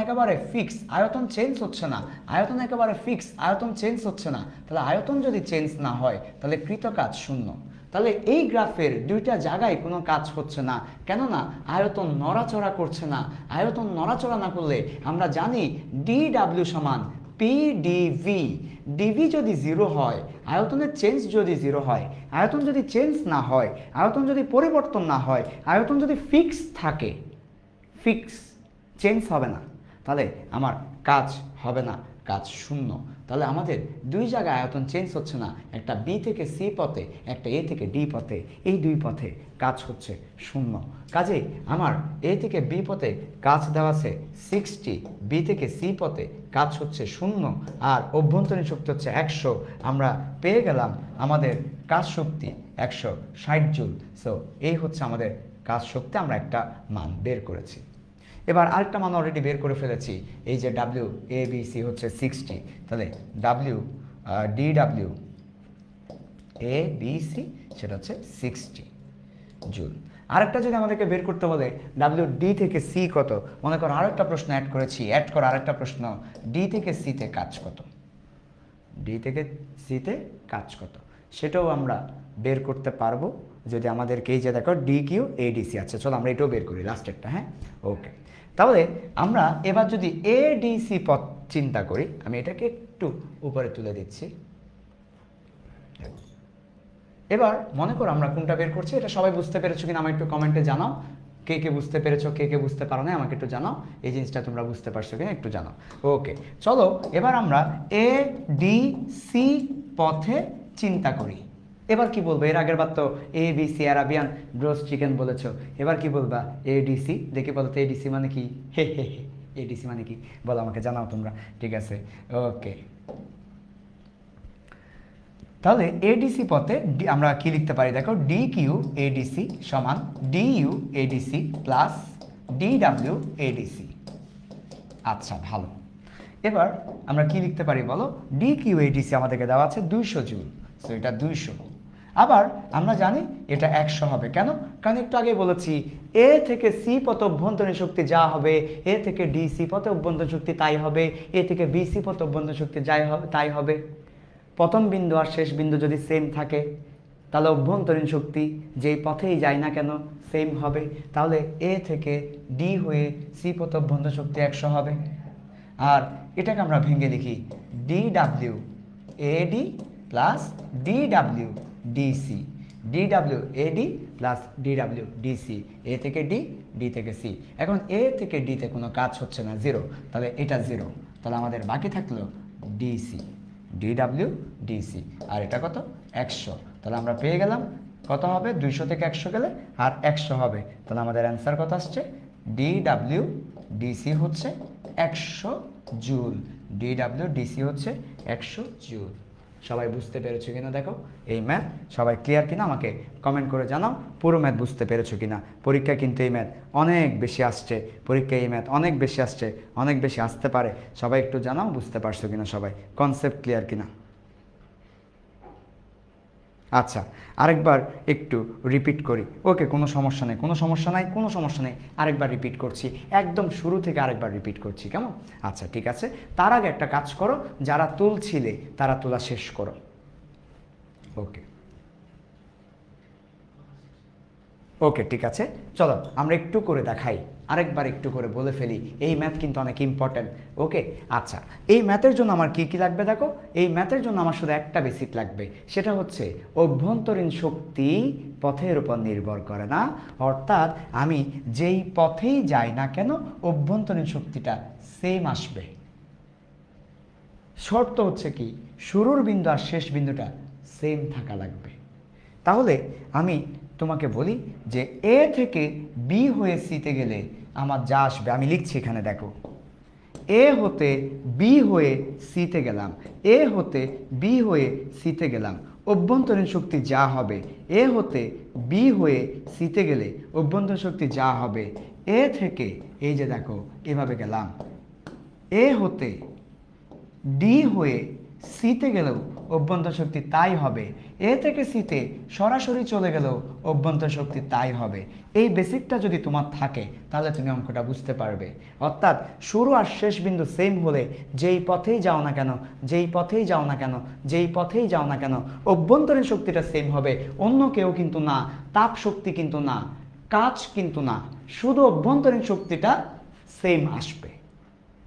একেবারে ফিক্স, আয়তন চেঞ্জ হচ্ছে না, আয়তন একেবারে ফিক্স, আয়তন চেঞ্জ হচ্ছে না। তাহলে আয়তন যদি চেঞ্জ না হয় তাহলে কৃত কাজ শূন্য। তাহলে এই গ্রাফের দুইটা জায়গায় কোনো কাজ হচ্ছে না, কেননা আয়তন নড়াচড়া করছে না। আয়তন নড়াচড়া না করলে আমরা জানি ডি ডাব্লিউ সমান পিডিভি। ডিভি যদি 0 হয়, আয়তনের চেঞ্জ যদি 0 হয়, আয়তন যদি চেঞ্জ না হয়, আয়তন যদি পরিবর্তন না হয়, আয়তন যদি ফিক্স থাকে, ফিক্স চেঞ্জ হবে না, তাহলে আমার কাজ হবে না, কাজ শূন্য। তাহলে আমাদের দুই জায়গায় আয়তন চেঞ্জ হচ্ছে না, একটা বি থেকে সি পথে, একটা এ থেকে ডি পথে, এই দুই পথে কাজ হচ্ছে শূন্য। কাজেই আমার এ থেকে বি পথে কাজ দেওয়া আছে 60, বি থেকে সি পথে কাজ হচ্ছে শূন্য, আর অভ্যন্তরীণ শক্তি হচ্ছে 100। আমরা পেয়ে গেলাম আমাদের কাজ শক্তি 160 জুল। সো এই হচ্ছে আমাদের কাজ শক্তি, আমরা একটা মান বের করেছি। এবার আরেকটা মান অলরেডি বের করে ফেলেছি, এই যে ডাব্লিউ এ বি সি হচ্ছে 60, তাহলে W D W A B C সেটা হচ্ছে 60 জুল। আরেকটা যদি আমাদেরকে বের করতে বলে ডাব্লিউ ডি থেকে সি কত, মনে করো আরেকটা প্রশ্ন অ্যাড করেছি, অ্যাড করো আরেকটা প্রশ্ন, ডি থেকে সিতে কাজ কত, ডি থেকে সিতে কাজ কত, সেটাও আমরা বের করতে পারবো যদি আমাদেরকে এই যে দেখো ডি কিউ এডিসি আছে। চলো আমরা এটাও বের করি লাস্টেরটা। হ্যাঁ, ওকে। তাহলে আমরা এবার যদি এডিসি পথ চিন্তা করি, আমি এটাকে একটু উপরে তুলে দিচ্ছি। এবার মনে করো আমরা কোনটা বের করছি, এটা সবাই বুঝতে পেরেছো কিনা আমার একটু কমেন্টে জানাও। কে কে বুঝতে পেরেছো, কে কে বুঝতে পারো না আমাকে একটু জানাও, এই জিনিসটা তোমরা বুঝতে পারছো কিনা একটু জানাও। ওকে, চলো এবার আমরা এ ডি সি পথে চিন্তা করি। এবার কি বলবো? এর আগের বার তো A B C Arabian broast chicken বলেছো, এবার কি বলবা? এডিসি। দেখে বলো তো এডিসি মানে কি? হে হে হে, এডিসি মানে কি বলো আমাকে জানাও তোমরা। ঠিক আছে, ওকে। তাহলে এডিসি পথে আমরা কি লিখতে পারি দেখো, ডি কিউ এডিসি সমান D U ADC plus D W ADC. আচ্ছা, ভালো। এবার আমরা কি লিখতে পারি বলো, ডি কিউ এডিসি আমাদেরকে দেওয়া আছে 200 জুল, সো এটা 200। আবার আমরা জানি এটা 100 হবে। কেন? কারণ একটু আগে বলেছি এ থেকে সি পথে অভ্যন্তরীণ শক্তি যা হবে, এ থেকে ডি সি পথে অভ্যন্তরীণ শক্তি তাই হবে, এ থেকে বি সি পথে অভ্যন্তরীণ শক্তি যাই হবে তাই হবে। প্রথম বিন্দু আর শেষ বিন্দু যদি সেম থাকে তাহলে অভ্যন্তরীণ শক্তি যেই পথেই যায় না কেন সেম হবে। তাহলে এ থেকে ডি হয়ে সি পথে অভ্যন্তরীণ শক্তি 100 হবে। আর এটাকে আমরা ভেঙে লিখি D W AD plus D W DC. DW AD plus DW DC, A থেকে ডি, ডি থেকে সি। এখন এ থেকে ডিতে কোনো কাজ হচ্ছে না, জিরো, তাহলে এটা জিরো, তাহলে আমাদের বাকি থাকলো ডিসি, ডিডাব্লিউ ডিসি, আর এটা কত 100, তাহলে আমরা পেয়ে গেলাম কত হবে 200 থেকে 100 গেলে আর 100 হবে, তাহলে আমাদের অ্যান্সার কত আসছে ডিডাব্লিউ ডিসি হচ্ছে 100 জুল, ডিডাব্লিউ ডিসি হচ্ছে 100 জুল। সবাই বুঝতে পেরেছো কিনা দেখো, এই ম্যাথ সবাই ক্লিয়ার কিনা আমাকে কমেন্ট করে জানাও, পুরো ম্যাথ বুঝতে পেরেছো কিনা। পরীক্ষায় কিন্তু এই ম্যাথ অনেক বেশি আসছে, পরীক্ষায় এই ম্যাথ অনেক বেশি আসছে, অনেক বেশি আসতে পারে, সবাই একটু জানাও বুঝতে পারছো কিনা, সবাই কনসেপ্ট ক্লিয়ার কিনা। আচ্ছা, আরেকবার একটু রিপিট করি, ওকে, কোনো সমস্যা নেই, কোনো সমস্যা নাই, কোনো সমস্যা নেই, আরেকবার রিপিট করছি, একদম শুরু থেকে আরেকবার রিপিট করছি, কেমন? আচ্ছা ঠিক আছে, তার আগে একটা কাজ করো, যারা তুলছিলে তারা তোলা শেষ করো। ওকে ওকে ঠিক আছে, চলো আমরা একটু করে দেখাই, আরেকবার একটু করে বলে ফেলি, এই ম্যাথ কিন্তু অনেক ইম্পর্টেন্ট। ওকে আচ্ছা, এই ম্যাথের জন্য আমার কি কি লাগবে দেখো, এই ম্যাথের জন্য আমার শুধু একটা বেসিক লাগবে, সেটা হচ্ছে অভ্যন্তরীণ শক্তি পথের উপর নির্ভর করে না, অর্থাৎ আমি যেই পথেই যাই না কেন অভ্যন্তরীণ শক্তিটা সেম আসবে। শর্ত হচ্ছে কি, শুরুর বিন্দু আর শেষ বিন্দুটা সেম থাকা লাগবে। তাহলে আমি তোমাকে বলি যে এ থেকে বি হয়ে সিতে গেলে আমার যা আসবে, আমি লিখছি এখানে দেখো, এ হতে বি হয়ে সিতে গেলাম, এ হতে বি হয়ে সিতে গেলাম, অভ্যন্তরীণ শক্তি যা হবে, এ হতে বি হয়ে সিতে গেলে অভ্যন্তরীণ শক্তি যা হবে, এ থেকে এই যে দেখো এভাবে গেলাম, এ হতে ডি হয়ে সিতে গেলেও অভ্যন্তর শক্তি তাই হবে, এ থেকে সিতে সরাসরি চলে গেলেও অভ্যন্তর শক্তি তাই হবে। এই বেসিকটা যদি তোমার থাকে তাহলে তুমি অঙ্কটা বুঝতে পারবে। অর্থাৎ শুরু আর শেষ বিন্দু সেম হলে যেই পথেই যাও না কেন, যেই পথেই যাও না কেন, যেই পথেই যাও না কেন অভ্যন্তরীণ শক্তিটা সেম হবে, অন্য কেউ কিন্তু না, তাপ শক্তি কিন্তু না, কাজ কিন্তু না, শুধু অভ্যন্তরীণ শক্তিটা সেম আসবে,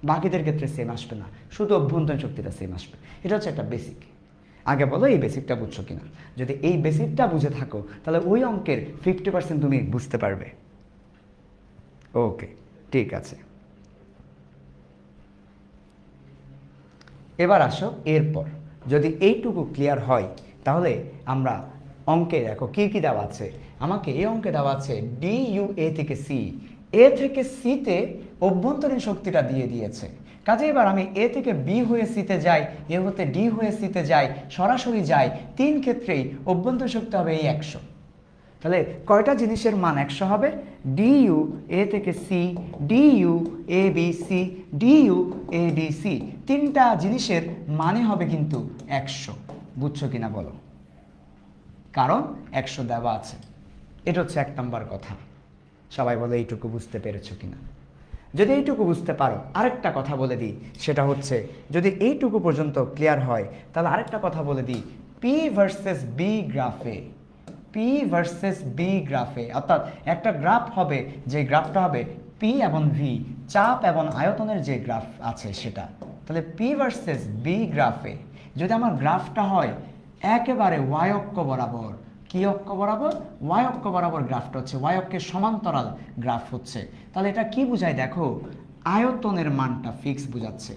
বাকিদের ক্ষেত্রে সেম আসবে না, শুধু অভ্যন্তরীণ শক্তিটা সেম আসবে। এটা হচ্ছে একটা বেসিক। আগে বলো এই বেসিকটা বুঝছো কিনা, যদি এই বেসিকটা বুঝে থাকো তাহলে ওই অঙ্কের 50% তুমি বুঝতে পারবে। ওকে ঠিক আছে, এবার আসো, এরপর যদি এইটুকু ক্লিয়ার হয় তাহলে আমরা অঙ্কে দেখো কি কি দেওয়া আছে, আমাকে এই অঙ্কে দেওয়া আছে ডি ইউ এ থেকে সি, এ থেকে সিতে অভ্যন্তরীণ শক্তিটা দিয়ে দিয়েছে, কাজে এবার আমি এ থেকে বি হয়ে সিতে যাই, এ হতে ডি হয়ে সিতে যাই, সরাসরি যাই, তিন ক্ষেত্রেই অভ্যন্তরীণ শক্তি হবে এই 100। তাহলে কয়টা জিনিসের মান 100 হবে, ডিইউ এ থেকে C, D U A B C, D U A D C, তিনটা জিনিসের মানে হবে কিন্তু 100। বুঝছো কিনা বলো, কারণ 100 দেওয়া আছে, এটা হচ্ছে 1 নম্বর কথা। সবাই বলে এইটুকু বুঝতে পেরেছো কিনা। যদি এইটুকু বুঝতে পারো, আরেকটা কথা বলে দিই, সেটা হচ্ছে যদি এইটুকু পর্যন্ত ক্লিয়ার হয় তাহলে আরেকটা কথা বলে দিই, পি ভার্সেস বি গ্রাফে, পি ভার্সেস বি গ্রাফে, অর্থাৎ একটা গ্রাফ হবে, যে গ্রাফটা হবে পি এবং ভি, চাপ এবং আয়তনের যে গ্রাফ আছে সেটা, তাহলে পি ভার্সেস বি গ্রাফে যদি আমার গ্রাফটা হয় একেবারে ওয়াই অক্ষ বরাবর, কি অক্ষ বরাবর, ওয়াই অক্ষ বরাবর গ্রাফটা হচ্ছে, ওয়াই অক্ষের সমান্তরাল গ্রাফ হচ্ছে, তাহলে এটা কি বোঝায় দেখো, আয়তনের মানটা ফিক্স বোঝাচ্ছে,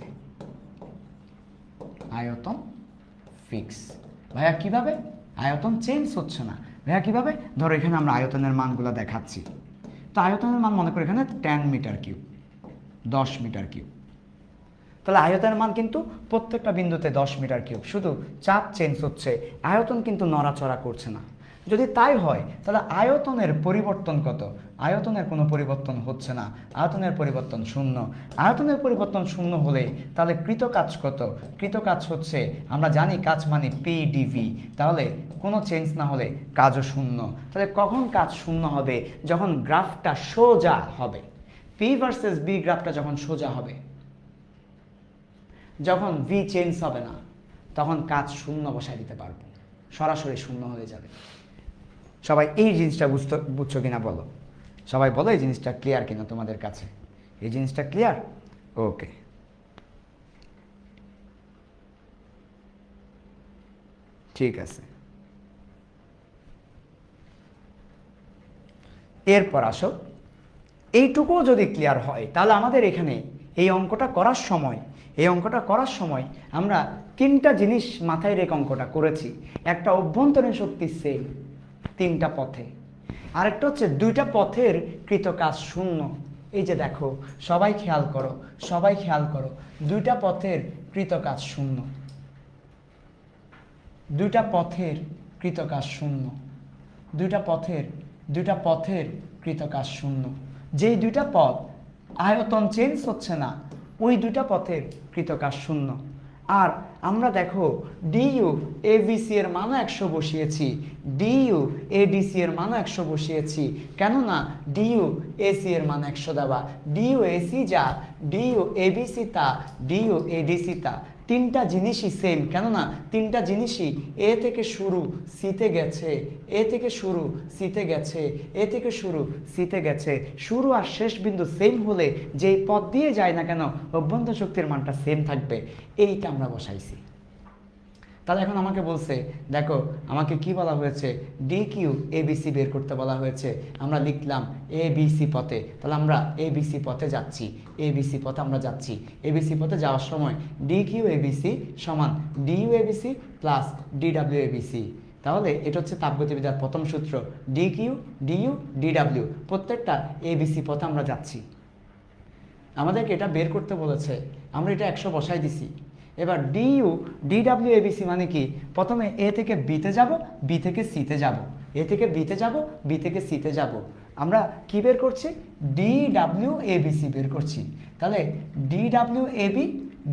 আয়তন ফিক্স। ভাইয়া কিভাবে, আয়তন চেঞ্জ হচ্ছে না, ভাইয়া কিভাবে, ধরো এখানে আমরা আয়তনের মানগুলো দেখাচ্ছি, তো আয়তনের মান মনে করি এখানে 10 মিটার কিউব, 10 মিটার কিউব, তাহলে আয়তনের মান কিন্তু প্রত্যেকটা বিন্দুতে 10 মিটার কিউব, শুধু চাপ চেঞ্জ হচ্ছে, আয়তন কিন্তু নড়াচড়া করছে না। যদি তাই হয় তাহলে আয়তনের পরিবর্তন কত, আয়তনের কোনো পরিবর্তন হচ্ছে না, আয়তনের পরিবর্তন শূন্য, আয়তনের পরিবর্তন শূন্য হলে তাহলে কৃত কাজ কত, কৃত কাজ হচ্ছে, আমরা জানি কাজ মানে পি ডিভি, তাহলে কোনো চেঞ্জ না হলে কাজও শূন্য। তাহলে কখন কাজ শূন্য হবে, যখন গ্রাফটা সোজা হবে, পি ভার্সেস বি গ্রাফটা যখন সোজা হবে, যখন ভি চেঞ্জ হবে না, তখন কাজ শূন্য বসায় দিতে পারবো, সরাসরি শূন্য হয়ে যাবে। সবাই এই জিনিসটা বুঝছো কিনা বলো, সবাই বলো এই জিনিসটা ক্লিয়ার কিনা তোমাদের কাছে, এই জিনিসটা ক্লিয়ার। ওকে ঠিক আছে, এরপর আসো, এইটুকুও যদি ক্লিয়ার হয় তাহলে আমাদের এখানে এই অঙ্কটা করার সময় আমরা তিনটা জিনিস মাথায় রেখে অঙ্কটা করেছি। একটা অভ্যন্তরীণ শক্তি সেম তিনটা পথে, আরেকটা হচ্ছে দুইটা পথের কৃত কাজ শূন্য। এই যে দেখো, সবাই খেয়াল করো, দুইটা পথের কৃত কাজ শূন্য, দুইটা পথের কৃত কাজ শূন্য, দুইটা পথের কৃত কাজ শূন্য। যেই দুইটা পথ আয়তন চেঞ্জ হচ্ছে না, ওই দুইটা পথের কৃত কাজ শূন্য। আর আমরা দেখো ডিইউ এবিসি এর মানও 100 বসিয়েছি, ডিইউ এডিসি এর মানও 100 বসিয়েছি। কেননা ডিইউ এসি এর মান 100 দেওয়া, ডিইউ এসি যা, ডিইউ এবিসি তা, ডিইউ এডিসি তা। তিনটা জিনিসই সেম, কেননা তিনটা জিনিসই এ থেকে শুরু সিতে গেছে, এ থেকে শুরু সিতে গেছে, এ থেকে শুরু সিতে গেছে। শুরু আর শেষ বিন্দু সেম হলে যেই পথ দিয়ে যায় না কেন অভ্যন্তর শক্তির মানটা সেম থাকবে। এইটা আমরা বসাইছি। তাহলে এখন আমাকে বলছে, দেখো আমাকে কি বলা হয়েছে, ডি কিউ এবিসি বের করতে বলা হয়েছে। আমরা লিখলাম এবিসি পথে, তাহলে আমরা এবিসি পথে যাচ্ছি, এবিসি পথে আমরা যাচ্ছি। এবিসি পথে যাওয়ার সময় ডি কিউ এবিসি সমান DU ABC plus DW ABC. তাহলে এটা হচ্ছে তাপগতিবিদ্যার প্রথম সূত্র, ডি কিউ ডিইউ ডিডাব্লিউ, প্রত্যেকটা এবিসি পথে আমরা যাচ্ছি। আমাদেরকে এটা বের করতে বলেছে, আমরা এটা 100 বসাই দিছি। এবার ডিইউ ডিডাব্লিউ এবিসি মানে কি, প্রথমে এ থেকে বিতে যাব, বি থেকে সিতে যাব, এ থেকে বিতে যাব, বি থেকে সিতে যাব। আমরা কি বের করছি, ডিডাব্লিউ এবিসি বের করছি। তাহলে ডিডাব্লিউ এবি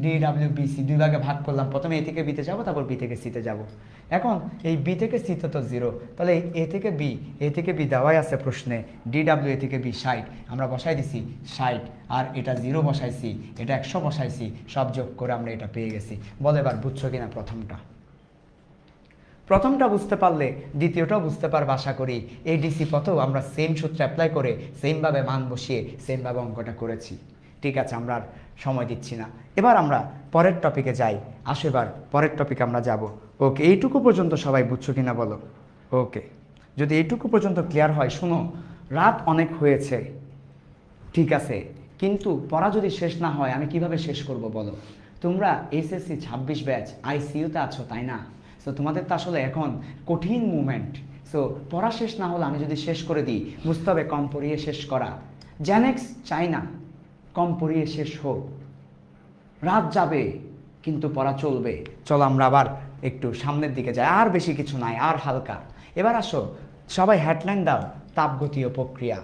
ডিডাব্লিউ বিসি দুই ভাগে ভাগ করলাম, প্রথমে এ থেকে বিতে যাব, তারপর বি থেকে সিতে যাব। এখন এই বি থেকে সিতে তো 0, তাহলে এ থেকে বি দেওয়াই আছে প্রশ্নে, ডিডাব্লিউ এ থেকে বি 60, আমরা বসাই দিছি 60, আর এটা 0 বসাইছি, এটা 100 বসাইছি, সব যোগ করে আমরা এটা পেয়ে গেছি। বলে এবার বুঝছো কিনা প্রথমটা বুঝতে পারলে দ্বিতীয়টাও বুঝতে পারবে আশা করি। এই ডিসি পথেও আমরা সেম সূত্র অ্যাপ্লাই করে সেমভাবে মান বসিয়ে সেমভাবে অঙ্কটা করেছি। ঠিক আছে, আমরা আর সময় দিচ্ছি না, এবার আমরা পরের টপিকে যাই। আসো এবার পরের টপিকে আমরা যাব। ওকে, এইটুকু পর্যন্ত সবাই বুঝছো কিনা বলো। ওকে, যদি এইটুকু পর্যন্ত ক্লিয়ার হয়, শোনো, রাত অনেক হয়েছে, ঠিক আছে, কিন্তু পড়া যদি শেষ না হয় আমি কিভাবে শেষ করব বলো। তোমরা এসএসসি 26 ব্যাচ আইসিইউতে আছো, তাই না? সো তোমাদের তো আসলে এখন কঠিন মুভমেন্ট। সো পড়া শেষ না হলে আমি যদি শেষ করে দিই, বুঝতে হবে কম পড়িয়ে শেষ করা। জেনেক্স চাই না কম পড়িয়ে শেষ হোক, রাত যাবে কিন্তু পড়া চলবে। চলো আমরা আবার একটু সামনের দিকে যাই, আর বেশি কিছু নাই, আর হালকা। এবার আসো সবাই হেডলাইন দাও, তাপগতীয় প্রক্রিয়া।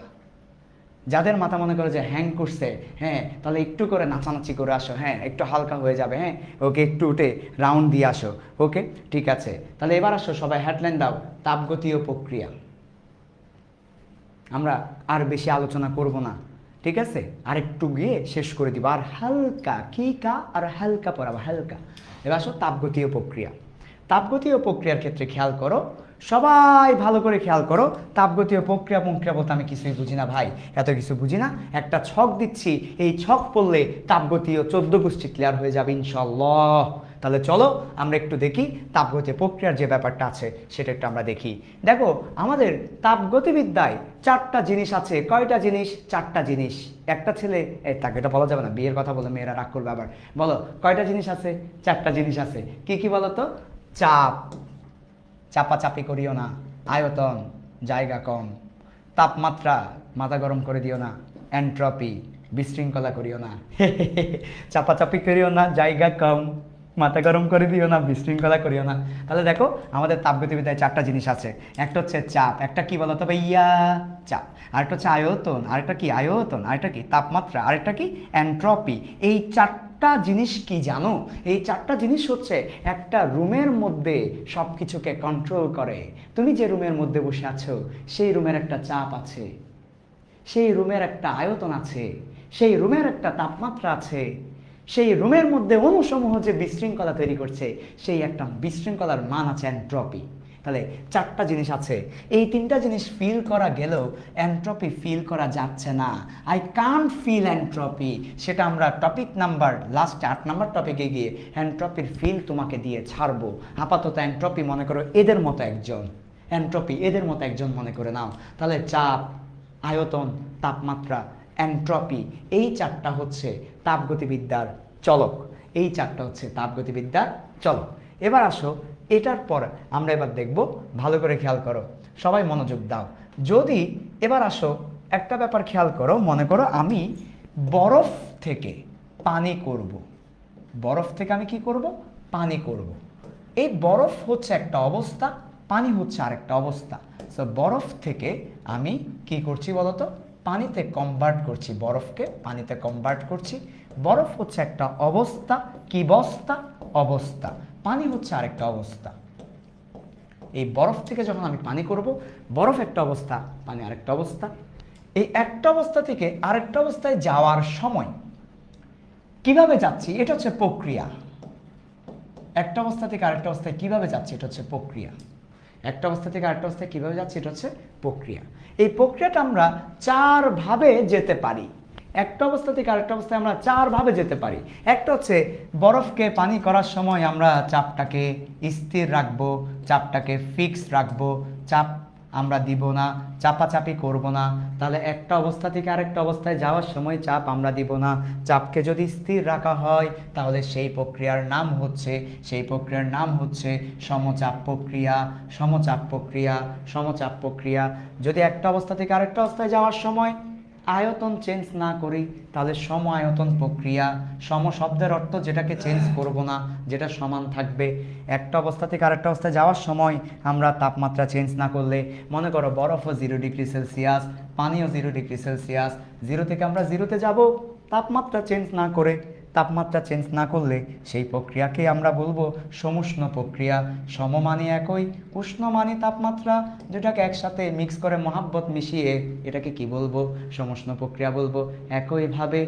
যাদের মাথা মনে করে যে হ্যাং করছে, হ্যাঁ তাহলে একটু করে নাচানাচি করে আসো, হ্যাঁ একটু হালকা হয়ে যাবে, হ্যাঁ ওকে একটু উঠে রাউন্ড দিয়ে আসো। ওকে ঠিক আছে, তাহলে এবার আসো সবাই হেডলাইন দাও, তাপগতীয় প্রক্রিয়া। আমরা আর বেশি আলোচনা করব না, ঠিক আছে, আর একটু গিয়ে শেষ করে দিব, আর হালকা আর হালকা পড়াবো, হালকা। এবার আসো তাপগতীয় প্রক্রিয়া। তাপগতীয় প্রক্রিয়ার ক্ষেত্রে খেয়াল করো, সবাই ভালো করে খেয়াল করো। তাপগতীয় প্রক্রিয়া বলতে আমি কিছুই বুঝি না ভাই, এত কিছু বুঝি না। একটা ছক দিচ্ছি, এই ছক পড়লে তাপগতীয় 14 গোষ্ঠী ক্লিয়ার হয়ে যাবে ইনশাল্লাহ। তাহলে চলো আমরা একটু দেখি তাপগতীয় প্রক্রিয়ার যে ব্যাপারটা আছে সেটা একটু আমরা দেখি। দেখো আমাদের তাপগতিবিদ্যায় 4টা জিনিস আছে। কয়টা জিনিস? 4টা জিনিস। একটা ছেলে, তাকে এটা বলা যাবে না, বিয়ের কথা বলে মেয়েরা রাগ করবে আবার। বলো কয়টা জিনিস আছে? 4টা জিনিস আছে। কি কি বলো তো? চাপ, চাপাচাপি করিও না, আয়তন, জায়গা কম, তাপমাত্রা, মাথা গরম করে দিও না, এন্ট্রপি, বিশৃঙ্খলা করিও না। চাপাচাপি করিও না, জায়গা কম, মাথা গরম করে দিও না, বিশৃঙ্খলা করিও না। তাহলে দেখো আমাদের তাপগতিবিদ্যায় 4টা জিনিস আছে। একটা হচ্ছে চাপ, একটা কি বলো তো ভাইয়া? চাপ। আরেকটা হচ্ছে আয়তন, আরেকটা কি আয়তন, আরেকটা কি তাপমাত্রা, আরেকটা কি এন্ট্রপি। এই 4টা জিনিস কি জানো? এই 4টা জিনিস হচ্ছে একটা রুমের মধ্যে সব কিছুকে কন্ট্রোল করে। তুমি যে রুমের মধ্যে বসে আছো সেই রুমের একটা চাপ আছে, সেই রুমের একটা আয়তন আছে, সেই রুমের একটা তাপমাত্রা আছে, সেই রুমের মধ্যে অণুসমূহ যে বিশৃঙ্খলা তৈরি করছে সেই একটা বিশৃঙ্খলার মান আছে এন্ট্রপি। তাহলে 4টা জিনিস আছে। এই 3টা জিনিস ফিল করা গেলেও এন্ট্রপি ফিল করা যাচ্ছে না। I can't feel entropy. সেটা আমরা টপিক নাম্বার লাস্টে 8 নাম্বার টপিকে গিয়ে এন্ট্রপির ফিল তোমাকে দিয়ে ছাড়বো। আপাতত এন্ট্রপি মনে করো এদের মতো একজন, এন্ট্রপি এদের মতো একজন মনে করে নাও। তাহলে চাপ, আয়তন, তাপমাত্রা, এন্ট্রপি, এই চারটা হচ্ছে তাপগতিবিদ্যার চলক। এই চারটা হচ্ছে তাপগতিবিদ্যার চলক। এবার আসো, এটার পর আমরা এবার দেখব, ভালো করে খেয়াল করো, সবাই মনোযোগ দাও। যদি এবার আসো, একটা ব্যাপার খেয়াল করো, মনে করো আমি বরফ থেকে পানি করব। বরফ থেকে আমি কি করব? পানি করব। এই বরফ হচ্ছে একটা অবস্থা, পানি হচ্ছে আরেকটা অবস্থা। সো বরফ থেকে আমি কি করছি বলতো? পানিতে কনভার্ট করছি, বরফকে পানিতে কনভার্ট করছি। বরফ হচ্ছে একটা অবস্থা, কি বস্তা? অবস্থা। পানি হচ্ছে আরেকটা অবস্থা। এই বরফ থেকে যখন আমি পানি করব, বরফ একটা অবস্থা, পানি আরেকটা অবস্থা। এই একটা অবস্থা থেকে আরেকটা অবস্থায় যাওয়ার সময় কিভাবে যাচ্ছি, এটা হচ্ছে প্রক্রিয়া। একটা অবস্থা থেকে আরেকটা অবস্থায় কিভাবে যাচ্ছে, এটা হচ্ছে প্রক্রিয়া। একটা অবস্থা থেকে আরেকটা অবস্থায় কিভাবে যাচ্ছে, এটা হচ্ছে প্রক্রিয়া। এই প্রক্রিয়াটা আমরা চার ভাবে যেতে পারি। একটা অবস্থা থেকে আরেকটা অবস্থায় আমরা চার ভাবে যেতে পারি। একটা হচ্ছে বরফকে পানি করার সময় আমরা চাপটাকে স্থির রাখবো, চাপটাকে ফিক্স রাখবো, চাপ আমরা দিব না, চাপাচাপি করব না। তাহলে একটা অবস্থা থেকে আরেকটা অবস্থায় যাওয়ার সময় চাপ আমরা দিব না। চাপকে যদি স্থির রাখা হয় তাহলে সেই প্রক্রিয়ার নাম হচ্ছে সমচাপ প্রক্রিয়া। সমচাপ প্রক্রিয়া, সমচাপ প্রক্রিয়া। যদি একটা অবস্থা থেকে আরেকটা অবস্থায় যাওয়ার সময় আয়তন চেঞ্জ না করি তাহলে সম আয়তন প্রক্রিয়া। সম শব্দের অর্থ যেটাকে চেঞ্জ করব না, যেটা সমান থাকবে। একটা অবস্থা থেকে আরেকটা অবস্থায় যাওয়ার সময় আমরা তাপমাত্রা চেঞ্জ না করলে, মনে করো বরফও 0°C, পানিও 0°C, 0 থেকে আমরা 0-তে যাব তাপমাত্রা চেঞ্জ না করে। তাপমাত্রা চেঞ্জ না করলে সেই প্রক্রিয়াকে আমরা বলবো সমুষ্ণ প্রক্রিয়া। সম মানে একই, উষ্ণ মানে তাপমাত্রা, যেটাকে একসাথে মিক্স করে মহাব্বত মিশিয়ে এটাকে কি বলবো? সমুষ্ণ প্রক্রিয়া বলবো। একইভাবে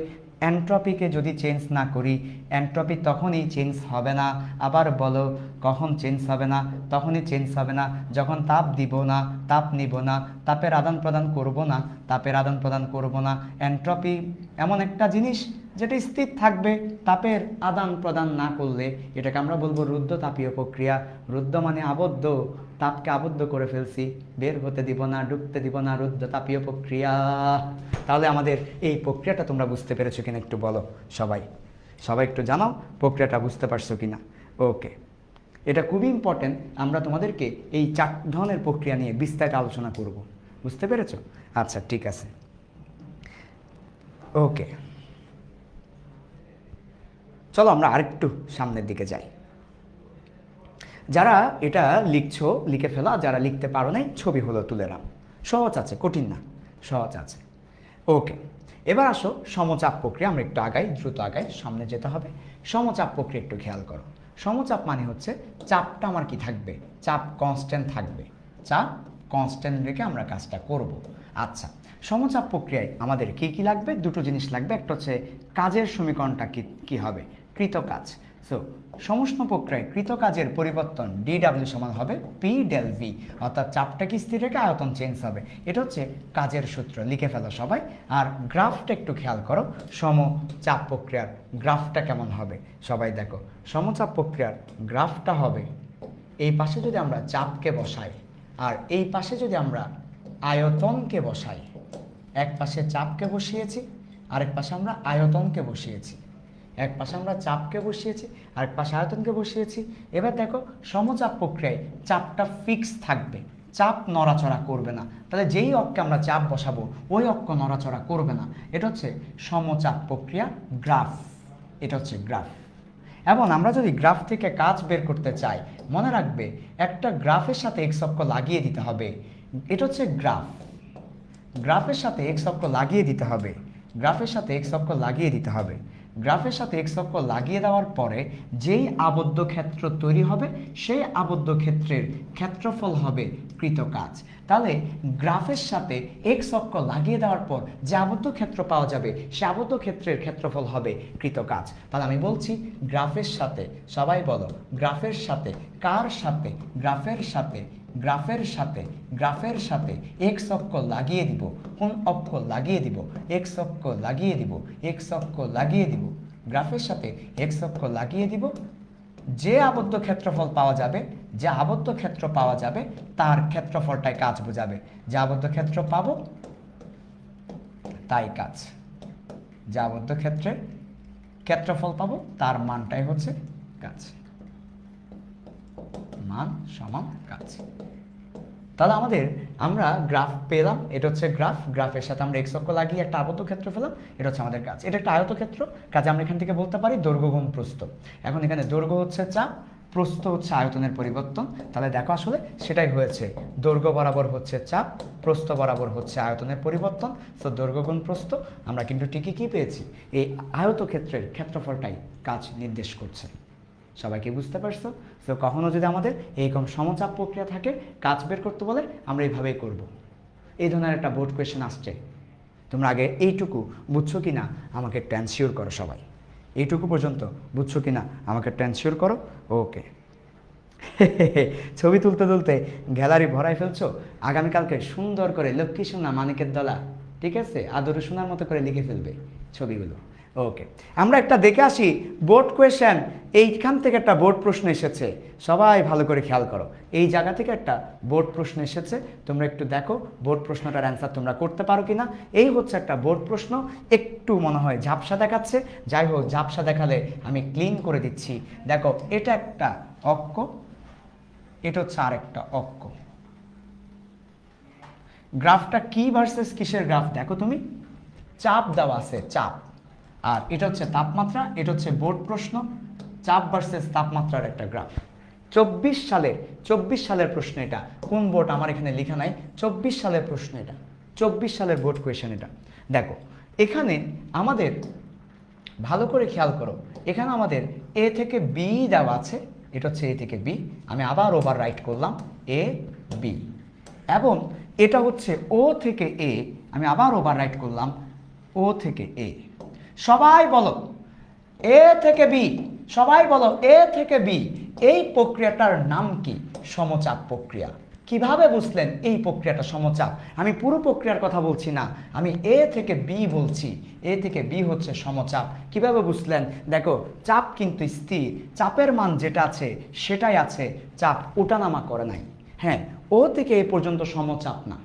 এন্ট্রপিকে যদি চেঞ্জ না করি, এন্ট্রপি তখনই চেঞ্জ হবে না। আবার বলো, কখন চেঞ্জ হবে না? তখনই চেঞ্জ হবে না যখন তাপ দিব না, তাপ নিব না, তাপের আদান প্রদান করব না, তাপের আদান প্রদান করব না। এন্ট্রপি এমন একটা জিনিস যেটা স্থির থাকবে, তাপের আদান প্রদান না করলে এটাকে আমরা বলবো রুদ্ধ তাপীয় প্রক্রিয়া। রুদ্ধ মানে আবদ্ধ, তাপকে আবদ্ধ করে ফেলছি, বের হতে দিব না, ঢুকতে দিব না, রুদ্ধ তাপীয় প্রক্রিয়া। তাহলে আমাদের এই প্রক্রিয়াটা তোমরা বুঝতে পেরেছো কিনা একটু বলো সবাই। সবাই একটু জানাও প্রক্রিয়াটা বুঝতে পারছো কিনা। ওকে, এটা খুবই ইম্পর্টেন্ট। আমরা তোমাদেরকে এই 4 ধরনের প্রক্রিয়া নিয়ে বিস্তারিত আলোচনা করব। বুঝতে পেরেছো? আচ্ছা, ঠিক আছে। ওকে, চলো আমরা আরেকটু সামনের দিকে যাই। যারা এটা লিখছো লিখে ফেলো, আর যারা লিখতে পারো নাই ছবি হলো তুলে নাও। সহজ আছে, কঠিন না, সহজ আছে। ওকে, এবার আসো সমচাপ প্রক্রিয়া। আমরা একটু আগাই, দ্রুত আগাই, সামনে যেতে হবে। সমচাপ প্রক্রিয়া একটু খেয়াল করো। সমচাপ মানে হচ্ছে চাপটা আমার কি থাকবে? চাপ কনস্ট্যান্ট থাকবে। চাপ কনস্ট্যান্ট রেখে আমরা কাজটা করব। আচ্ছা, সমচাপ প্রক্রিয়ায় আমাদের কি কি লাগবে? দুটো জিনিস লাগবে। একটা হচ্ছে কাজের সমীকরণটা কি হবে? কৃতকাজ। সো সমুষ্ণ প্রক্রিয়ায় কৃতকাজের পরিবর্তন ডিডাব্লিউ সমান হবে পি ডেল ভি, অর্থাৎ চাপটাকে স্থির রেখে আয়তন চেঞ্জ হবে। এটা হচ্ছে কাজের সূত্র, লিখে ফেলো সবাই। আর গ্রাফটা একটু খেয়াল করো, সমচাপ প্রক্রিয়ার গ্রাফটা কেমন হবে সবাই দেখো। সমচাপ প্রক্রিয়ার গ্রাফটা হবে, এই পাশে যদি আমরা চাপকে বসাই আর এই পাশে যদি আমরা আয়তনকে বসাই, এক পাশে চাপকে বসিয়েছি, আরেক পাশে আমরা আয়তনকে বসিয়েছি। এক পাশে আমরা চাপকে বসিয়েছি, আরেক পাশে আয়তনকে বসিয়েছি। এবার দেখো সমচাপ প্রক্রিয়ায় চাপটা ফিক্স থাকবে, চাপ নড়াচড়া করবে না। তাহলে যেই অক্ষে আমরা চাপ বসাবো ওই অক্ষ নড়াচড়া করবে না। এটা হচ্ছে সমচাপ প্রক্রিয়া গ্রাফ। এটা হচ্ছে গ্রাফ। এবং আমরা যদি গ্রাফ থেকে কাজ বের করতে চাই, মনে রাখবে একটা গ্রাফের সাথে এক্স অক্ষ লাগিয়ে দিতে হবে। এটা হচ্ছে গ্রাফ। গ্রাফের সাথে এক্স অক্ষ লাগিয়ে দিতে হবে। গ্রাফের সাথে এক্স অক্ষ লাগিয়ে দিতে হবে। গ্রাফের সাথে এক্স অক্ষ লাগিয়ে দেওয়ার পরে যেই আবদ্ধ ক্ষেত্র তৈরি হবে সেই আবদ্ধ ক্ষেত্রের ক্ষেত্রফল হবে কৃতকাজ। তাহলে গ্রাফের সাথে এক্স অক্ষ লাগিয়ে দেওয়ার পর যে আবদ্ধ ক্ষেত্র পাওয়া যাবে সে আবদ্ধ ক্ষেত্রের ক্ষেত্রফল হবে কৃতকাজ। তাহলে আমি বলছি গ্রাফের সাথে, সবাই বলো গ্রাফের সাথে, কার সাথে? গ্রাফের সাথে, গ্রাফের সাথে, গ্রাফের সাথে এক্স অক্ষ লাগিয়ে দিব। কোন অক্ষ লাগিয়ে দিব? এক্স অক্ষ লাগিয়ে দিব, এক্স অক্ষ লাগিয়ে দিব। গ্রাফের সাথে এক্স অক্ষ লাগিয়ে দিব। যে আবদ্ধ ক্ষেত্রফল পাওয়া যাবে, যে আবদ্ধ ক্ষেত্র পাওয়া যাবে তার ক্ষেত্রফলটাই কাজ বোঝাবে। যে আবদ্ধ ক্ষেত্র পাবো তাই কাজ। যে আবদ্ধ ক্ষেত্রের ক্ষেত্রফল পাবো তার মানটাই হচ্ছে কাজ, মান সমান কাজ। তাহলে আমরা গ্রাফ পেলাম, এটা হচ্ছে গ্রাফের সাথে আমরা এক্স অক্ষ লাগিয়ে একটা আবদ্ধ ক্ষেত্র পেলাম, এটা হচ্ছে আমাদের কাজ। এটা একটা আয়তক্ষেত্র, কাজে আমরা এখান থেকে বলতে পারি দৈর্ঘ্য গুণ প্রস্থ। এখন এখানে দৈর্ঘ্য হচ্ছে চাপ, প্রস্থ হচ্ছে আয়তনের পরিবর্তন। তাহলে দেখো আসলে সেটাই হয়েছে, দৈর্ঘ্য বরাবর হচ্ছে চাপ, প্রস্থ বরাবর হচ্ছে আয়তনের পরিবর্তন। তো দৈর্ঘ্য গুণ প্রস্থ আমরা কিন্তু ঠিকই কি পেয়েছি, এই আয়তক্ষেত্রের ক্ষেত্রফলটাই কাজ নির্দেশ করছে। সবাইকে বুঝতে পারছো? তো কখনো যদি আমাদের এইরকম সমচাপ প্রক্রিয়া থাকে, কাজ বের করতে বলে আমরা এইভাবেই করব। এই ধরনের একটা বোর্ড কোয়েশ্চেন আসছে, তোমরা আগে এইটুকু বুঝছো কি না আমাকে ট্রান্সফিওর করো সবাই, এইটুকু পর্যন্ত বুঝছো কি না আমাকে ট্রান্সফিওর করো। ওকে, ছবি তুলতে তুলতে গ্যালারি ভরাই ফেলছো, আগামীকালকে সুন্দর করে লক্ষ্মী সোনা মানিকের দলা, ঠিক আছে, আদর সোনার মতো করে লিখে ফেলবে ছবিগুলো। ওকে, আমরা একটা দেখে আসি বোর্ড কোয়েশ্চেন। এইখান থেকে একটা বোর্ড প্রশ্ন এসেছে, সবাই ভালো করে খেয়াল করো। এই জায়গা থেকে একটা বোর্ড প্রশ্ন এসেছে, তোমরা একটু দেখো বোর্ড প্রশ্নটার অ্যান্সার তোমরা করতে পারো কিনা। এই হচ্ছে একটা বোর্ড প্রশ্ন, একটু মনে হয় ঝাপসা দেখাচ্ছে, যাই হোক ঝাপসা দেখালে আমি ক্লিন করে দিচ্ছি। দেখো এটা একটা অক্ষ, এটা হচ্ছে আরেকটা অক্ষ। গ্রাফটা কি ভার্সেস কিসের গ্রাফ দেখো তুমি, চাপ দেওয়া আছে, চাপ। আর এটা হচ্ছে তাপমাত্রা, এটা হচ্ছে বোর্ড প্রশ্ন, চাপ ভার্সেস তাপমাত্রার একটা গ্রাফ। 24 সালের প্রশ্ন এটা। কোন বোর্ড আমার এখানে লেখা নাই, 24 সালের প্রশ্ন এটা, 24 সালের বোর্ড কোয়েশ্চেন এটা। দেখো এখানে আমাদের ভালো করে খেয়াল করো, এখানে আমাদের এ থেকে বি দেওয়া আছে, এটা হচ্ছে এ থেকে বি, আমি আবার ওভার রাইট করলাম এ বি, এবং এটা হচ্ছে ও থেকে এ, আমি আবার ওভার রাইট করলাম ও থেকে এ। সবাই বলো এ থেকে বি, সবাই বলো এ থেকে বি, এই প্রক্রিয়াটার নাম কি? সমচাপ প্রক্রিয়া। কিভাবে বুঝলেন এই প্রক্রিয়াটা সমচাপ? আমি পুরো প্রক্রিয়ার কথা বলছি না, আমি এ থেকে বি বলছি, এ থেকে বি হচ্ছে সমচাপ। কিভাবে বুঝলেন? দেখো চাপ কিন্তু স্থির, চাপের মান যেটা আছে সেটাই আছে, চাপ ওঠানামা করে নাই। হ্যাঁ, ও থেকে এ পর্যন্ত সমচাপ না,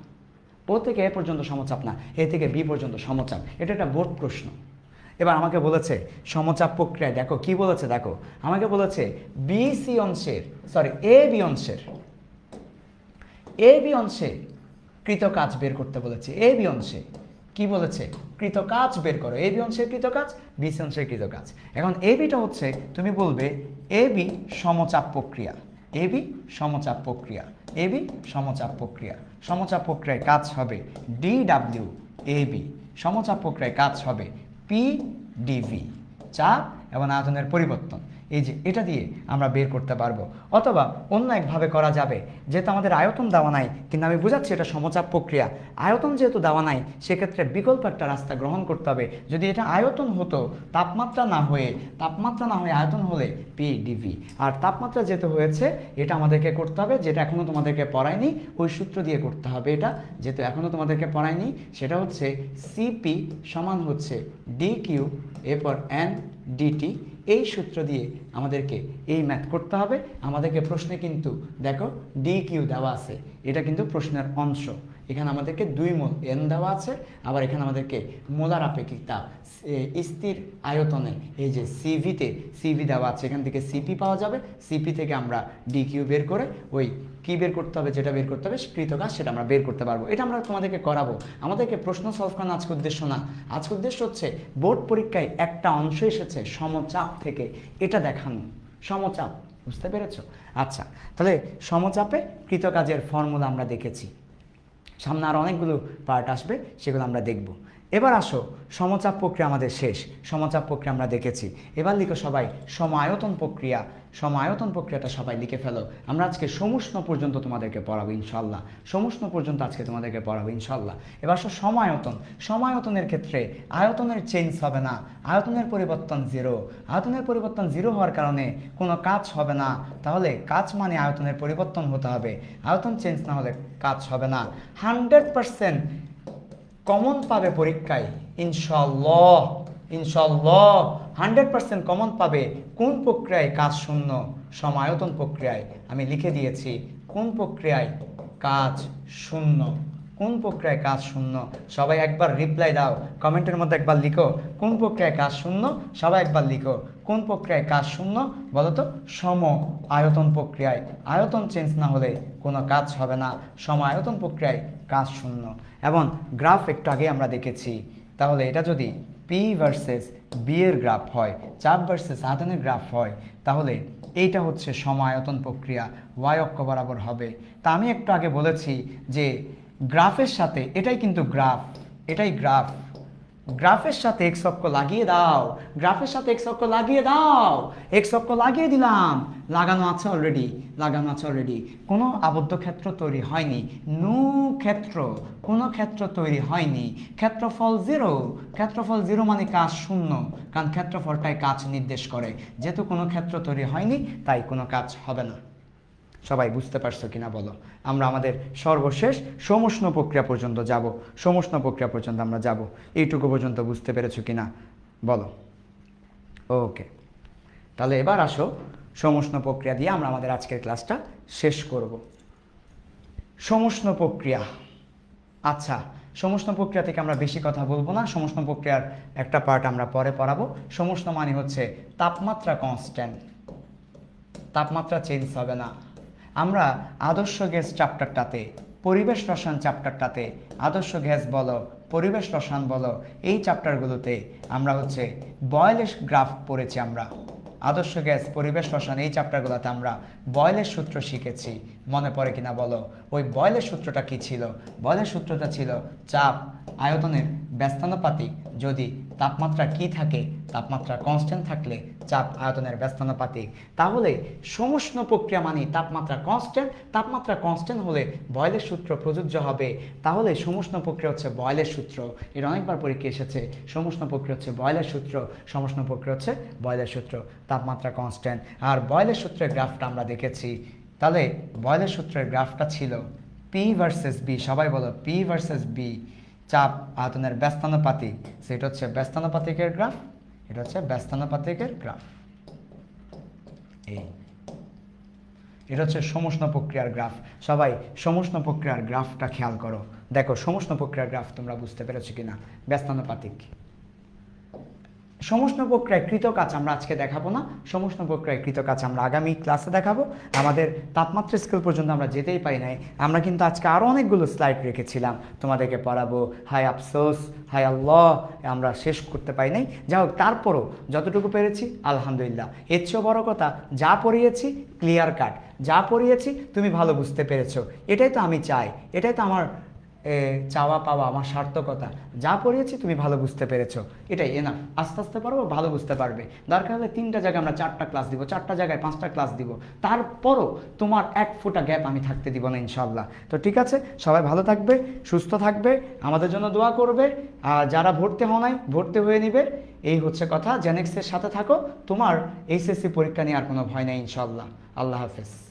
ও থেকে এ পর্যন্ত সমচাপ না, এ থেকে বি পর্যন্ত সমচাপ। এটা একটা বোর্ড প্রশ্ন। এবার আমাকে বলেছে সমচাপ প্রক্রিয়ায়, দেখো কি বলেছে, দেখো আমাকে বলেছে বি সি অংশের, সরি এ বি অংশের, এ বি অংশে কৃত কাজ বের করতে বলেছে। এ বি অংশে কি বলেছে? কৃত কাজ বের করো। এ বি অংশের কৃত কাজ, বি সি অংশের কৃত কাজ। এখন এ বিটা হচ্ছে, তুমি বলবে এ বি সমচাপ প্রক্রিয়া, এ বি সমচাপ প্রক্রিয়া, এ বি সমচাপ প্রক্রিয়া। সমচাপ প্রক্রিয়ায় কাজ হবে ডি ডাব্লিউ এ বি, সমচাপ প্রক্রিয়ায় কাজ হবে পি ডিভি, চাপ এবং আয়তনের পরিবর্তন। এই যে এটা দিয়ে আমরা বের করতে পারবো, অথবা অন্য একভাবে করা যাবে। যেহেতু আমাদের আয়তন দেওয়া নাই, কিন্তু আমি বুঝাচ্ছি এটা সমচাপ প্রক্রিয়া, আয়তন যেহেতু দেওয়া নাই সেক্ষেত্রে বিকল্প একটা রাস্তা গ্রহণ করতে হবে। যদি এটা আয়তন হতো, তাপমাত্রা না হয়ে আয়তন হলে পি ডিভি, আর তাপমাত্রা যেহেতু হয়েছে এটা আমাদেরকে করতে হবে, যেটা এখনো তোমাদেরকে পড়ায়নি, ওই সূত্র দিয়ে করতে হবে। এটা যেহেতু এখনো তোমাদেরকে পড়ায়নি, সেটা হচ্ছে সিপি সমান হচ্ছে ডি কিউ এরপর এন ডিটি। এই সূত্র দিয়ে আমাদেরকে এই ম্যাথ করতে হবে। আমাদেরকে প্রশ্নে কিন্তু দেখো ডি কিউ দেওয়া আছে, এটা কিন্তু প্রশ্নের অংশ। এখানে আমাদেরকে 2 মোল এন দেওয়া আছে, আবার এখানে আমাদেরকে মোলার আপেক্ষিক তাপ স্থির আয়তনে এই যে সিভি দেওয়া আছে, এখান থেকে সিপি পাওয়া যাবে। সিপি থেকে আমরা ডি কিউ বের করে ওই কি বের করতে হবে, যেটা বের করতে হবে কৃত কাজ, সেটা আমরা বের করতে পারবো। এটা আমরা তোমাদেরকে করাবো। আমাদেরকে প্রশ্ন সলভ করানো আজকে উদ্দেশ্য না, আজকে উদ্দেশ্য হচ্ছে বোর্ড পরীক্ষায় একটা অংশ এসেছে সমচাপ থেকে, এটা দেখানো। সমচাপ, বুঝতে পেরেছো? আচ্ছা, তাহলে সমচাপে কৃত কাজের ফর্মুলা আমরা দেখেছি, সামনে আর অনেকগুলো পার্ট আসবে, সেগুলো আমরা দেখব। এবার আসো, সমচাপ প্রক্রিয়া আমাদের শেষ, সমচাপ প্রক্রিয়া আমরা দেখেছি। এবার লিখো সবাই সমায়তন প্রক্রিয়া। সমায়তন প্রক্রিয়াটা সবাই লিখে ফেলো। আমরা আজকে সমুষ্ণ পর্যন্ত তোমাদেরকে পড়াবো ইনশাল্লাহ, সমুষ্ণ পর্যন্ত আজকে তোমাদেরকে পড়াবো ইনশাল্লাহ। এবার আসো সমায়তন। সমায়তনের ক্ষেত্রে আয়তনের চেঞ্জ হবে না, আয়তনের পরিবর্তন 0। আয়তনের পরিবর্তন 0 হওয়ার কারণে কোনো কাজ হবে না। তাহলে কাজ মানে আয়তনের পরিবর্তন হতে হবে, আয়তন চেঞ্জ না হলে কাজ হবে না। 100% কমন পাবে পরীক্ষায় ইনশাল্লাহ, ইনশাল্লাহ 100% কমন পাবে। কোন প্রক্রিয়ায় কাজ শূন্য? সমায়তন প্রক্রিয়ায়। আমি লিখে দিয়েছি কোন প্রক্রিয়ায় কাজ শূন্য, কোন প্রক্রিয়ায় কাজ শূন্য? সবাই একবার রিপ্লাই দাও, কমেন্টের মধ্যে একবার লিখো কোন প্রক্রিয়ায় কাজ শূন্য। সবাই একবার লিখো কোন প্রক্রিয়ায় কাজ শূন্য বলো তো? সম আয়তন প্রক্রিয়ায়। আয়তন চেঞ্জ না হলে কোনো কাজ হবে না, সম আয়তন প্রক্রিয়ায় কাজ শূন্য। এবং গ্রাফ একটু আগে আমরা দেখেছি, তাহলে এটা যদি পি ভার্সেস বি এর গ্রাফ হয়, চাপ ভার্সেস আয়তনের গ্রাফ হয়, তাহলে এইটা হচ্ছে সম আয়তন প্রক্রিয়া, ওয়াই অক্ষ বরাবর হবে। তা আমি একটু আগে বলেছি যে গ্রাফের সাথে, এটাই কিন্তু গ্রাফ, এটাই গ্রাফ, গ্রাফের সাথে এক্স অক্ষ লাগিয়ে দাও, গ্রাফের সাথে এক্স অক্ষ লাগিয়ে দাও, এক্স অক্ষ লাগিয়ে দিলাম, লাগানো আছে অলরেডি, লাগানো আছে অলরেডি। কোনো আবদ্ধ ক্ষেত্র তৈরি হয়নি, নো ক্ষেত্র, কোনো ক্ষেত্র তৈরি হয়নি। ক্ষেত্রফল জিরো, ক্ষেত্রফল জিরো মানে কাজ শূন্য, কারণ ক্ষেত্রফলটাই কাজ নির্দেশ করে। যেহেতু কোনো ক্ষেত্র তৈরি হয়নি তাই কোনো কাজ হবে না। সবাই বুঝতে পারছো কিনা বলো? আমরা আমাদের সর্বশেষ সমষ্ণ প্রক্রিয়া পর্যন্ত যাব, সমষ্ণ প্রক্রিয়া পর্যন্ত আমরা যাব, এইটুকু পর্যন্ত বুঝতে পেরেছো কিনা বলো? ওকে, তাহলে এবার আসো সমষ্ণ প্রক্রিয়া দিয়ে আমরা আমাদের আজকের ক্লাসটা শেষ করব। সমষ্ণ প্রক্রিয়া, আচ্ছা সমষ্ণ প্রক্রিয়া থেকে আমরা বেশি কথা বলবো না, সমষ্ণ প্রক্রিয়ার একটা পার্ট আমরা পরে পড়াবো। সমষ্ণ মানে হচ্ছে তাপমাত্রা কনস্ট্যান্ট, তাপমাত্রা চেঞ্জ হবে না। আমরা আদর্শ গ্যাস চ্যাপ্টারটাতে, পরিবেশ রসায়ন চ্যাপ্টারটাতে, আদর্শ গ্যাস বলো, পরিবেশ রসায়ন বলো, এই চ্যাপ্টারগুলোতে আমরা হচ্ছে বয়েলের গ্রাফ পড়েছি। আমরা আদর্শ গ্যাস, পরিবেশ রসায়ন এই চ্যাপ্টারগুলোতে আমরা বয়েলের সূত্র শিখেছি, মনে পড়ে কিনা বলো? ওই বয়েলের সূত্রটা কি ছিল? বয়েলের সূত্রটা ছিল চাপ আয়তনের ব্যস্তানুপাতিক, যদি তাপমাত্রা কি থাকে, তাপমাত্রা কনস্ট্যান্ট থাকলে চাপ আয়তনের ব্যস্তানুপাতিক। তাহলে সমষ্ণ প্রক্রিয়া মানে তাপমাত্রা কনস্ট্যান্ট, তাপমাত্রা কনস্ট্যান্ট হলে বয়েলের সূত্র প্রযোজ্য হবে। তাহলে সমষ্ণ প্রক্রিয়া হচ্ছে বয়েলের সূত্র, এর অনেকবার পরীক্ষা এসেছে। সমষ্ণ প্রক্রিয়া হচ্ছে বয়েলের সূত্র, সমষ্ণ প্রক্রিয়া হচ্ছে বয়েলের সূত্র, তাপমাত্রা কনস্ট্যান্ট। আর বয়েলের সূত্রের গ্রাফটা আমরা দেখেছি। তাহলে বয়েলের সূত্রের গ্রাফটা ছিল পি ভার্সেস বি, সবাই বলো পি ভার্সেস বি, চাপ আয়তনের ব্যস্তানুপাতিক, সেটা হচ্ছে ব্যস্তানুপাতিকের গ্রাফ, এটা হচ্ছে ব্যস্তানুপাতিকের গ্রাফ। এই এটা হচ্ছে সমষ্ণ প্রক্রিয়ার গ্রাফ। সবাই সমষ্ণ প্রক্রিয়ার গ্রাফটা খেয়াল করো, দেখো সমষ্ণ প্রক্রিয়ার গ্রাফ তোমরা বুঝতে পেরেছো কিনা? ব্যস্তানুপাতিক সমষ্ণ প্রক্রিয়ায় কৃত কাজ আমরা আজকে দেখাবো না, সমষ্ণ প্রক্রিয়ায় কৃত কাজ আমরা আগামী ক্লাসে দেখাবো। আমাদের তাপমাত্রা স্কেল পর্যন্ত আমরা যেতেই পারি নাই, আমরা কিন্তু আজকে আরও অনেকগুলো স্লাইড রেখেছিলাম তোমাদেরকে পড়াবো। হায় আফসোস, হায় আল্লাহ, আমরা শেষ করতে পারি নাই। যাই হোক, তারপরও যতটুকু পেরেছি আলহামদুলিল্লাহ। এর চেয়েও বড় কথা, যা পড়িয়েছি ক্লিয়ার কাট, যা পড়িয়েছি তুমি ভালো বুঝতে পেরেছো, এটাই তো আমি চাই, এটাই তো আমার চাওয়া পাওয়া, আমার সার্থকতা। যা পড়িয়েছি তুমি ভালো বুঝতে পেরেছো, এটাই এনাফ। আস্তে আস্তে পারবো, ভালো বুঝতে পারবে। দরকার হলে 3টা জায়গায় আমরা 4টা ক্লাস দিব, 4টা জায়গায় 5টা ক্লাস দিব, তারপরও তোমার 1 ফোঁটা গ্যাপ আমি থাকতে দিব না ইনশাল্লাহ। তো ঠিক আছে, সবাই ভালো থাকবে, সুস্থ থাকবে, আমাদের জন্য দোয়া করবে। আর যারা ভর্তি হও নাই ভর্তি হয়ে নিবে, এই হচ্ছে কথা। জেনেক্সের সাথে থাকো, তোমার এইচএসসি পরীক্ষা নিয়ে আর কোনো ভয় নেই ইনশাল্লাহ। আল্লাহ হাফেজ।